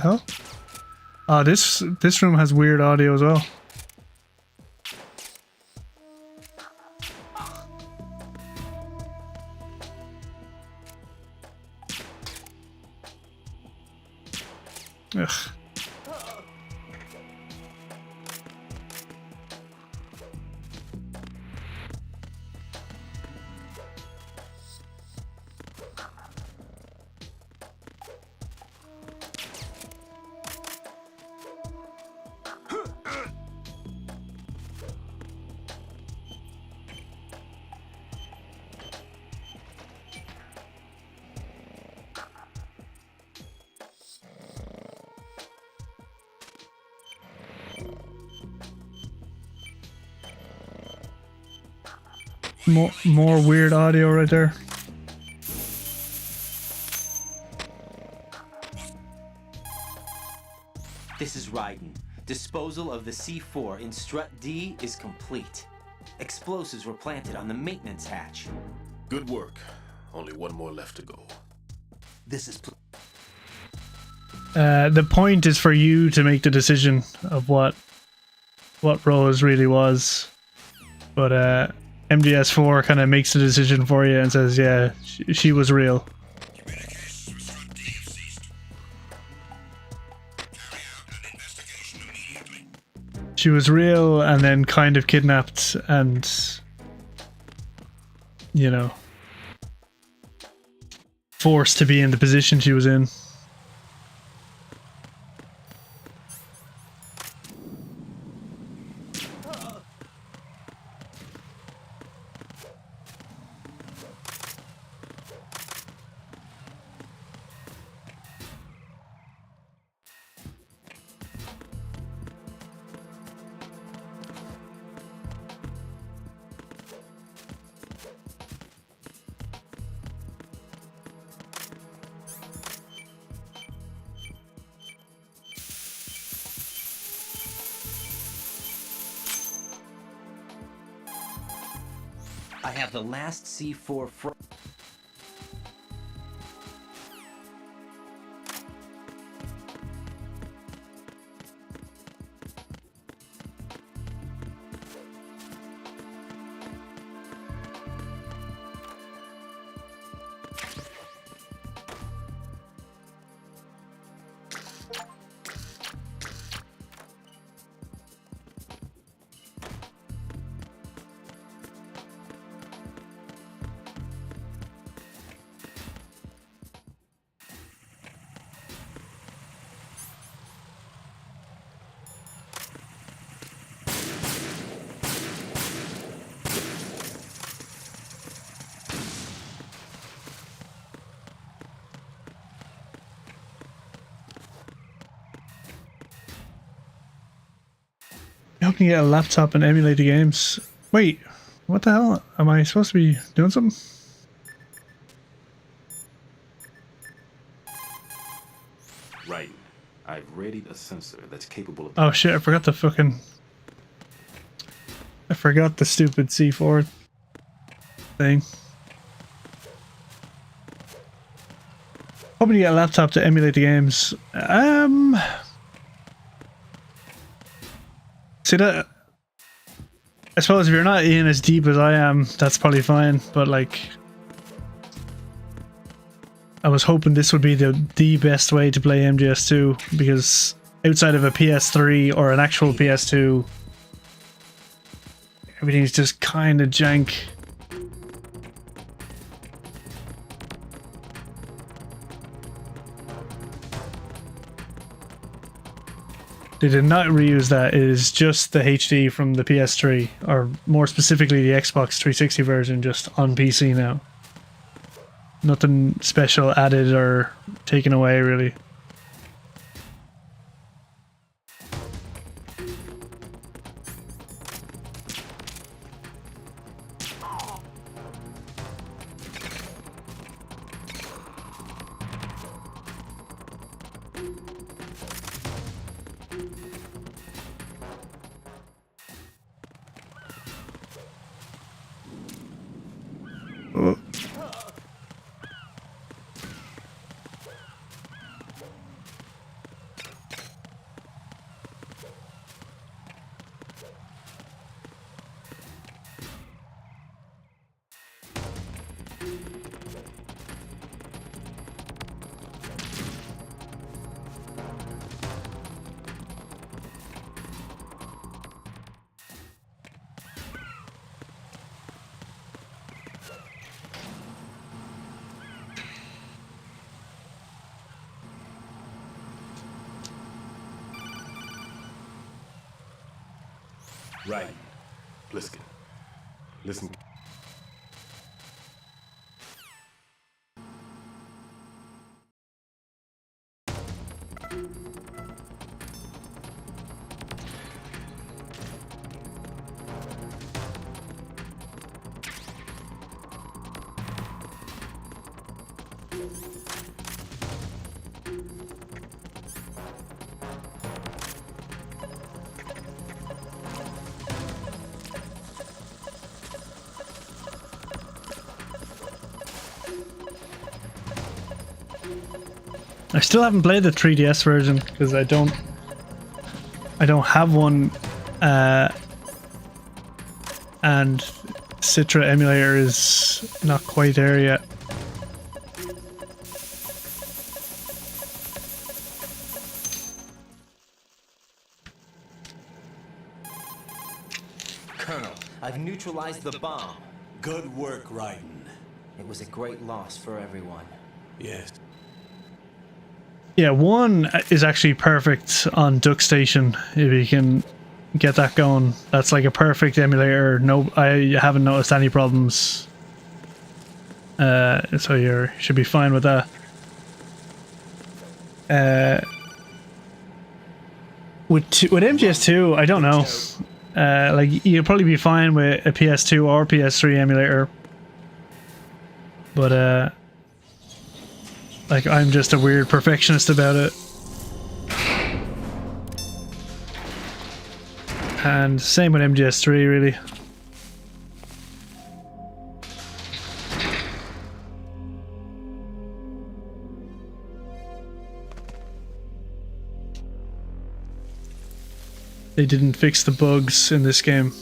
Hell? Oh, this room has weird audio as well. Ugh. More weird audio right there. This is Raiden. Disposal of the C4 in Strut D is complete. Explosives were planted on the maintenance hatch. Good work. Only one more left to go. This is... The point is for you to make the decision of what Rose really was. But MGS4 kind of makes the decision for you and says, yeah, she was real. She was real and then kind of kidnapped and, you know, forced to be in the position she was in. I have the last C4 You can get a laptop and emulate the games. Wait, what the hell? Am I supposed to be doing something? Right. I've readied a sensor that's capable of... Oh shit, I forgot the stupid C4 thing. Hoping to get a laptop to emulate the games. See that? I suppose if you're not in as deep as I am, that's probably fine. But like, I was hoping this would be the best way to play MGS2 because outside of a PS3 or an actual PS2, everything's just kind of jank. They did not reuse that. It is just the HD from the PS3, or more specifically the Xbox 360 version, just on PC now. Nothing special added or taken away, really. Right. Pliskin. Listen. I still haven't played the 3DS version because I don't have one, and Citra emulator is not quite there yet. Colonel, I've neutralized the bomb. Good work, Raiden. It was a great loss for everyone. Yes. Yeah, 1 is actually perfect on Duck Station if you can get that going. That's like a perfect emulator. No, I haven't noticed any problems. So you should be fine with that. With MGS2, I don't know. Like you'll probably be fine with a PS2 or PS3 emulator, but like I'm just a weird perfectionist about it. And same with MGS3 really. They didn't fix the bugs in this game.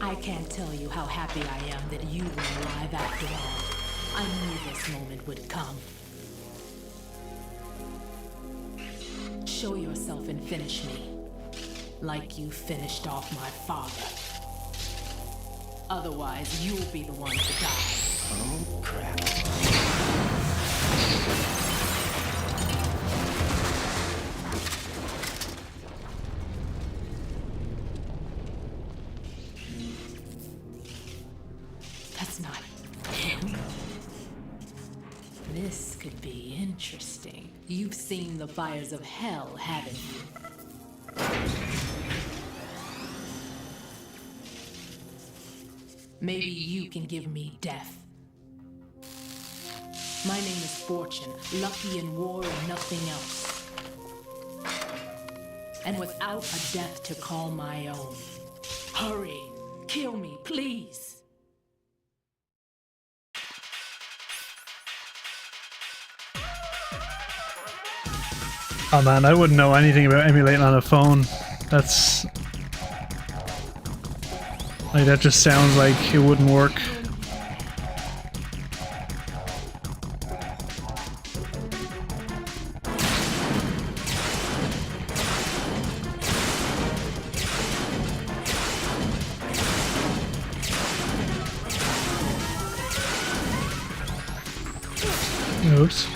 I can't tell you how happy I am that you were alive after all. I knew this moment would come. Show yourself and finish me, like you finished off my father. Otherwise, you'll be the one to die. Oh, crap. That's not him. This could be interesting. You've seen the fires of hell, haven't you? Maybe you can give me death. My name is Fortune, lucky in war and nothing else. And without a death to call my own. Hurry, kill me, please. Oh man, I wouldn't know anything about emulating on a phone. That's... like, that just sounds like it wouldn't work. Oops.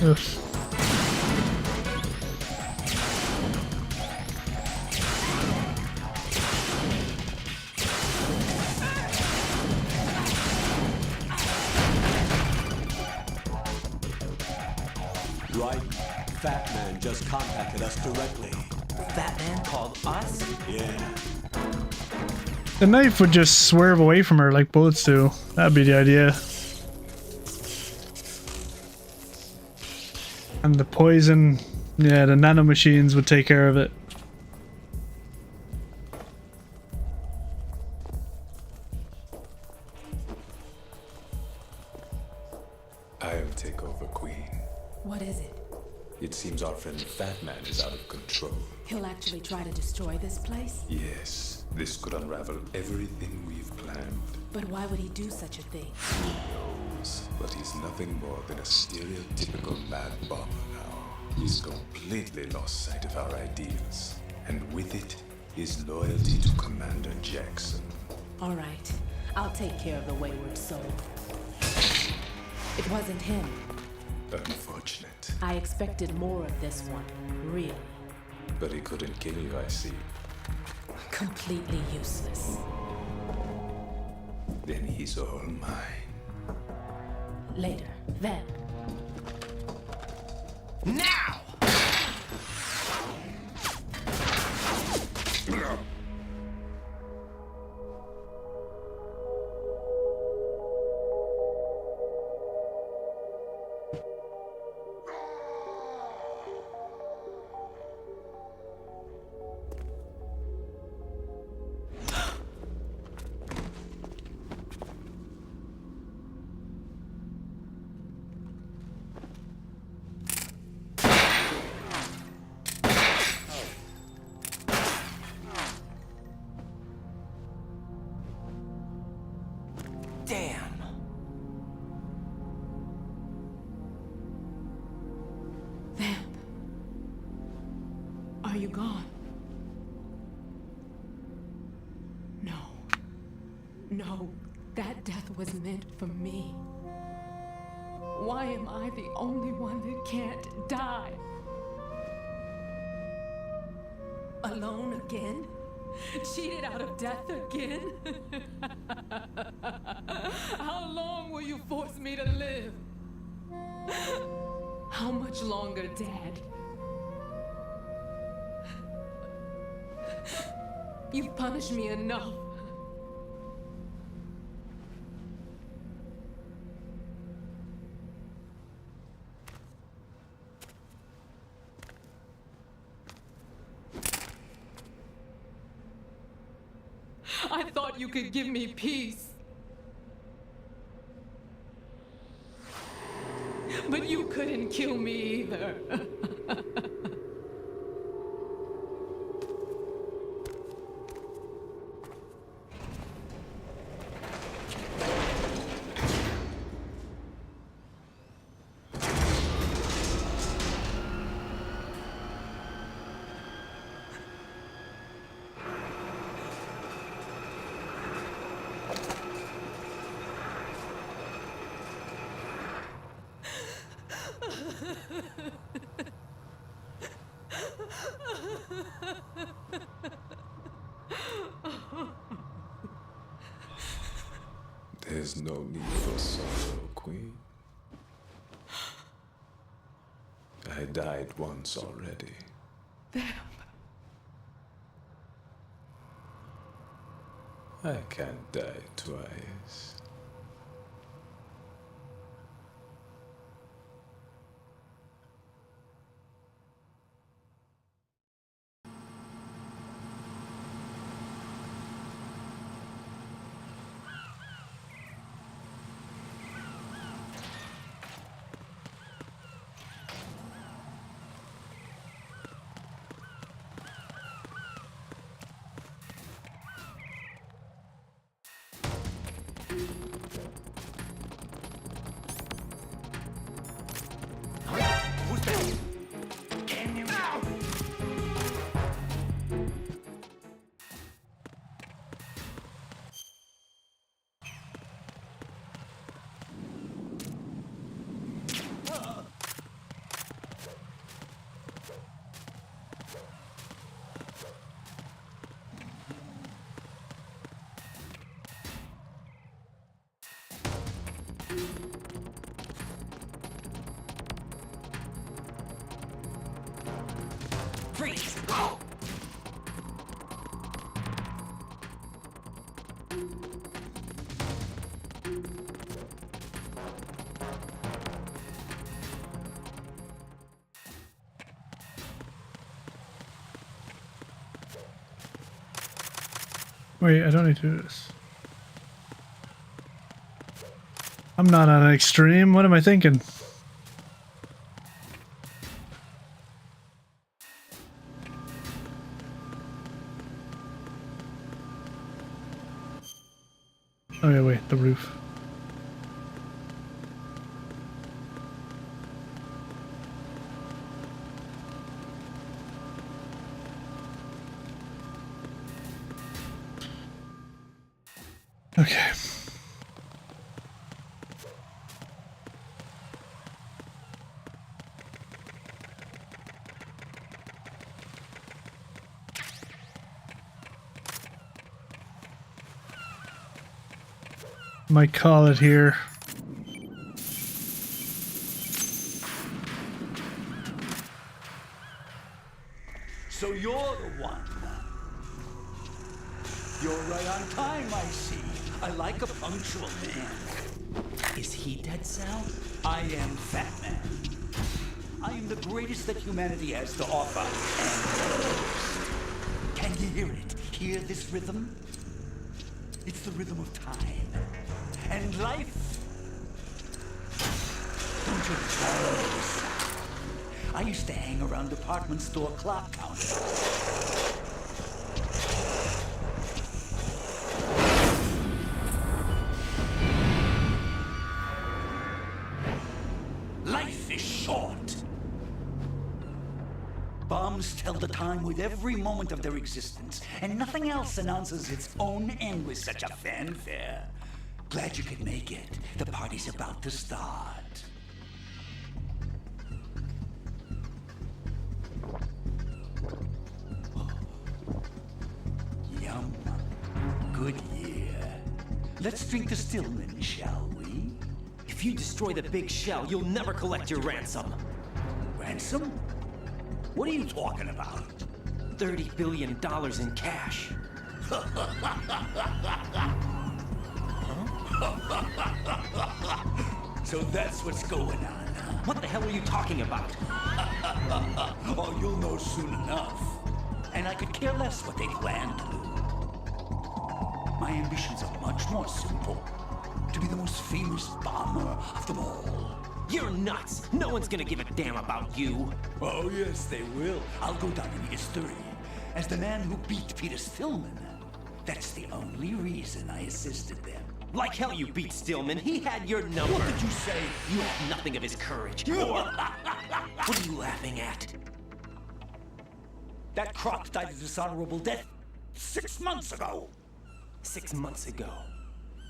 Oof. Right? Fat Man just contacted us directly. Fat Man called us? Yeah. The knife would just swerve away from her like bullets do. That'd be the idea. And the poison, yeah, the nanomachines would take care of it. I'll take over, Queen. What is it? It seems our friend Fat Man is out of control. He'll actually try to destroy this place? Yes, this could unravel everything we've planned. But why would he do such a thing? Who knows? But he's nothing more than a stereotypical mad bomber now. He's completely lost sight of our ideals. And with it, his loyalty to Commander Jackson. All right. I'll take care of the wayward soul. It wasn't him. Unfortunate. I expected more of this one. Really. But he couldn't kill you, I see. Completely useless. Then he's all mine. Later. Then. Now! Damn. Vamp. Are you gone? No. No. That death was meant for me. Why am I the only one that can't die? Alone again? Cheated out of death again? How long will you force me to live? How much longer, Dad? You've punished me enough. I thought you could give me peace. But you couldn't kill me either. There's no need for sorrow, Queen. I died once already. I can't die twice. Who's that? Can you now? Freeze! Wait, I don't need to do this. I'm not on an extreme. What am I thinking? Oh yeah, wait, the roof. Okay. Might call it here. So you're the one. You're right on time, I see. I like a punctual man. Is he Dead Sal? I am Fat Man. I am the greatest that humanity has to offer. And can you hear it? Hear this rhythm? It's the rhythm of time. And life. Don't you tell this? I used to hang around department store clock counters. Life is short. Bombs tell the time with every moment of their existence, and nothing else announces its own end with such a fanfare. Glad you could make it. The party's about to start. Yum. Good year. Let's drink to Stillman, shall we? If you destroy the big shell, you'll never collect your ransom. Ransom? What are you talking about? $30 billion in cash. So that's what's going on, huh? What the hell are you talking about? Oh, you'll know soon enough. And I could care less what they plan to do. My ambitions are much more simple. To be the most famous bomber of them all. You're nuts! No one's gonna give a damn about you. Oh, yes, they will. I'll go down in history as the man who beat Peter Stillman. That's the only reason I assisted them. Like hell you beat Stillman. He had your number. What did you say? You have nothing of his courage. Or... What are you laughing at? That croc died a dishonorable death 6 months ago. 6 months ago.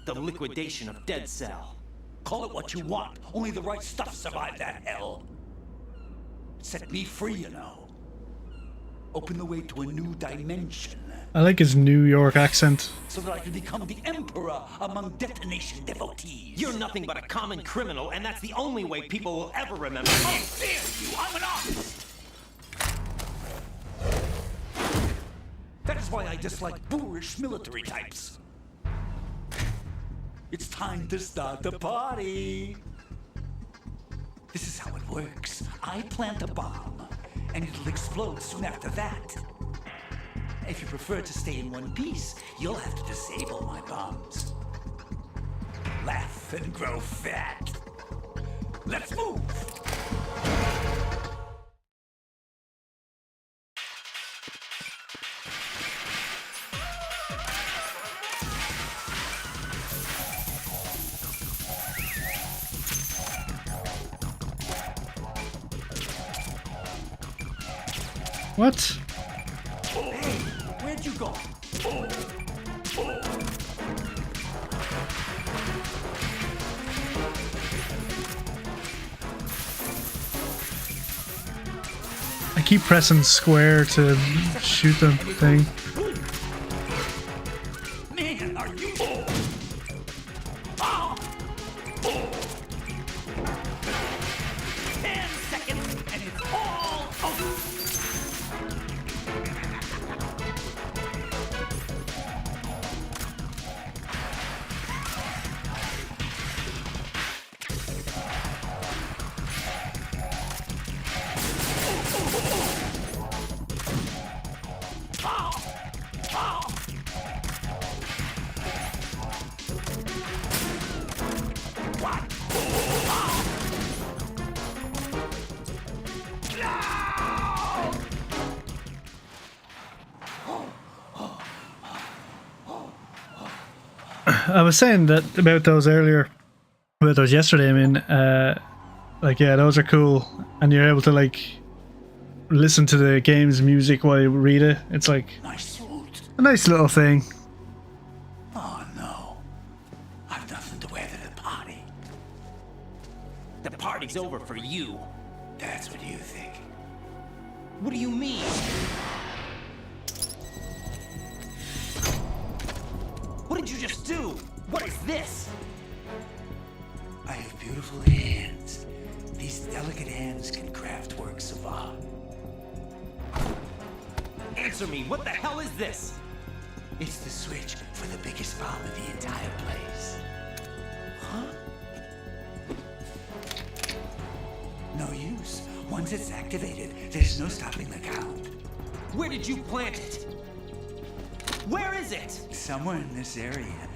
The liquidation of Dead Cell. Call it what you want. Only the right stuff survived that hell. Set me free, you know. Open the way to a new dimension. I like his New York accent. So that I can become the emperor among detonation devotees. You're nothing but a common criminal, and that's the only way people will ever remember you. How dare you! I'm an artist! That is why I dislike boorish military types. It's time to start the party. This is how it works. I plant a bomb, and it'll explode soon after that. If you prefer to stay in one piece, you'll have to disable my bombs. Laugh and grow fat. Let's move! What? Hey, where'd you go? I keep pressing square to shoot the thing. Man, are you... Ah! 10 seconds, and it's all over. I was saying that about those earlier, about those yesterday. I mean, like yeah, those are cool, and you're able to like listen to the game's music while you read it. It's like a nice little thing. Oh no. I've nothing to wear to the party. The party's over for you. That's what you think. What do you mean? What did you just do? What is this? I have beautiful hands. These delicate hands can craft works of art. Answer me, what the hell is this? It's the switch for the biggest bomb in the entire place. Huh? No use. Once it's activated, there's no stopping the count. Where did you plant it? Where is it? Somewhere in this area.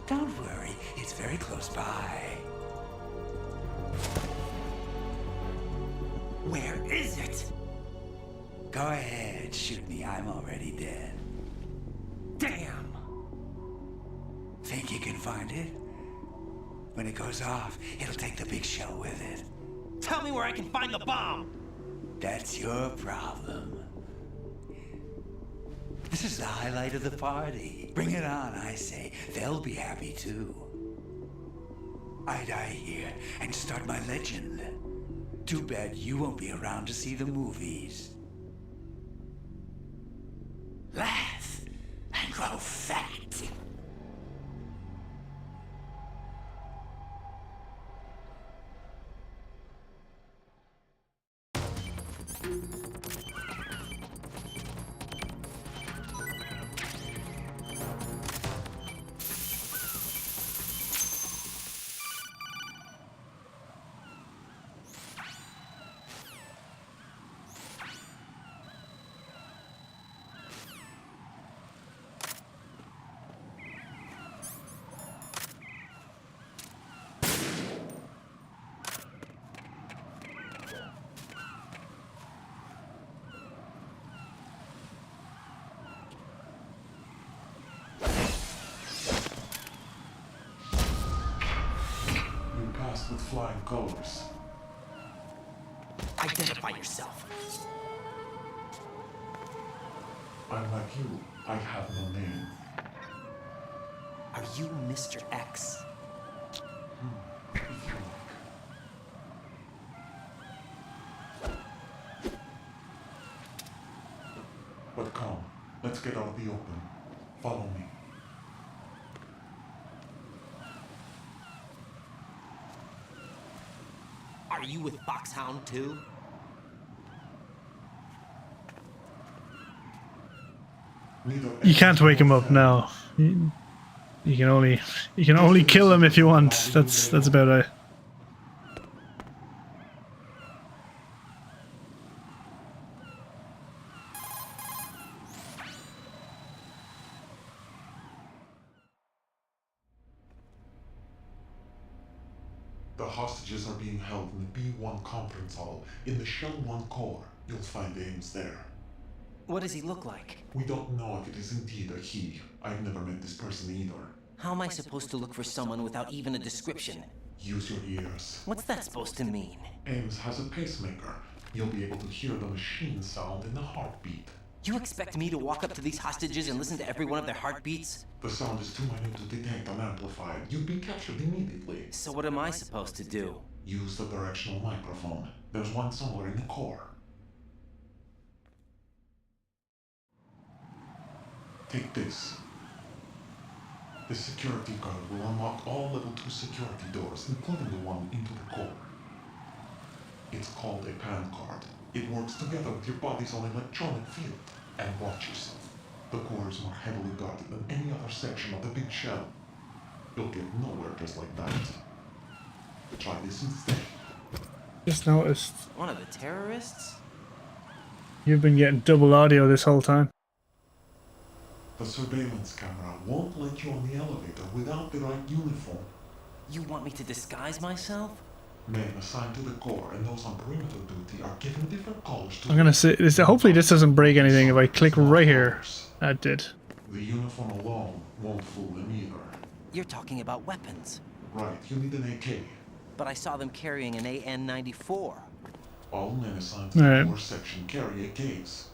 Don't worry, it's very close by. Where is it? Go ahead, shoot me. I'm already dead. Damn! Think you can find it? When it goes off, it'll take the big show with it. Tell me where I can find the bomb! That's your problem. This is the highlight of the party. Bring it on, I say. They'll be happy too. I die here and start my legend. Too bad you won't be around to see the movies. Laugh and grow fat. With flying colors. Identify yourself. Unlike you, I have no name. Are you Mr. X? If you like. But come, let's get out of the open. Follow me. Are you with Foxhound too? You can't wake him up now. You can only kill him if you want. That's about it. The hostages are being held in the B1 conference hall in the Shell 1 core. You'll find Ames there. What does he look like? We don't know if it is indeed a he. I've never met this person either. How am I supposed to look for someone without even a description? Use your ears. What's that supposed to mean? Ames has a pacemaker. You'll be able to hear the machine sound in the heartbeat. You expect me to walk up to these hostages and listen to every one of their heartbeats? The sound is too minute to detect unamplified. You'd be captured immediately. So what am I supposed to do? Use the directional microphone. There's one somewhere in the core. Take this. This security card will unlock all level 2 security doors, including the one into the core. It's called a PAN card. It works together with your body's own electronic field. And watch yourself. The core is more heavily guarded than any other section of the big shell. You'll get nowhere just like that. Try this instead. Just noticed. One of the terrorists? You've been getting double audio this whole time. The surveillance camera won't let you on the elevator without the right uniform. You want me to disguise myself? Men assigned to the Corps and those on perimeter duty are given different colors to I'm gonna say this. Hopefully this doesn't break anything if I click right here. That did. The uniform alone won't fool them either. You're talking about weapons. Right, you need an AK. But I saw them carrying an AN-94. All men assigned to the Corps section carry AKs.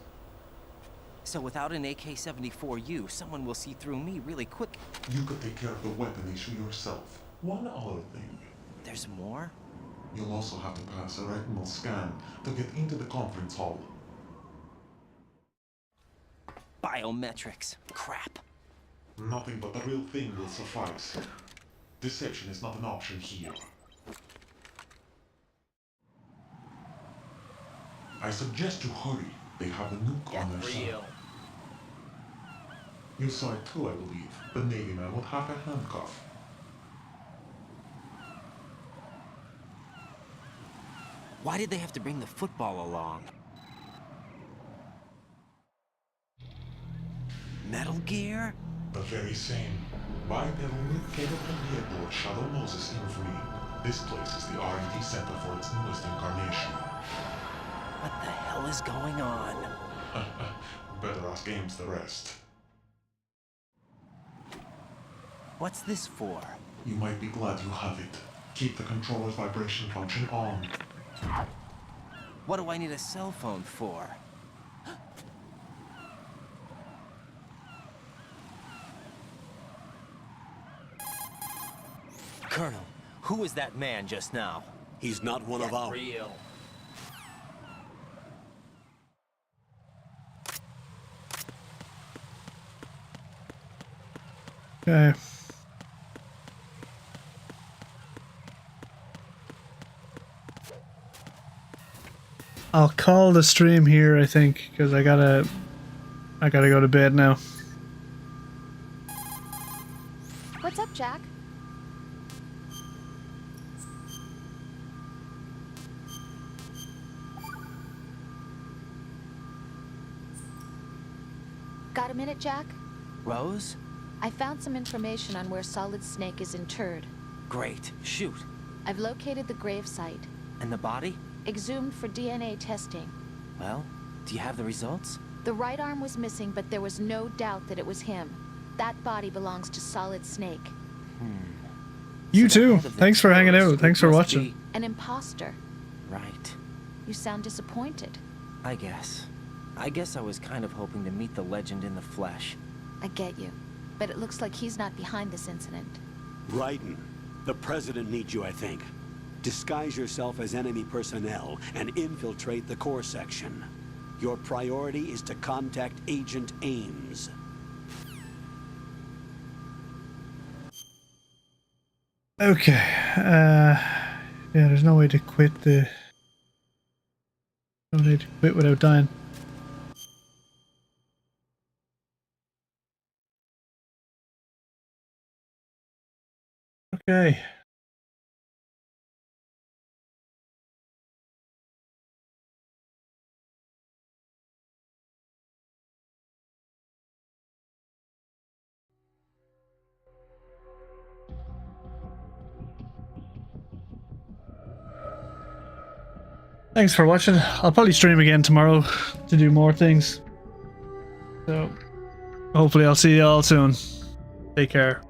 So without an AK-74U, someone will see through me really quick. You could take care of the weapon issue yourself. One other thing. There's more? You'll also have to pass a retinal scan to get into the conference hall. Biometrics. Crap. Nothing but the real thing will suffice. Deception is not an option here. I suggest you hurry. They have a nuke on their side. You saw it too, I believe. The Navy man with half a handcuff. Why did they have to bring the football along? Metal Gear? The very same. Bipedal nuke-capable vehicle of Shadow Moses infamy. This place is the R&D center for its newest incarnation. What the hell is going on? Better ask Ames the rest. What's this for? You might be glad you have it. Keep the controller's vibration function on. What do I need a cell phone for? Colonel, who was that man just now? He's not one of ours. Real. Okay. I'll call the stream here, I think, because I gotta go to bed now. What's up, Jack? Got a minute, Jack? Rose? I found some information on where Solid Snake is interred. Great. Shoot. I've located the grave site. And the body? Exhumed for DNA testing. Well, do you have the results? The right arm was missing, but there was no doubt that it was him. That body belongs to Solid Snake. You too. Thanks for hanging out. Thanks for watching. An imposter. Right. You sound disappointed. I guess I was kind of hoping to meet the legend in the flesh. I get you. But it looks like he's not behind this incident. Raiden, the President needs you, I think. Disguise yourself as enemy personnel and infiltrate the core section. Your priority is to contact Agent Ames. Okay. Yeah, there's no way to quit the... No way to quit without dying. Okay. Thanks for watching. I'll probably stream again tomorrow to do more things. So, hopefully I'll see you all soon. Take care.